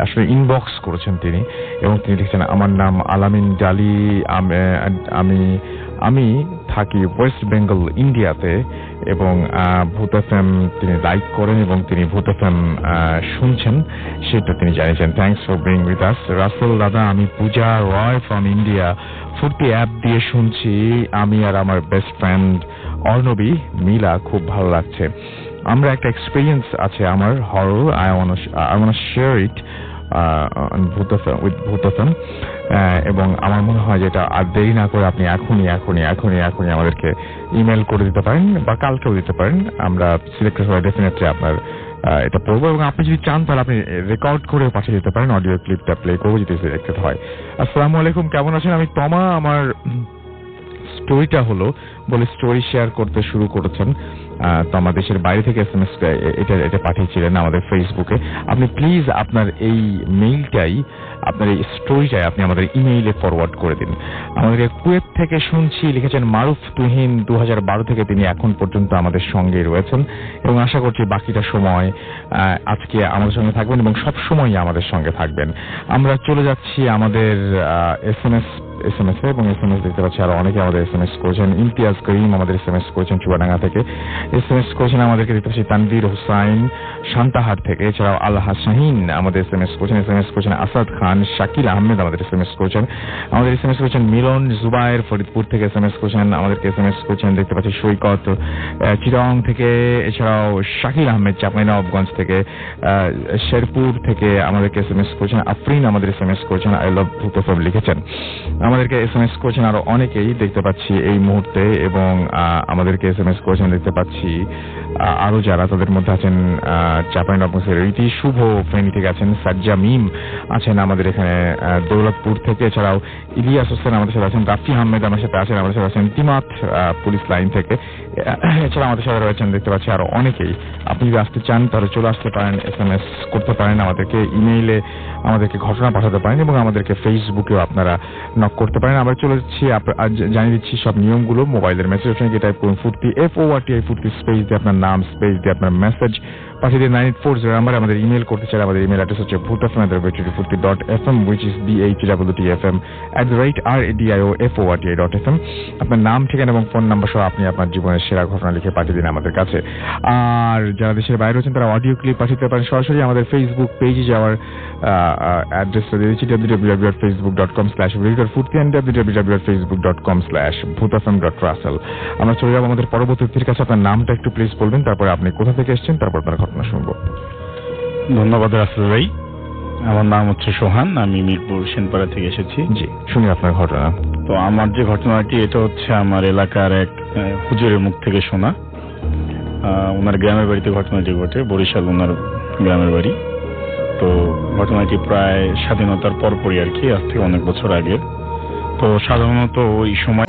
আসলে ইনবক্স করেছেন তিনি, এবং তিনি লিখছেন আমার নাম আলামিন ঢালি, আমি থাকি ওয়েস্ট বেঙ্গল ইন্ডিয়াতে, এবং ভূত FM তিনি লাইক করেন এবং তিনি ভূত FM শুনছেন, সেটা তিনি জানিয়েছেন। Thanks for being with us. Rasel দাদা, আমি Puja Roy from India, Furti app দিয়ে শুনছি, আমি আর আমার বেস্ট ফ্রেন্ড অর্ণবী মিলা, খুব ভালো লাগছে। আমরা একটা এক্সপিরিয়েন্স আছে আমার horror, I want share it ভূত FM, এবং আমার মনে হয় যেটা আর দেরি না করে আপনি এখনই আমাদেরকে ইমেল করে দিতে পারেন বা কালকেও দিতে পারেন। আমরা সিলেক্টেড হয়ে ডেফিনেটলি আপনার এটা পড়বো, এবং আপনি যদি চান তাহলে আপনি রেকর্ড করে পাঠিয়ে দিতে পারেন, অডিও ক্লিপটা প্লে করবো যদি সিলেক্টেড হয়। আসসালামু আলাইকুম, কেমন আছেন? আমি তমা, আমার স্টোরিটা হলো বলে স্টোরি শেয়ার করতে শুরু করেছেন। তো আমার দেশের বাইরে থেকে SMS এটা পাঠিয়েছিলেন আমাদের ফেসবুকে। আপনি প্লিজ আপনার এই মেইলটাই, আপনার এই স্টোরিটাই আপনি আমাদের ইমেইলে ফরওয়ার্ড করে দিন। আমাদের কুয়েত থেকে শুনছি লিখেছেন মারুফ তুহিন, 2012 থেকে তিনি এখন পর্যন্ত আমাদের সঙ্গে রয়েছেন, এবং আশা করছি বাকিটা সময় আজকে আমাদের সঙ্গে থাকবেন এবং সব সময়ই আমাদের সঙ্গে থাকবেন। আমরা চলে যাচ্ছি আমাদের SMS এবং SMS দেখতে পাচ্ছি আরো অনেকে আমাদের SMS করেছেন। ইমতিয়াজ করিম আমাদের SMS করেছেন চুয়াডাঙ্গা থেকে, SMS করেছেন আমাদেরকে দেখতে পাচ্ছি তানভীর হোসাইন সান্তাহার থেকে, এছাড়াও আল্লাহ শাহিন আমাদের SMS করেছেন আসাদ খান, শাকিল আহমেদ আমাদের SMS করেছেন, আমাদের SMS করেছেন মিলন জুবায়ের ফরিদপুর থেকে SMS করেছেন, আমাদেরকে SMS করেছেন দেখতে পাচ্ছি সৈকত চিটাং থেকে, এছাড়াও শাকিল আহমেদ চাঁপাইনবাবগঞ্জ থেকে, শেরপুর থেকে আমাদেরকে SMS করেছেন, আফরিন আমাদের SMS করেছেন, আই লাভ ভূত FM লিখেছেন, আমাদেরকে SMS করেছেন আরো অনেকেই দেখতে পাচ্ছি এই মুহূর্তে, এবং আমাদেরকে SMS করেছেন দেখতে পাচ্ছি আরো যারা, তাদের মধ্যে আছেন চাঁপাইনবাবগঞ্জের রীতি শুভ, ফেনী থেকে আছেন সাজ্জা মিম আছেন আমাদের এখানে দৌলতপুর থেকে, এছাড়াও ইলিয়াস হোসেন আমাদের সাথে আছেন, রাফি আহমেদ আমাদের সাথে আছেন, আমাদের সাথে আছেন তিমাত পুলিশ লাইন থেকে, এছাড়া আমাদের সাথে রয়েছেন দেখতে পাচ্ছি আরো অনেকেই। আপনি যদি আসতে চান তাহলে চলে আসতে পারেন, SMS করতে পারেন, আমাদেরকে ইমেইলে আমাদেরকে ঘটনা পাঠাতে পারেন, এবং আমাদেরকে ফেসবুকেও আপনারা নক করতে পারেন। আমরা চলে যাচ্ছি, জানিয়ে দিচ্ছি সব নিয়মগুলো। মোবাইলের মেসেজ অপশনে টাইপ করুন ফুর্তি FORTI ফুর্তি স্পেস দিয়ে আপনার নাম, স্পেস দিয়ে আপনার মেসেজ পাঠিয়ে দিয়ে 9840 নাম্বারে আমাদের ইমেল করতে চাই। আমাদের ইমেল অ্যাড্রেস হচ্ছে bhutfm@radioforti.fm, which is BHWTFM@radioforti.fm। আপনার নাম, ঠিকানা এবং ফোন নাম্বার সহ আপনি আপনার জীবনের সেরা ঘটনা লিখে পাঠিয়ে দিন আমাদের কাছে। আর যারা দেশের বাইরে আছেন তারা অডিও ক্লিপ পাঠাতে পারেন সরাসরি আমাদের ফেসবুক পেজে যাওয়ার অ্যাড্রেসটা দিয়ে দিচ্ছি, www.facebook.com/radioforti and www.facebook.com/bhutfm.russell। আমরা চলে যাবো আমাদের পরবর্তী অতিথির কাছে। আপনার নামটা একটু প্লিজ বলবেন, তারপরে আপনি কোথা থেকে এসেছেন, তারপর আপনার ঘটনা শুনবো। ধন্যবাদ রাসেল ভাই। আমার নাম হচ্ছে সোহান, আমি মিরপুর সেনপাড়া থেকে এসেছি। জি, শুনি আপনার ঘটনা। তো আমার যে ঘটনাটি, এটা হচ্ছে আমার এলাকার এক হুজুরের মুখ থেকে শোনা। ওনার গ্রামের বাড়িতে ঘটনাটি ঘটে, বরিশাল ওনার গ্রামের বাড়ি। তো ঘটনাটি প্রায় স্বাধীনতার পরপরই আর কি, আজ থেকে অনেক বছর আগে। তো সাধারণত ওই সময়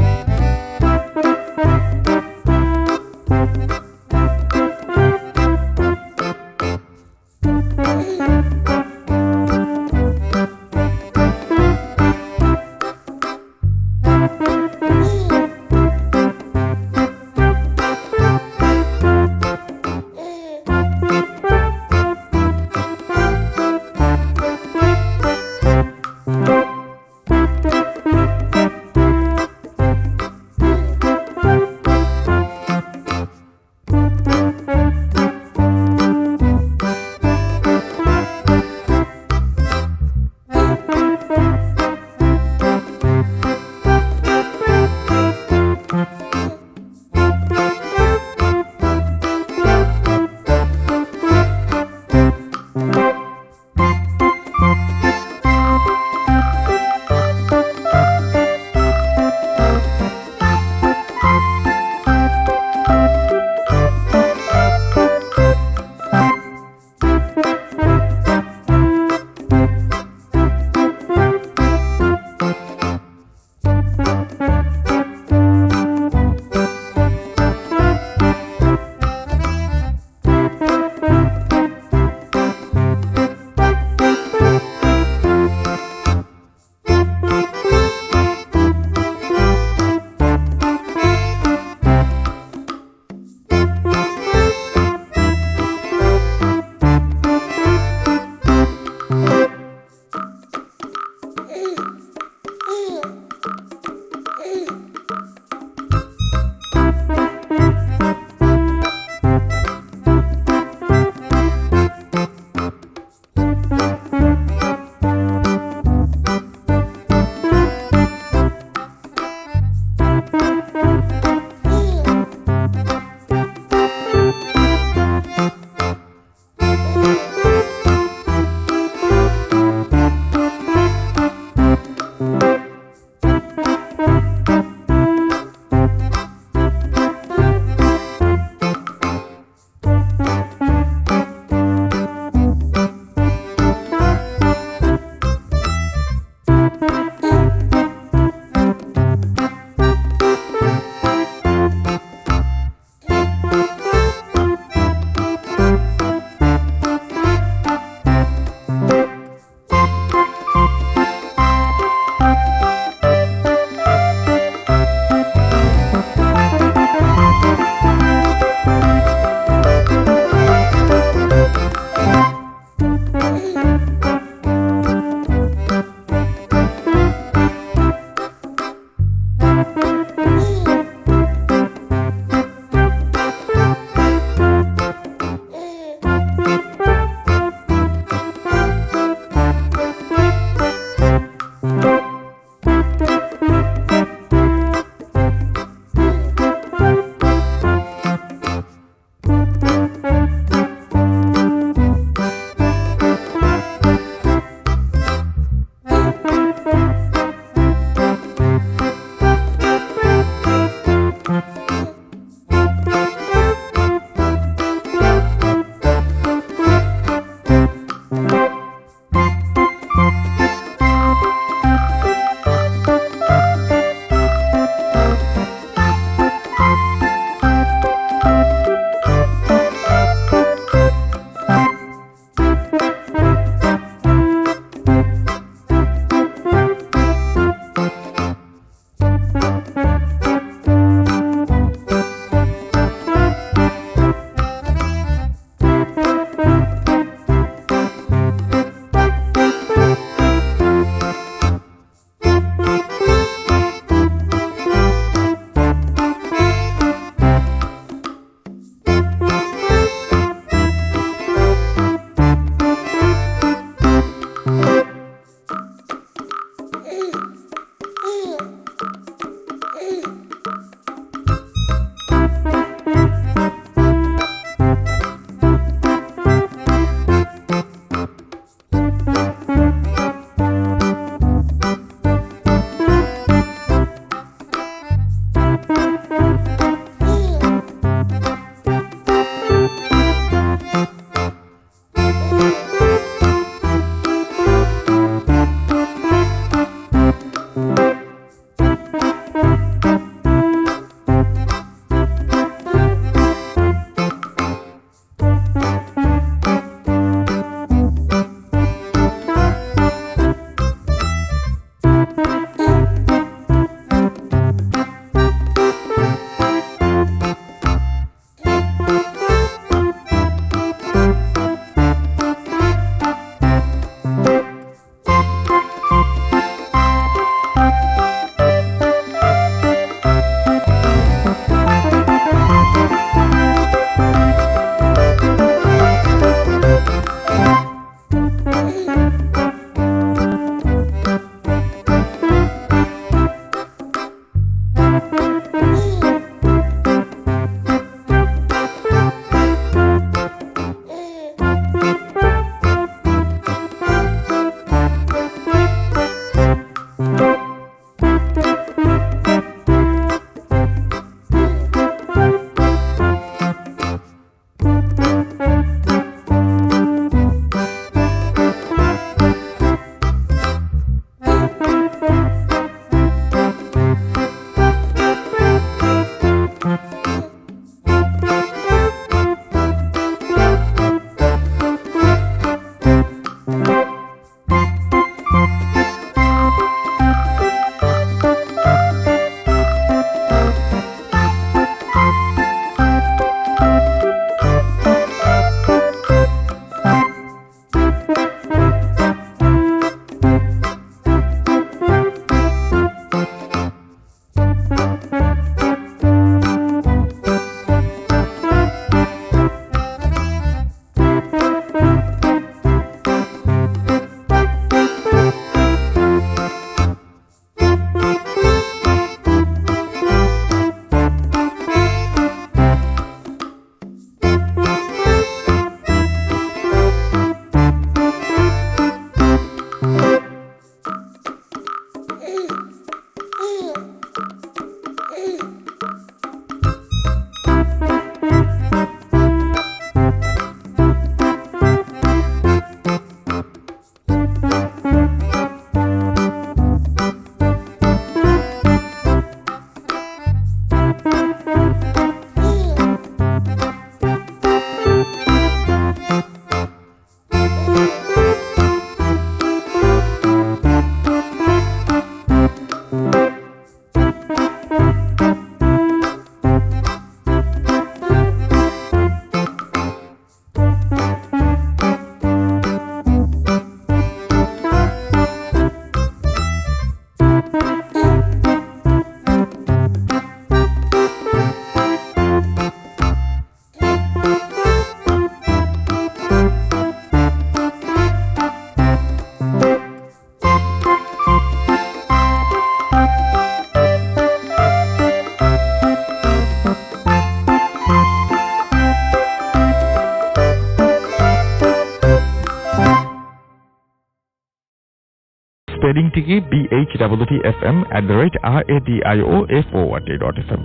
স্পেলিংটি কি BHTTFM@radioFORT.FM।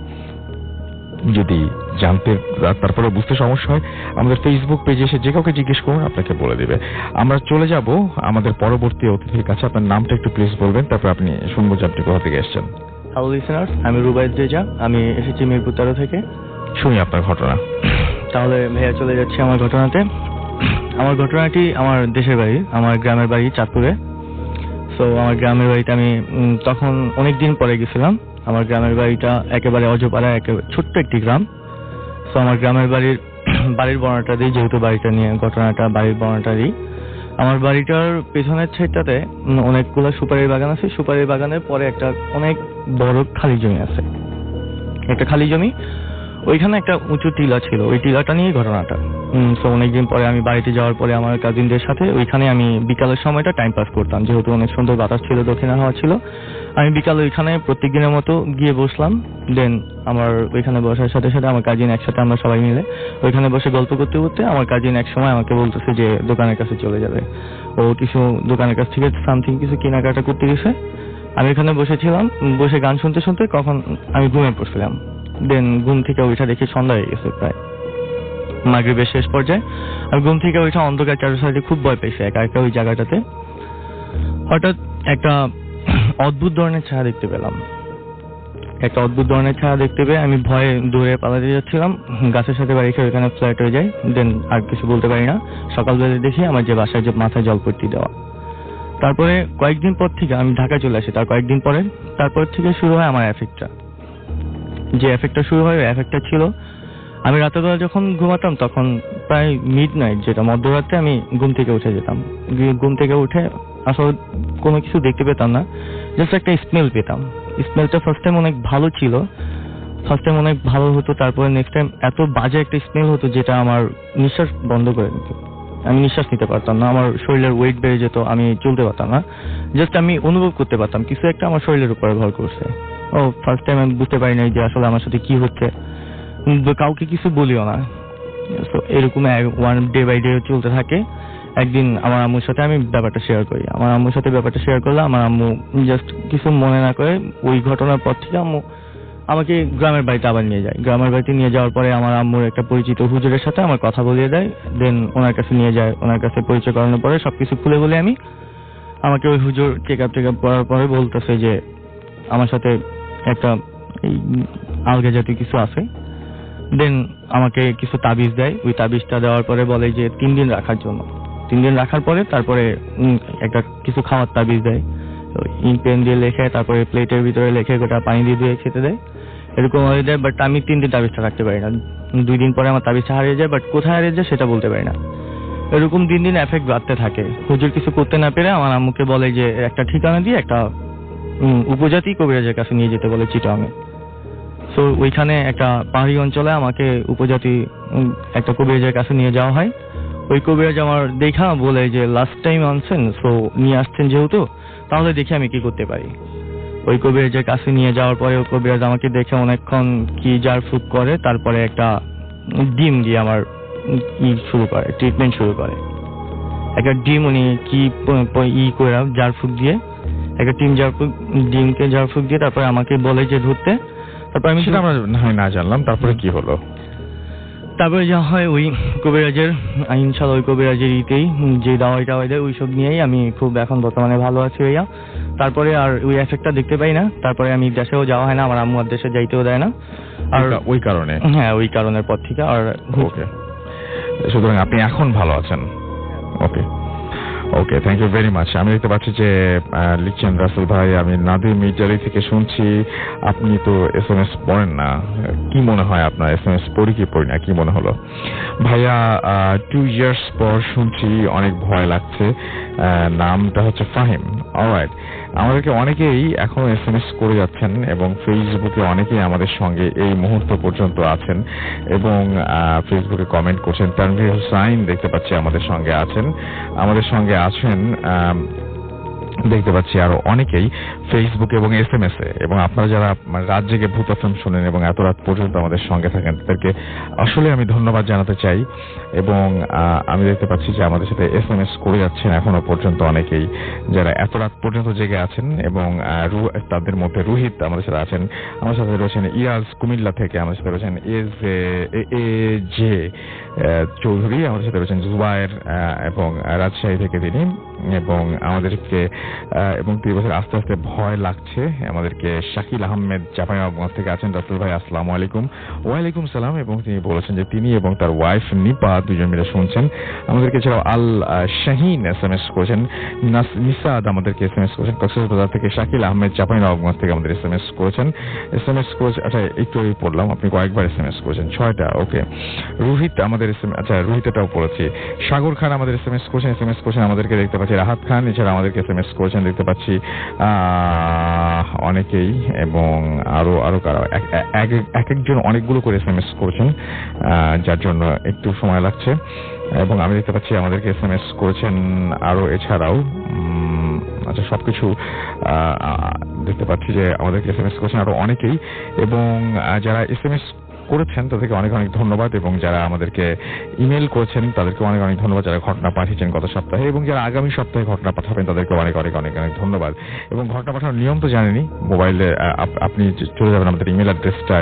যদি জানতে তারপরে বুঝতে সমস্যা হয় আমাদের ফেসবুক পেজে এসে যে কাউকে জিজ্ঞেস করুন, আপনাকে বলে দেবে। আমরা চলে যাব আমাদের পরবর্তী অতিথির কাছে। আপনার নামটা একটু প্লিজ বলবেন, তারপর আপনি শুনবো যে আপনি কোথা থেকে এসেছেন। হ্যালো লিসেনার্স, আমি রুবাইদ রেজা, আমি এসেছি মিরপুর 13 থেকে। শুনি আপনার ঘটনা। তাহলে ভাইয়া চলে যাচ্ছি আমার ঘটনাতে। আমার ঘটনাটি আমার দেশের বাড়ি, আমার গ্রামের বাড়ি চাঁদপুরে। সো আমার গ্রামের বাড়িতে আমি তখন অনেক দিন পরে গেছিলাম। আমার গ্রামের বাড়িটা একেবারে অজপাড়া, ছোট্ট একটি গ্রাম। সো আমার গ্রামের বাড়ির বর্ণনাটা দিই, যেহেতু বাড়িটা নিয়ে ঘটনাটা, বাড়ির বর্ণনাটা দিই। আমার বাড়িটার পেছনের সাইডটাতে অনেকগুলো সুপারির বাগান আছে। সুপারির বাগানের পরে একটা অনেক বড় খালি জমি আছে, একটা খালি জমি। ওইখানে একটা উঁচু টিলা ছিল, ওই টিলাটা নিয়ে ঘটনাটা। সো অনেকদিন পরে আমি বাড়িতে যাওয়ার পরে আমার কাজিনদের সাথে ওইখানে আমি বিকালের সময়টা টাইম পাস করতাম, যেহেতু অনেক সুন্দর বাতাস ছিল, দক্ষিণা হাওয়া ছিল। আমি বিকালে ওইখানে প্রত্যেক দিনের মতো গিয়ে বসলাম। দেন আমার ওইখানে বসার সাথে সাথে আমার কাজিন একসাথে, আমরা সবাই মিলে ওইখানে বসে গল্প করতে করতে আমার কাজিন এক সময় আমাকে বলতেছে যে দোকানের কাছে চলে যাবে। ও কিছু দোকানের কাছ থেকে সামথিং কিছু কেনাকাটা করতে গেছে। আমি এখানে বসেছিলাম, বসে গান শুনতে শুনতে কখন আমি ঘুমিয়ে পড়ছিলাম। দেন ঘুম থেকে ওইটা দেখি সন্ধ্যা হয়ে গেছে, প্রায় মাগরিবের শেষ পর্যায়ে। আমি ঘুম থেকে ওইটা অন্ধকার চারপাশে খুব ভয় পেয়েছি একা একা ওই জায়গাটাতে। হঠাৎ একটা অদ্ভুত ধরনের ছায়া দেখতে পেলাম। একটা অদ্ভুত ধরনের ছায়া দেখতে পেয়ে আমি ভয়ে দৌড়ে পালাতে যাচ্ছিলাম, গাছের সাথে বাড়ি খেয়ে ওইখানে ফ্ল্যাট হয়ে যায়। দেন আর কিছু বলতে পারি না। সকালবেলা দেখি আমার যে বাসায় যে মাথায় জলপট্টি দেওয়া। তারপরে কয়েকদিন পর থেকে আমি ঢাকায় চলে আসি। তার কয়েকদিন পরে তারপর থেকে শুরু হয় আমার এফেক্টটা। যে এফেক্টটা শুরু হয়, এফেক্টটা ছিল আমি রাতের বেলা যখন ঘুমাতাম তখন প্রায় মিড নাইট, যেটা মধ্যরাতে, আমি ঘুম থেকে উঠে যেতাম। ঘুম থেকে উঠে আসলে কোনো কিছু দেখতে পেতাম না, জাস্ট একটা স্মেল পেতাম। স্মেলটা ফার্স্ট টাইম অনেক ভালো ছিল, ফার্স্ট টাইম অনেক ভালো হতো। তারপরে নেক্সট টাইম এত বাজে একটা স্মেল হতো যেটা আমার নিঃশ্বাস বন্ধ করে দিত। আমি নিঃশ্বাস নিতে পারতাম না, আমার শরীরের ওয়েট বেড়ে যেত, আমি চলতে পারতাম না। জাস্ট আমি অনুভব করতে পারতাম কিছু একটা আমার শরীরের উপরে ভর করছে। ফার্স্ট টাইম আমি বুঝতে পারি নাই যে আসলে আমার সাথে কি হচ্ছে, কাউকে কিছু বলিও না। এরকম ওয়ান ডে বাই ডে চলতে থাকে। একদিন আমার আম্মুর সাথে আমি ব্যাপারটা শেয়ার করি। আমার আম্মুর সাথে ব্যাপারটা শেয়ার করলে আমার আম্মু জাস্ট কিছু মনে না করে ওই ঘটনার পর থেকে আম্মু আমাকে গ্রামের বাড়িতে আবার নিয়ে যায়। গ্রামের বাড়িতে নিয়ে যাওয়ার পরে আমার আম্মুর একটা পরিচিত হুজুরের সাথে আমার কথা বলিয়ে দেয়। দেন ওনার কাছে নিয়ে যায়, ওনার কাছে পরিচয় করানোর পরে সবকিছু খুলে বলে আমি, আমাকে ওই হুজুর চেক আপ করার পরে বলতেছে যে আমার সাথে একটা এই আলগা জাতীয় কিছু আছে। দেন আমাকে কিছু তাবিজ দেয়। ওই তাবিজটা দেওয়ার পরে বলে যে 3 দিন রাখার জন্য। 3 দিন রাখার পরে তারপরে একটা কিছু খাওয়ার তাবিজ দেয়, ইঙ্ক পেন দিয়ে লেখে, তারপরে প্লেটের ভিতরে লেখে, গোটা পানি দিয়ে ধুয়ে খেতে দেয়, এরকম হয়ে যায়। বাট আমি 3 দিন তাবিজটা রাখতে পারি না। 2 দিন পরে আমার তাবিজটা হারিয়ে যায়, বাট কোথায় হারিয়ে যায় সেটা বলতে পারি না। এরকম দিন দিন এফেক্ট বাড়তে থাকে। হুজুর কিছু করতে না পেরে আমার আম্মুকে বলে যে একটা ঠিকানা দিয়ে একটা উপজাতি কবিরাজের কাছে নিয়ে যেতে বলে চিটাঙে। সো ওইখানে একটা পাহাড়ি অঞ্চলে আমাকে উপজাতি একটা কবিরাজের কাছে নিয়ে যাওয়া হয়। ওই কবিরাজ আমার দেখা বলে যে লাস্ট টাইম আনছেন, সো নিয়ে আসছেন যেহেতু, তাহলে দেখি আমি কি করতে পারি। ওই কবিরাজের কাছে নিয়ে যাওয়ার পরে ওই কবিরাজ আমাকে দেখে অনেকক্ষণ কি জার ফুক করে, তারপরে একটা ডিম দিয়ে আমার শুরু করে, ট্রিটমেন্ট শুরু করে। একটা ডিম উনি কি করে জার ফুক দিয়ে, একটা ডিমকে জার ফুক দিয়ে তারপরে আমাকে বলে যে ধরতে। তারপর আমি সেটা আমরা না জানলাম, তারপরে কি হলো? তারপরে যা হয় ওই কবিরাজের, ইনশাল্লাহ ওই কবিরাজের ইতেই যে দাওয়াই টাওয়াই দেয় ওইসব নিয়েই আমি খুব এখন বর্তমানে ভালো আছি ভাইয়া। তারপরে আর ওই এফেক্টটা দেখতে পাই না। তারপরে আমি দেশেও যাওয়া হয় না, আমার আম্মু আর দেশে যাইতেও দেয় না। আর ওই কারণে? হ্যাঁ, ওই কারণের পর থেকে। আর ওকে, সুতরাং আপনি এখন ভালো আছেন? ওকে ওকে, থ্যাংক ইউ ভেরি মাচ। আমি দেখতে পাচ্ছি যে লিখছেন রাসেল ভাই, আমি নাদিম মির্জালি থেকে শুনছি, আপনি তো SMS পড়েন না, কি মনে হয় আপনার? SMS পড়ি কি পড়ি না, কি মনে হলো? ভাইয়া 2 ইয়ার্স পর শুনছি, অনেক ভয় লাগছে। নামটা হচ্ছে ফাহিম। অলরাইট, আমাদেরকে অনেকেই এখনো SMS করে যাচ্ছেন এবং ফেসবুকে অনেকেই আমাদের সঙ্গে এই মুহূর্ত পর্যন্ত আছেন এবং ফেসবুকে কমেন্ট করছেন। তানভীর হুসাইন দেখতে পাচ্ছি আমাদের সঙ্গে আছেন। আমাদের সঙ্গে আছেন দেখতে পাচ্ছি আরো অনেকেই ফেসবুক এবং SMS এ, এবং আপনারা যারা রাত জেগে ভূত FM শোনেন এবং এত রাত পর্যন্ত আমাদের সঙ্গে থাকেন তাদেরকে আসলে আমি ধন্যবাদ জানাতে চাই। এবং আমি দেখতে পাচ্ছি যে আমাদের সাথে SMS করে যাচ্ছেন এখনো পর্যন্ত অনেকেই যারা এত রাত পর্যন্ত জেগে আছেন, এবং তাদের মধ্যে রোহিত আমাদের সাথে আছেন, আমার সাথে রয়েছেন ইয়াজ কুমিল্লা থেকে, আমাদের সাথে রয়েছেন AJ চৌধুরী, আমাদের সাথে রয়েছেন জুবায়ের এবং রাজশাহী থেকে তিনি, এবং আমাদেরকে এবং 3 বছর আস্তে আস্তে ভয় লাগছে আমাদেরকে শাকিল আহমেদ চাঁপাইনবাবগঞ্জ থেকে আছেন। রাসেল ভাই আসসালামু আলাইকুম। ওয়ালাইকুম সালাম। এবং তিনি বলেছেন যে তিনি এবং তার ওয়াইফ নিপা দুজন মিলে শুনছেন আমাদেরকে। এছাড়াও আল শাহিন SMS করেছেন, নিসাদ আমাদেরকে SMS করেছেন কক্সবাজার থেকে, শাকিল আহমেদ চাঁপাইনবাবগঞ্জ থেকে আমাদের SMS করেছেন। আচ্ছা একটু পড়লাম, আপনি কয়েকবার SMS করেছেন, 6টা। ওকে, রোহিত আমাদের আচ্ছা রোহিতটাও পড়েছি। সাগর খান আমাদের SMS করেছেন আমাদেরকে, দেখতে পাচ্ছি রাহাত খান এছাড়া আমাদেরকে SMS করেছেন, দেখতে পাচ্ছি অনেকেই, এবং আরো কারা এক একজন অনেকগুলো করে SMS করেছেন, যার জন্য একটু সময় লাগছে। এবং আমি দেখতে পাচ্ছি আমাদেরকে SMS করেছেন আরো এছাড়াও, আচ্ছা সবকিছু দেখতে পাচ্ছি যে আমাদেরকে SMS করেছেন আরো অনেকেই, এবং যারা SMS করেছেন তাদেরকে অনেক অনেক ধন্যবাদ, এবং যারা আমাদেরকে ইমেল করেছেন তাদেরকে অনেক অনেক ধন্যবাদ, যারা ঘটনা পাঠিয়েছেন গত সপ্তাহে, এবং যারা আগামী সপ্তাহে ঘটনা পাঠাবেন তাদেরকে অনেক অনেক অনেক অনেক ধন্যবাদ। এবং ঘটনা পাঠানোর নিয়ম তো জানেনই, মোবাইলে আপনি চলে যাবেন আমাদের ইমেল অ্যাড্রেসটা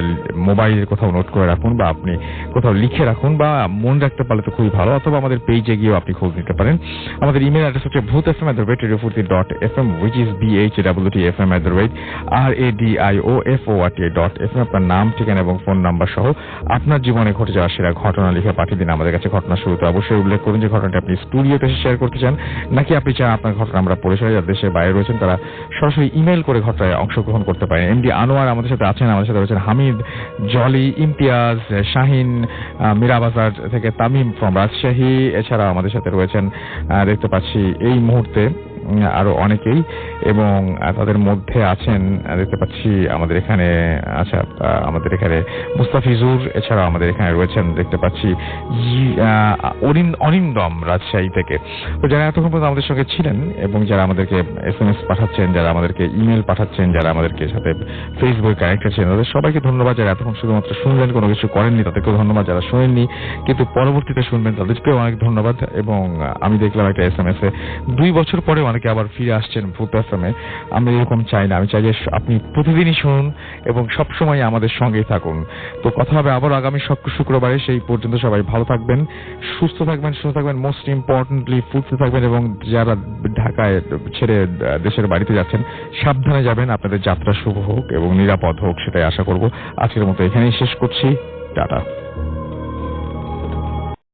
মোবাইলে কোথাও নোট করে রাখুন, বা আপনি কোথাও লিখে রাখুন, বা মনে রাখতে পারলে তো খুবই ভালো, অথবা আমাদের পেজে গিয়েও আপনি খোঁজ নিতে পারেন। আমাদের ইমেল অ্যাড্রেস হচ্ছে bhutfm@radiofurti.fm, which is BHWTFM@radiofort.fm। আপনার নাম, ঠিকানা এবং ফোন নাম্বার সহ আপনার জীবনে ঘটে যাওয়া সেরা ঘটনা লিখে পাঠিয়ে দিন আমাদের কাছে। ঘটনা শুরুতে অবশ্যই উল্লেখ করুন যে ঘটনাটি আপনি স্টুডিওতে এসে শেয়ার করতে চান, নাকি আপনি চান আপনার ঘটনা আমরা পড়ে শোনাই। যারা দেশের বাইরে রয়েছেন তারা সরাসরি ইমেল করে ঘটনায় অংশগ্রহণ করতে পারেন। MD আনোয়ার আমাদের সাথে আছেন, আমাদের সাথে রয়েছেন হামিদ, জলি, ইমতিয়াজ, শাহিন মীরাবাজার থেকে, তামিম ফ্রম রাজশাহী, এছাড়া আমাদের সাথে রয়েছেন দেখতে পাচ্ছি এই মুহূর্তে আরো অনেকেই, এবং তাদের মধ্যে আছেন দেখতে পাচ্ছি আমাদের এখানে, আচ্ছা আমাদের এখানে মুস্তাফিজুর, এছাড়া আমাদের এখানে রয়েছেন দেখতে পাচ্ছি অরিন্দম রাজশাহী থেকে। তো যারা এতক্ষণ পর্যন্ত আমাদের সঙ্গে ছিলেন, এবং যারা আমাদেরকে SMS পাঠাচ্ছেন, যারা আমাদেরকে ইমেল পাঠাচ্ছেন, যারা আমাদেরকে সাথে ফেসবুকে কানেক্টেড ছিলেন, তাদের সবাইকে ধন্যবাদ। যারা এতক্ষণ শুধুমাত্র শুনলেন, কোনো কিছু করেননি, তাদেরকেও ধন্যবাদ। যারা শোনেননি কিন্তু পরবর্তীতে শুনবেন, তাদেরকেও অনেক ধন্যবাদ। এবং আমি দেখলাম একটা SMS এ 2 বছর পরে অনেকে আবার ফিরে আসছেন ভূত FM-এ। আমি এরকম চাই না, আমি চাই যে আপনি প্রতিদিনই শুনুন এবং সবসময় আমাদের সঙ্গেই থাকুন। তো কথা হবে আবার আগামী শুক্রবারে। সেই পর্যন্ত সবাই ভালো থাকবেন, সুস্থ থাকবেন, মোস্ট ইম্পর্টেন্টলি ফুটতে থাকবেন, এবং যারা ঢাকায় ছেড়ে দেশের বাড়িতে যাচ্ছেন সাবধানে যাবেন। আপনাদের যাত্রা শুভ হোক এবং নিরাপদ হোক, সেটাই আশা করব। আজকের মতো এখানেই শেষ করছি, টাটা।